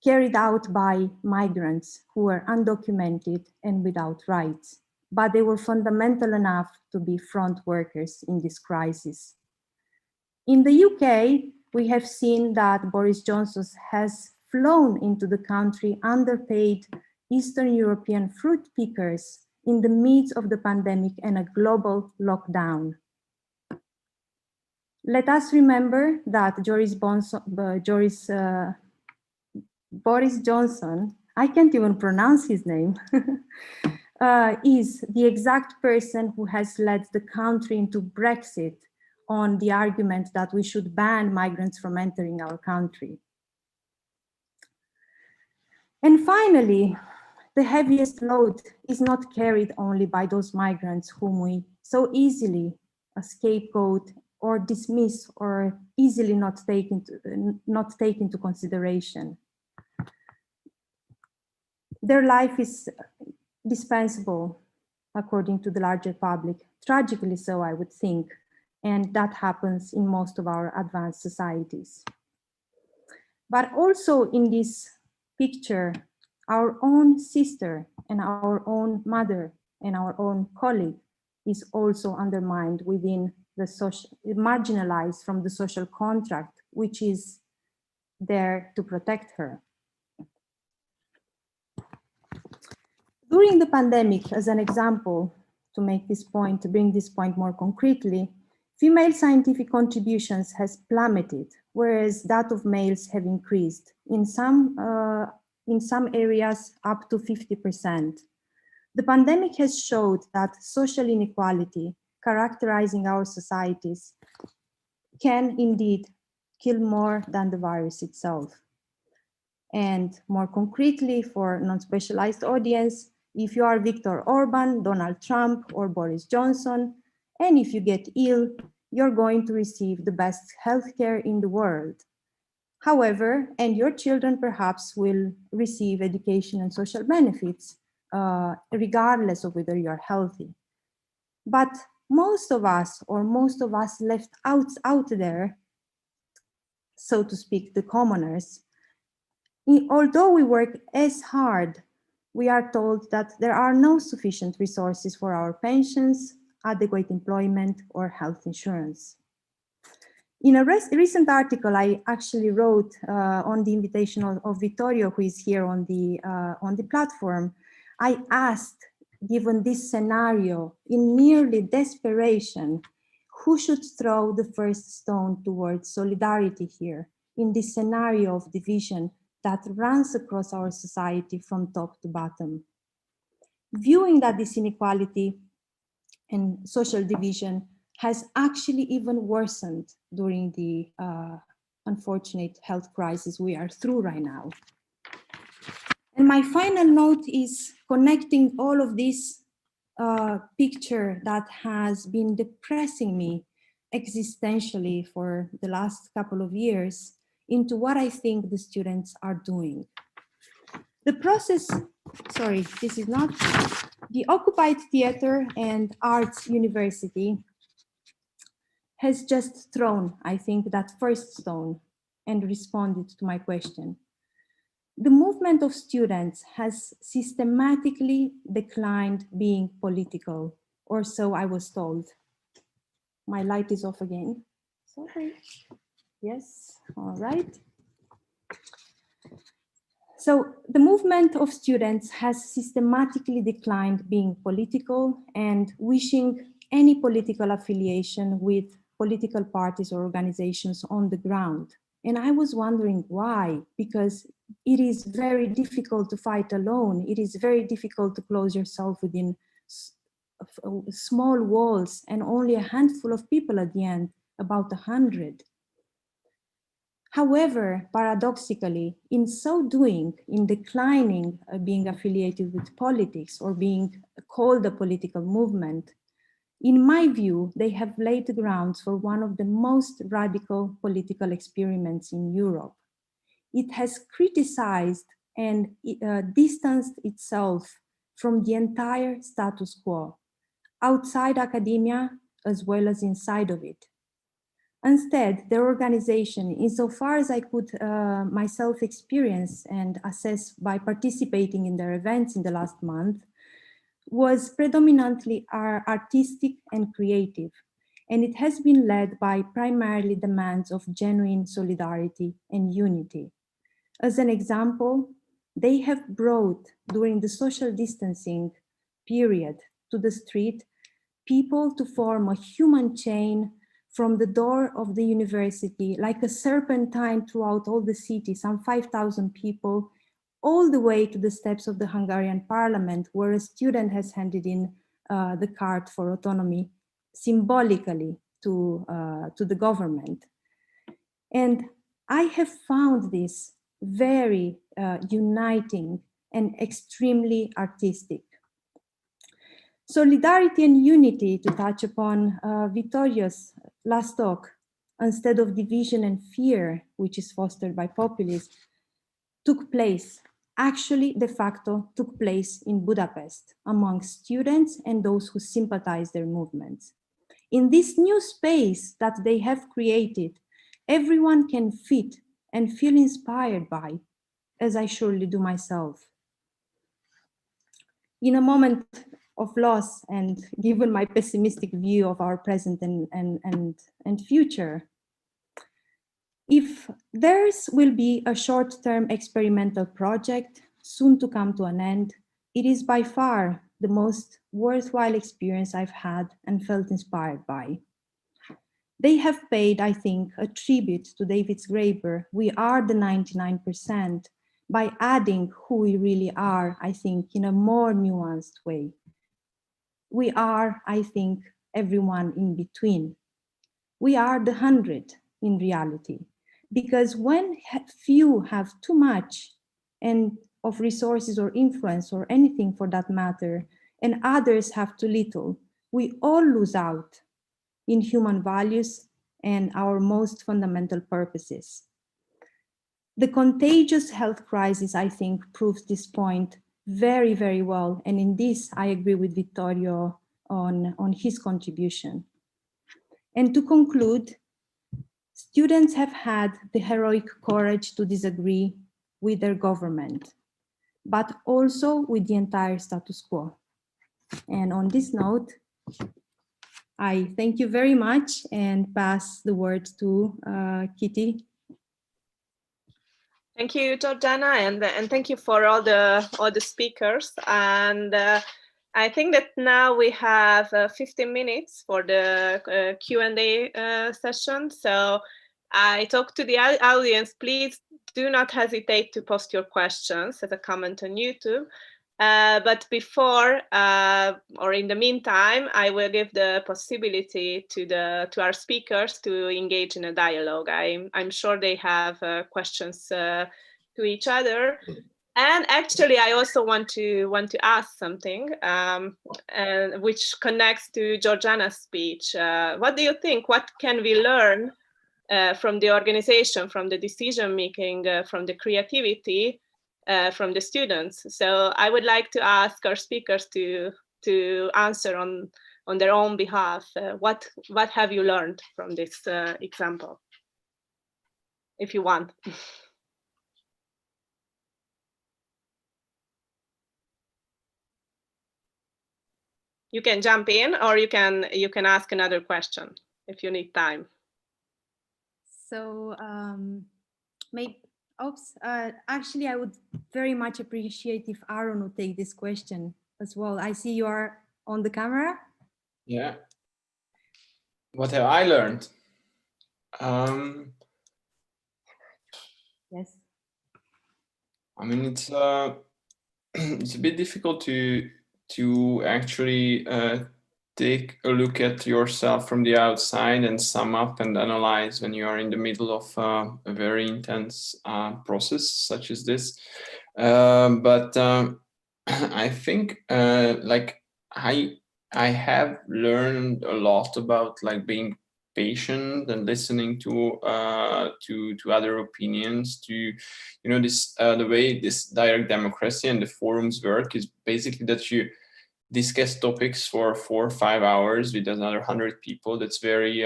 carried out by migrants who were undocumented and without rights, but they were fundamental enough to be front workers in this crisis. In the UK, we have seen that Boris Johnson has flown into the country underpaid Eastern European fruit pickers in the midst of the pandemic and a global lockdown. Let us remember that Boris Johnson, I can't even pronounce his name, is the exact person who has led the country into Brexit on the argument that we should ban migrants from entering our country. And finally, the heaviest load is not carried only by those migrants whom we so easily scapegoat or dismiss or easily not take into consideration. Their life is dispensable according to the larger public, tragically so, I would think, and that happens in most of our advanced societies. But also in this picture, our own sister and our own mother and our own colleague is also undermined within the social, marginalized from the social contract, which is there to protect her. During the pandemic, as an example, to make this point, to bring this point more concretely, female scientific contributions has plummeted, whereas that of males have increased, in some areas up to 50%. The pandemic has showed that social inequality characterizing our societies can indeed kill more than the virus itself. And more concretely, for non-specialized audience, if you are Viktor Orban, Donald Trump, or Boris Johnson, and if you get ill, you're going to receive the best healthcare in the world. However, and your children perhaps will receive education and social benefits, regardless of whether you're healthy. But most of us left out there, so to speak, the commoners, although we work as hard, we are told that there are no sufficient resources for our pensions, adequate employment, or health insurance. In a recent article I actually wrote on the invitation of Vittorio, who is here on the platform, I asked, given this scenario, in nearly desperation, who should throw the first stone towards solidarity here in this scenario of division that runs across our society from top to bottom? Viewing that this inequality and social division has actually even worsened during the unfortunate health crisis we are through right now. And my final note is connecting all of this picture that has been depressing me existentially for the last couple of years into what I think the students are doing. The process, sorry, this is not, the Occupied Theatre and Arts University has just thrown, I think, that first stone and responded to my question. The movement of students has systematically declined being political, or so I was told. My light is off again. Sorry. Yes, all right. So the movement of students has systematically declined being political and wishing any political affiliation with political parties or organizations on the ground. And I was wondering why, because it is very difficult to fight alone. It is very difficult to close yourself within small walls and only a handful of people at the end, about 100. However, paradoxically, in so doing, in declining being affiliated with politics or being called a political movement, in my view, they have laid the grounds for one of the most radical political experiments in Europe. It has criticized and distanced itself from the entire status quo, outside academia as well as inside of it. Instead, their organization, insofar as I could myself experience and assess by participating in their events in the last month, was predominantly artistic and creative, and it has been led by primarily demands of genuine solidarity and unity. As an example, they have brought, during the social distancing period, to the street people to form a human chain from the door of the university, like a serpentine throughout all the city, some 5,000 people, all the way to the steps of the Hungarian parliament, where a student has handed in the card for autonomy symbolically to the government. And I have found this very uniting and extremely artistic. Solidarity and unity, to touch upon Vittorio's last talk, instead of division and fear, which is fostered by populism, took place, actually de facto took place in Budapest among students and those who sympathize their movements. In this new space that they have created, everyone can fit and feel inspired by, as I surely do myself. In a moment of loss and given my pessimistic view of our present and future, if theirs will be a short-term experimental project soon to come to an end, it is by far the most worthwhile experience I've had and felt inspired by. They have paid, I think, a tribute to David Graeber, "We are the 99%, by adding who we really are, I think, in a more nuanced way. We are, I think, everyone in between. We are the 100 in reality, because when few have too much and of resources or influence or anything for that matter, and others have too little, we all lose out in human values and our most fundamental purposes. The contagious health crisis, I think, proves this point very, very well. And in this, I agree with Vittorio on his contribution. And to conclude, students have had the heroic courage to disagree with their government, but also with the entire status quo. And on this note, I thank you very much and pass the word to Kitty. Thank you, Georgiana, and thank you for all the speakers. And I think that now we have 15 minutes for the Q&A session. So I talk to the audience, please do not hesitate to post your questions as a comment on YouTube. But before or in the meantime, I will give the possibility to our speakers to engage in a dialogue. I'm sure they have questions to each other. And actually, I also want to ask something, which connects to Georgiana's speech. What do you think? What can we learn from the organization, from the decision making, from the creativity? From the students. So I would like to ask our speakers to answer on their own behalf. What have you learned from this example, if you want? You can jump in, or you can ask another question if you need time. So maybe Oops, actually, I would very much appreciate if Aaron would take this question as well. I see you are on the camera. Yeah. What have I learned? Yes. I mean, it's it's a bit difficult to actually take a look at yourself from the outside and sum up and analyze when you are in the middle of a very intense process such as this. But I think like I have learned a lot about like being patient and listening to other opinions. To, you know, this the way this direct democracy and the forums work is basically that you discuss topics for 4 or 5 hours with another 100 people. That's very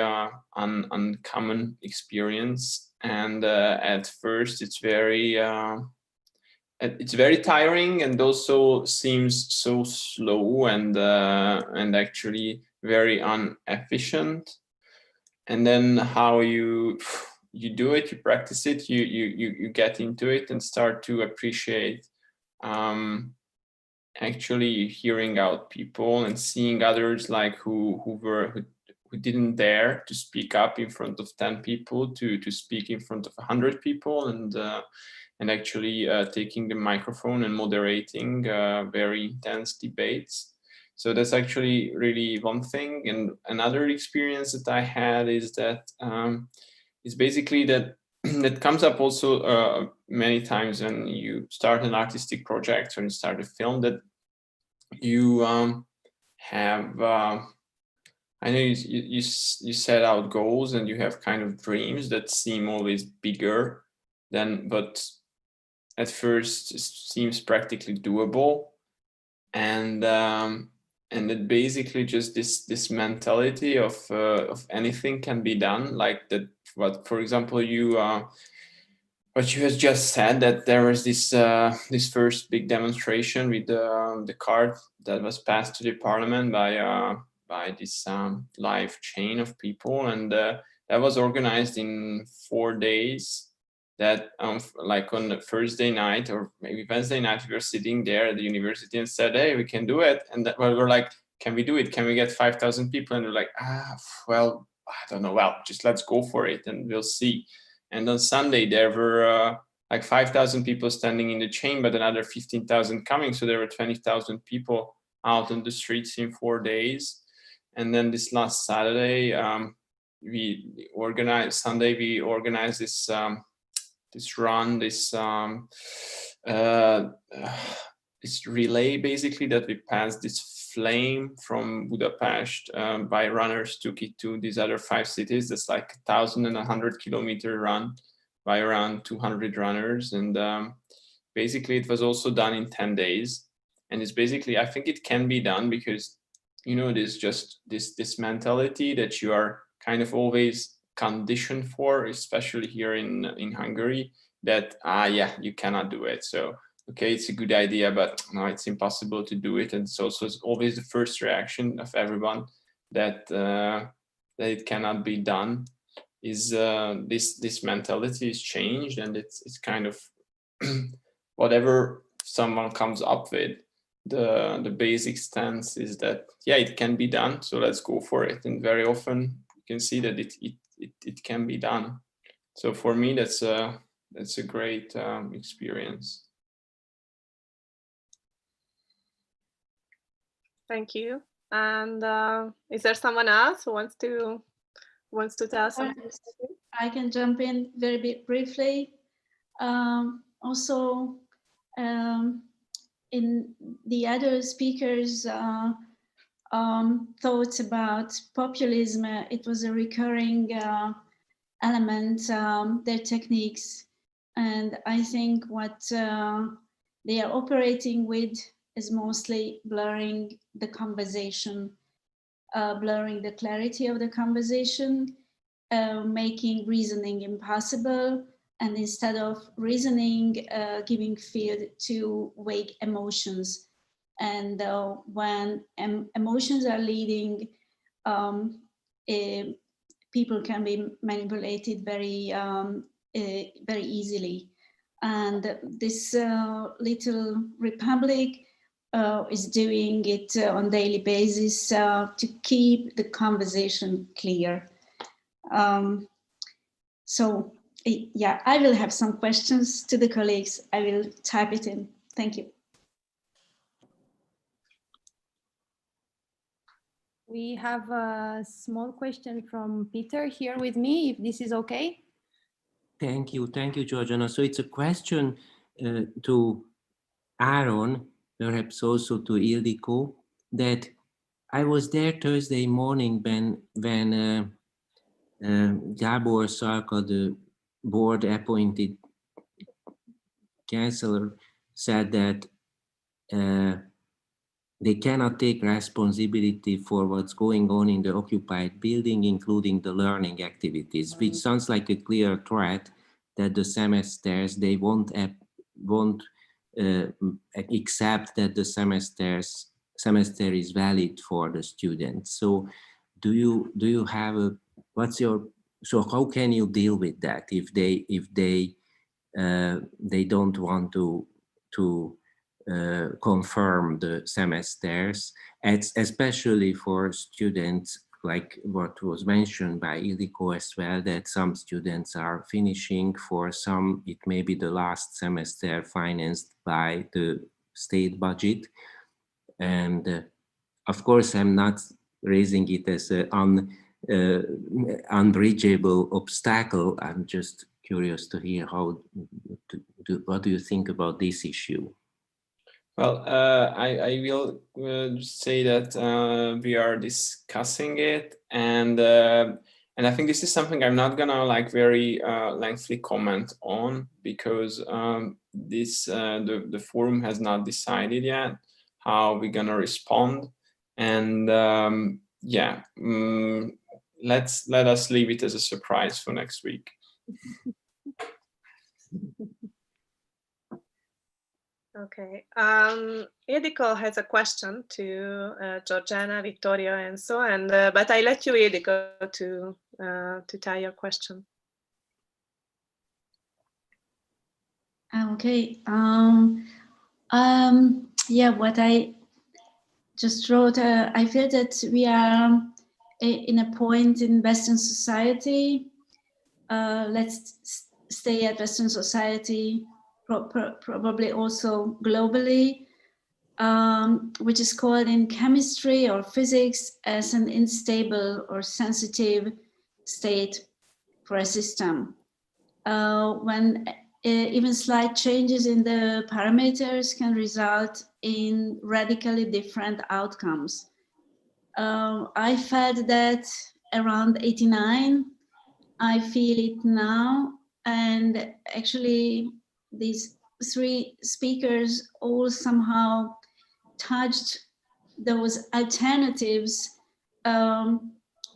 uncommon experience, and at first it's very tiring, and also seems so slow and actually very inefficient. And then how you do it, you practice it, you get into it and start to appreciate actually hearing out people and seeing others like who didn't dare to speak up in front of 10 people to speak in front of 100 people, and actually taking the microphone and moderating very intense debates. So that's actually really one thing. And another experience that I had is that is basically that that comes up also many times when you start an artistic project, when you start a film, that you have I know you set out goals and you have kind of dreams that seem always bigger than, but at first it seems practically doable, and that basically just this mentality of anything can be done, like that. What, for example, what you have just said, that there was this this first big demonstration with the card that was passed to the parliament by this live chain of people, and that was organized in 4 days. That like on the Thursday night or maybe Wednesday night, we were sitting there at the university and said, "Hey, we can do it." And that, well, we're like, "Can we do it? Can we get 5,000 people?" And they're like, well, I don't know. Well, just let's go for it and we'll see. And on Sunday, there were like 5,000 people standing in the chain, but another 15,000 coming. So there were 20,000 people out on the streets in 4 days. And then this last Saturday, we organized this this run, this relay, basically, that we passed this flame from Budapest by runners, took it to these other 5 cities. That's like 1,100 kilometer run by around 200 runners. And basically it was also done in 10 days. And it's basically, I think it can be done because, you know, there's just this mentality that you are kind of always conditioned for, especially here in Hungary, that yeah, you cannot do it. So okay, it's a good idea, but no, it's impossible to do it. And it's also always the first reaction of everyone that that it cannot be done. Is this mentality is changed, and it's kind of whatever someone comes up with, the basic stance is that yeah, it can be done, so let's go for it. And very often you can see that it can be done. So for me, that's a great experience. Thank you. And is there someone else who wants to tell something? I can jump in very briefly. Also, in the other speakers' thoughts about populism, it was a recurring element, their techniques. And I think what they are operating with is mostly blurring the conversation, blurring the clarity of the conversation, making reasoning impossible, and instead of reasoning, giving field to vague emotions. And when emotions are leading, people can be manipulated very easily. And this little republic is doing it on a daily basis to keep the conversation clear. So yeah, I will have some questions to the colleagues. I will type it in. Thank you. We have a small question from Peter here with me, if this is okay. Thank you, Georgiana. So it's a question to Aaron, perhaps also to Ildikó, that I was there Thursday morning when Gábor Szalka, the board-appointed chancellor, said that they cannot take responsibility for what's going on in the occupied building, including the learning activities, which sounds like a clear threat that the semesters, they won't accept that the semester is valid for the students. So do you have a, so how can you deal with that if they don't want to confirm the semesters, especially for students like what was mentioned by Ildikó as well, that some students are finishing, for some it may be the last semester financed by the state budget. And of course I'm not raising it as an unbridgeable obstacle. I'm just curious to hear what do you think about this issue? Well, I will say that we are discussing it, and I think this is something I'm not gonna like very lengthily comment on, because the forum has not decided yet how we're gonna respond, and yeah, let us leave it as a surprise for next week. Okay, Ildikó has a question to Georgiana, Victoria, and so on. But I let you, Ildikó, to tell your question. Okay. Yeah, what I just wrote, I feel that we are in a point in Western society. Let's stay at Western society, probably also globally, which is called in chemistry or physics as an unstable or sensitive state for a system. When even slight changes in the parameters can result in radically different outcomes. I felt that around 89, I feel it now, and actually these three speakers all somehow touched those alternatives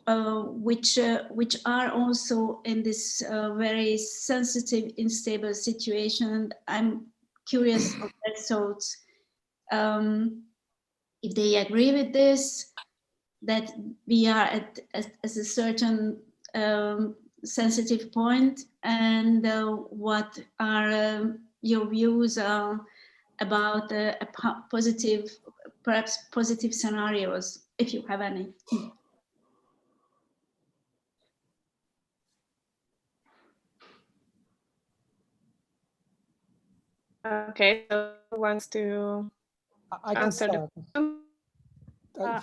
which are also in this very sensitive, unstable situation. I'm curious of their thoughts. If they agree with this, that we are at a certain sensitive point, and what are your views about perhaps positive scenarios, if you have any? Okay, so who wants to answer the question? I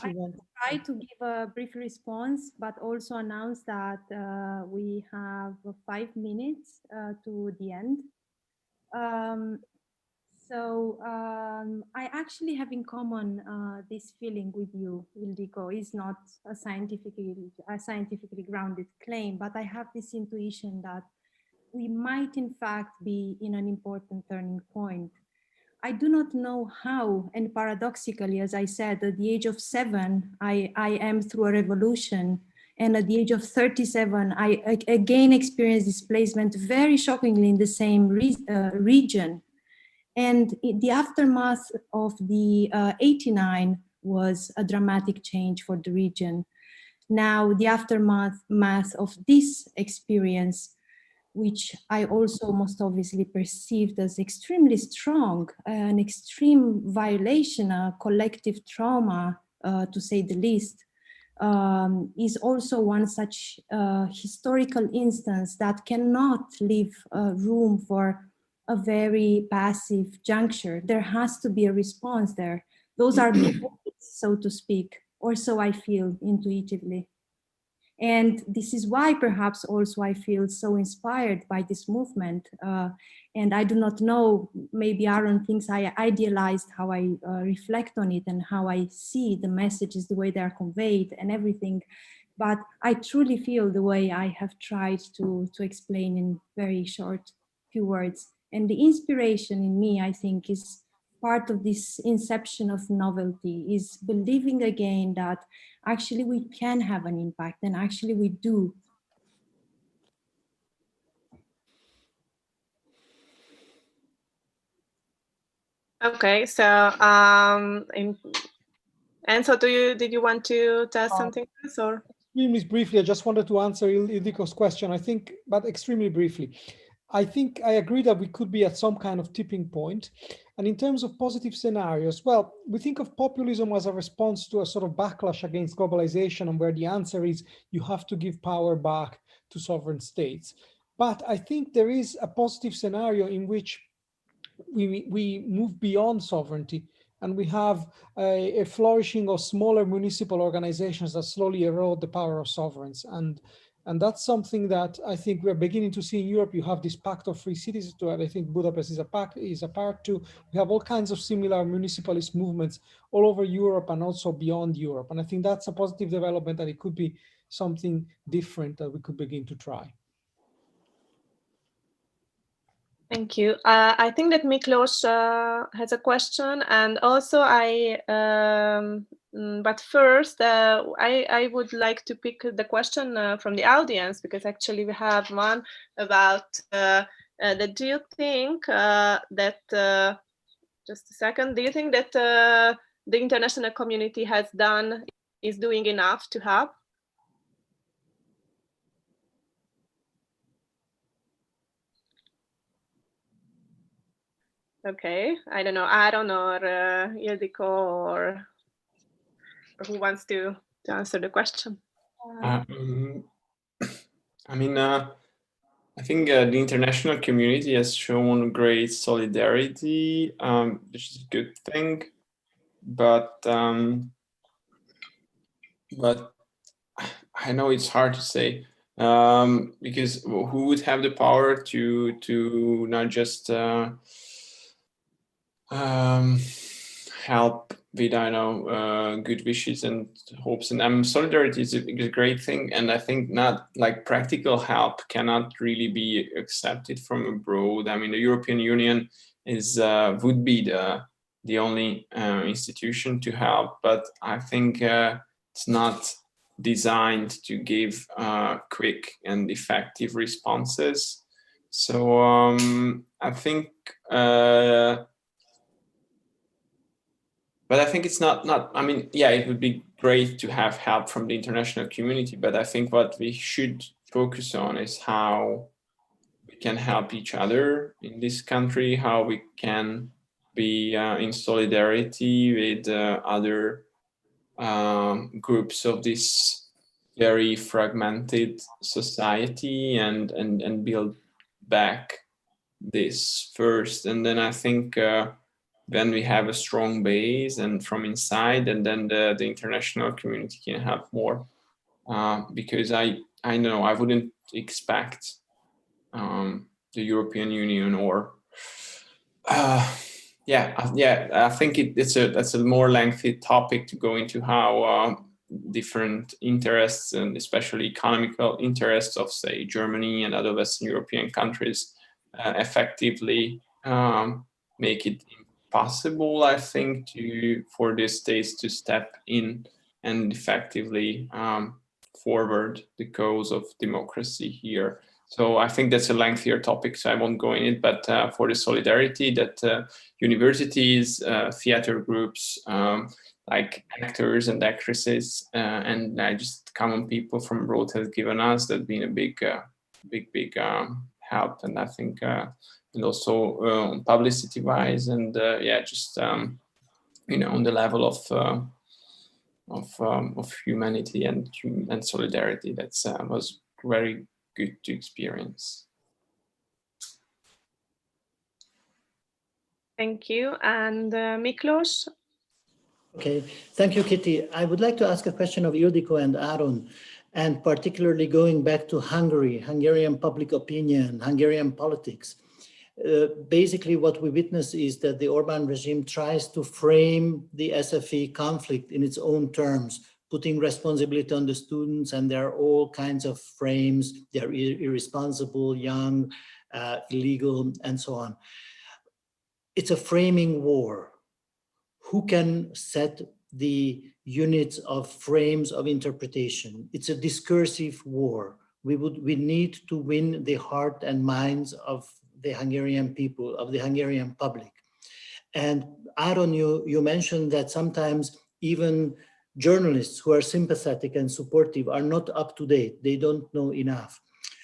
try to give a brief response, but also announce that we have 5 minutes to the end. I actually have in common this feeling with you, Ildikó. It's not a scientifically grounded claim, but I have this intuition that we might in fact be in an important turning point. I do not know how, and paradoxically, as I said, at the age of 7, I am through a revolution, and at the age of 37, I again experienced displacement, very shockingly in the same region. And the aftermath of the 89 was a dramatic change for the region. Now, the aftermath of this experience which I also most obviously perceived as extremely strong, an extreme violation, a collective trauma, to say the least, is also one such historical instance that cannot leave room for a very passive juncture. There has to be a response there. Those are the voices, so to speak, or so I feel intuitively. And this is why perhaps also I feel so inspired by this movement. And I do not know, maybe Aaron thinks I idealized how I reflect on it and how I see the messages, the way they are conveyed and everything. But I truly feel the way I have tried to explain in very short few words. And the inspiration in me, I think, is part of this inception of novelty, is believing again that actually we can have an impact, and actually we do. Okay, so Enzo, did you want to tell something else, or? Extremely briefly, I just wanted to answer Ildiko's question, I think, but extremely briefly. I think I agree that we could be at some kind of tipping point. And in terms of positive scenarios, well, we think of populism as a response to a sort of backlash against globalization, and where the answer is you have to give power back to sovereign states. But I think there is a positive scenario in which we move beyond sovereignty, and we have a flourishing of smaller municipal organizations that slowly erode the power of sovereigns. And that's something that I think we're beginning to see in Europe. You have this Pact of Free Cities, to it I think Budapest is a part to. We have all kinds of similar municipalist movements all over Europe and also beyond Europe. And I think that's a positive development, and it could be something different that we could begin to try. Thank you. I think that Miklos has a question, and also but first, I would like to pick the question from the audience, because actually we have one about that. Do you think that, just a second, do you think that the international community is doing enough to help? Okay, I don't know, Aaron or Ildiko, or who wants to answer the question? I mean, I think the international community has shown great solidarity, which is a good thing. But I know it's hard to say, because who would have the power to not just help with, I know, good wishes and hopes, and solidarity is a great thing, and I think not like practical help cannot really be accepted from abroad. I mean, the European Union would be the only institution to help, but I think it's not designed to give quick and effective responses. So I think. But I think it's not, I mean, yeah, it would be great to have help from the international community, but I think what we should focus on is how we can help each other in this country, how we can be in solidarity with other groups of this very fragmented society, and build back this first. And then I think when we have a strong base and from inside, and then the international community can help more, because I know I wouldn't expect the European Union or I think that's a more lengthy topic to go into, how different interests, and especially economical interests of, say, Germany and other Western European countries effectively make it possible, I think, for these states to step in and effectively forward the cause of democracy here. So I think that's a lengthier topic, so I won't go in it. But for the solidarity that universities, theater groups, like actors and actresses, and just common people from abroad has given us, that's been a big helped, and I think and also publicity wise, and yeah, just on the level of humanity and solidarity. That's was very good to experience. Thank you. And Miklos? Okay, thank you, Kitty. I would like to ask a question of Ildikó and Aaron, and particularly going back to Hungary, Hungarian public opinion, Hungarian politics. Basically, what we witness is that the Orbán regime tries to frame the SFE conflict in its own terms, putting responsibility on the students, and there are all kinds of frames. They're irresponsible, young, illegal, and so on. It's a framing war. Who can set the units of frames of interpretation? It's a discursive war. We need to win the heart and minds of the Hungarian people, of the Hungarian public. And Aaron, you mentioned that sometimes even journalists who are sympathetic and supportive are not up to date. They don't know enough.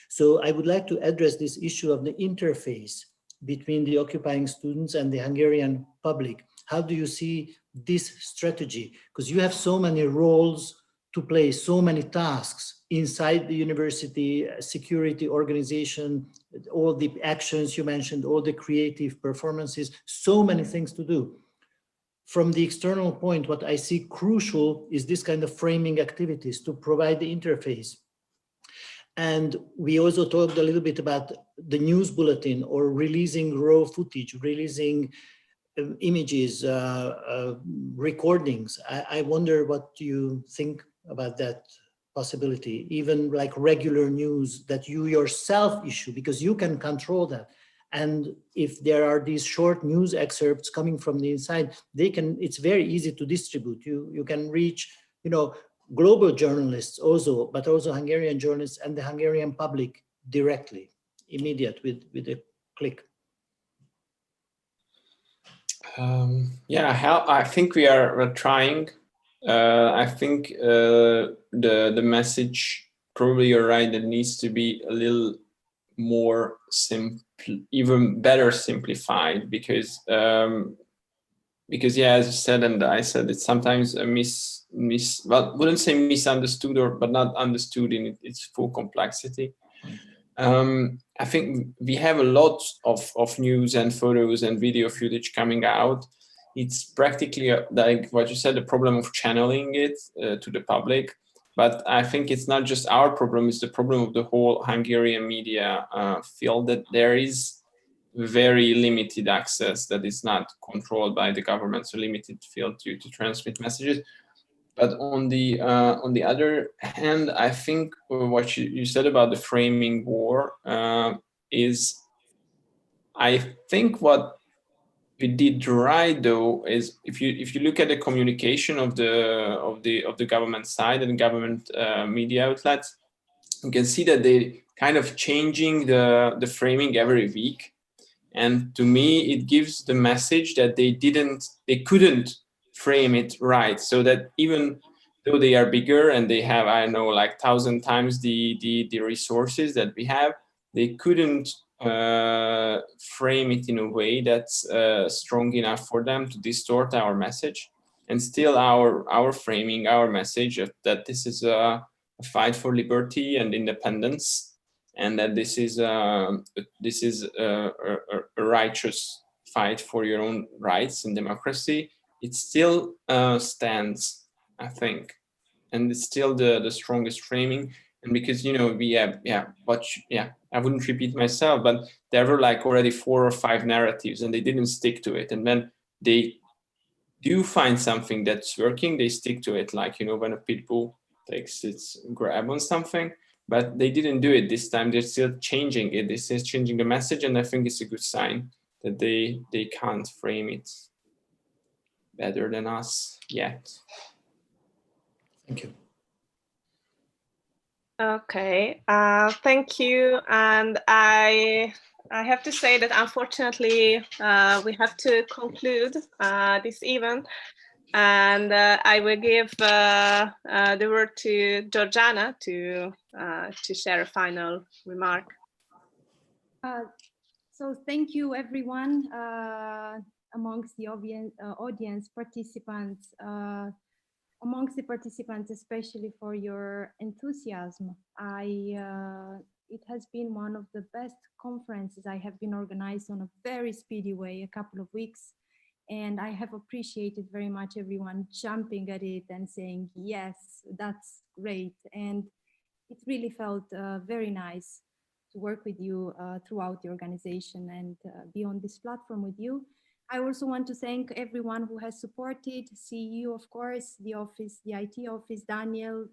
So I would like to address this issue of the interface between the occupying students and the Hungarian public. How do you see this strategy? Because you have so many roles to play, so many tasks inside the university, security organization, all the actions you mentioned, all the creative performances, so many things to do. From the external point, what I see crucial is this kind of framing activities to provide the interface. And we also talked a little bit about the news bulletin or releasing raw footage, releasing images, recordings. I wonder what you think about that possibility, even like regular news that you yourself issue, because you can control that. And if there are these short news excerpts coming from the inside, it's very easy to distribute. You can reach, global journalists also, but also Hungarian journalists and the Hungarian public directly, immediate with a click. Yeah, I think we're trying. I think the message, probably you're right, that needs to be a little more simple, even better simplified, because yeah, as you said, and I said, it's sometimes a well, wouldn't say misunderstood, but not understood in its full complexity. I think we have a lot of news and photos and video footage coming out. It's practically like what you said, the problem of channeling it to the public. But I think it's not just our problem, it's the problem of the whole Hungarian media field, that there is very limited access that is not controlled by the government, so limited field to transmit messages. But on the other hand, I think what you said about the framing war is, I think what we did right though is if you look at the communication of the government side and government media outlets, you can see that they kind of changing the framing every week. And to me, it gives the message that they couldn't frame it right, so that even though they are bigger and they have, I know, like 1,000 times the resources that we have, they couldn't frame it in a way that's strong enough for them to distort our message. And still our framing, our message that this is a fight for liberty and independence, and that this is a righteous fight for your own rights and democracy, it still stands, I think, and it's still the strongest framing. And because I wouldn't repeat myself, but there were like already 4 or 5 narratives, and they didn't stick to it. And then they do find something that's working, they stick to it. Like when a pit bull takes its grab on something. But they didn't do it this time. They're still changing it. They're still changing the message, and I think it's a good sign that they can't frame it better than us yet. Thank you. Okay, thank you. And I have to say that unfortunately we have to conclude this event. And I will give the word to Georgiana to share a final remark. So thank you, everyone, amongst the audience participants, amongst the participants, especially for your enthusiasm. It has been one of the best conferences I have been organized on a very speedy way, a couple of weeks. And I have appreciated very much everyone jumping at it and saying, yes, that's great. And it really felt very nice to work with you throughout the organization and be on this platform with you. I also want to thank everyone who has supported, CEU, of course, the office, the IT office, Daniel,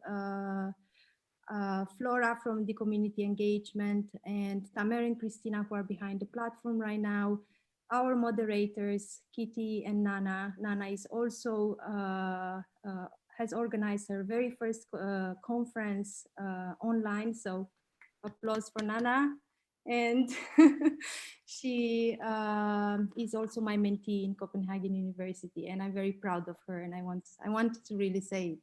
Flora from the community engagement, and Tamer and Christina, who are behind the platform right now. Our moderators, Kitty and Nana. Nana is also has organized her very first conference online, so applause for Nana. And she is also my mentee in Copenhagen University, and I'm very proud of her, and I wanted to really say it.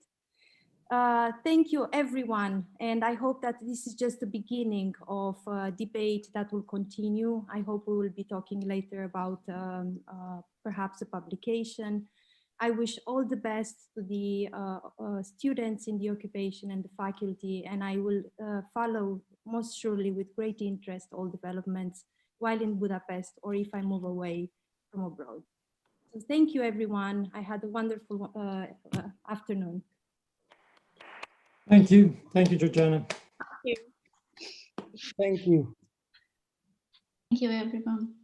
Thank you, everyone. And I hope that this is just the beginning of a debate that will continue. I hope we will be talking later about perhaps a publication. I wish all the best to the students in the occupation and the faculty, and I will follow most surely with great interest all developments while in Budapest or if I move away from abroad. So thank you, everyone. I had a wonderful afternoon. Thank you. Thank you, Georgiana. Thank you. Thank you. Thank you, everyone.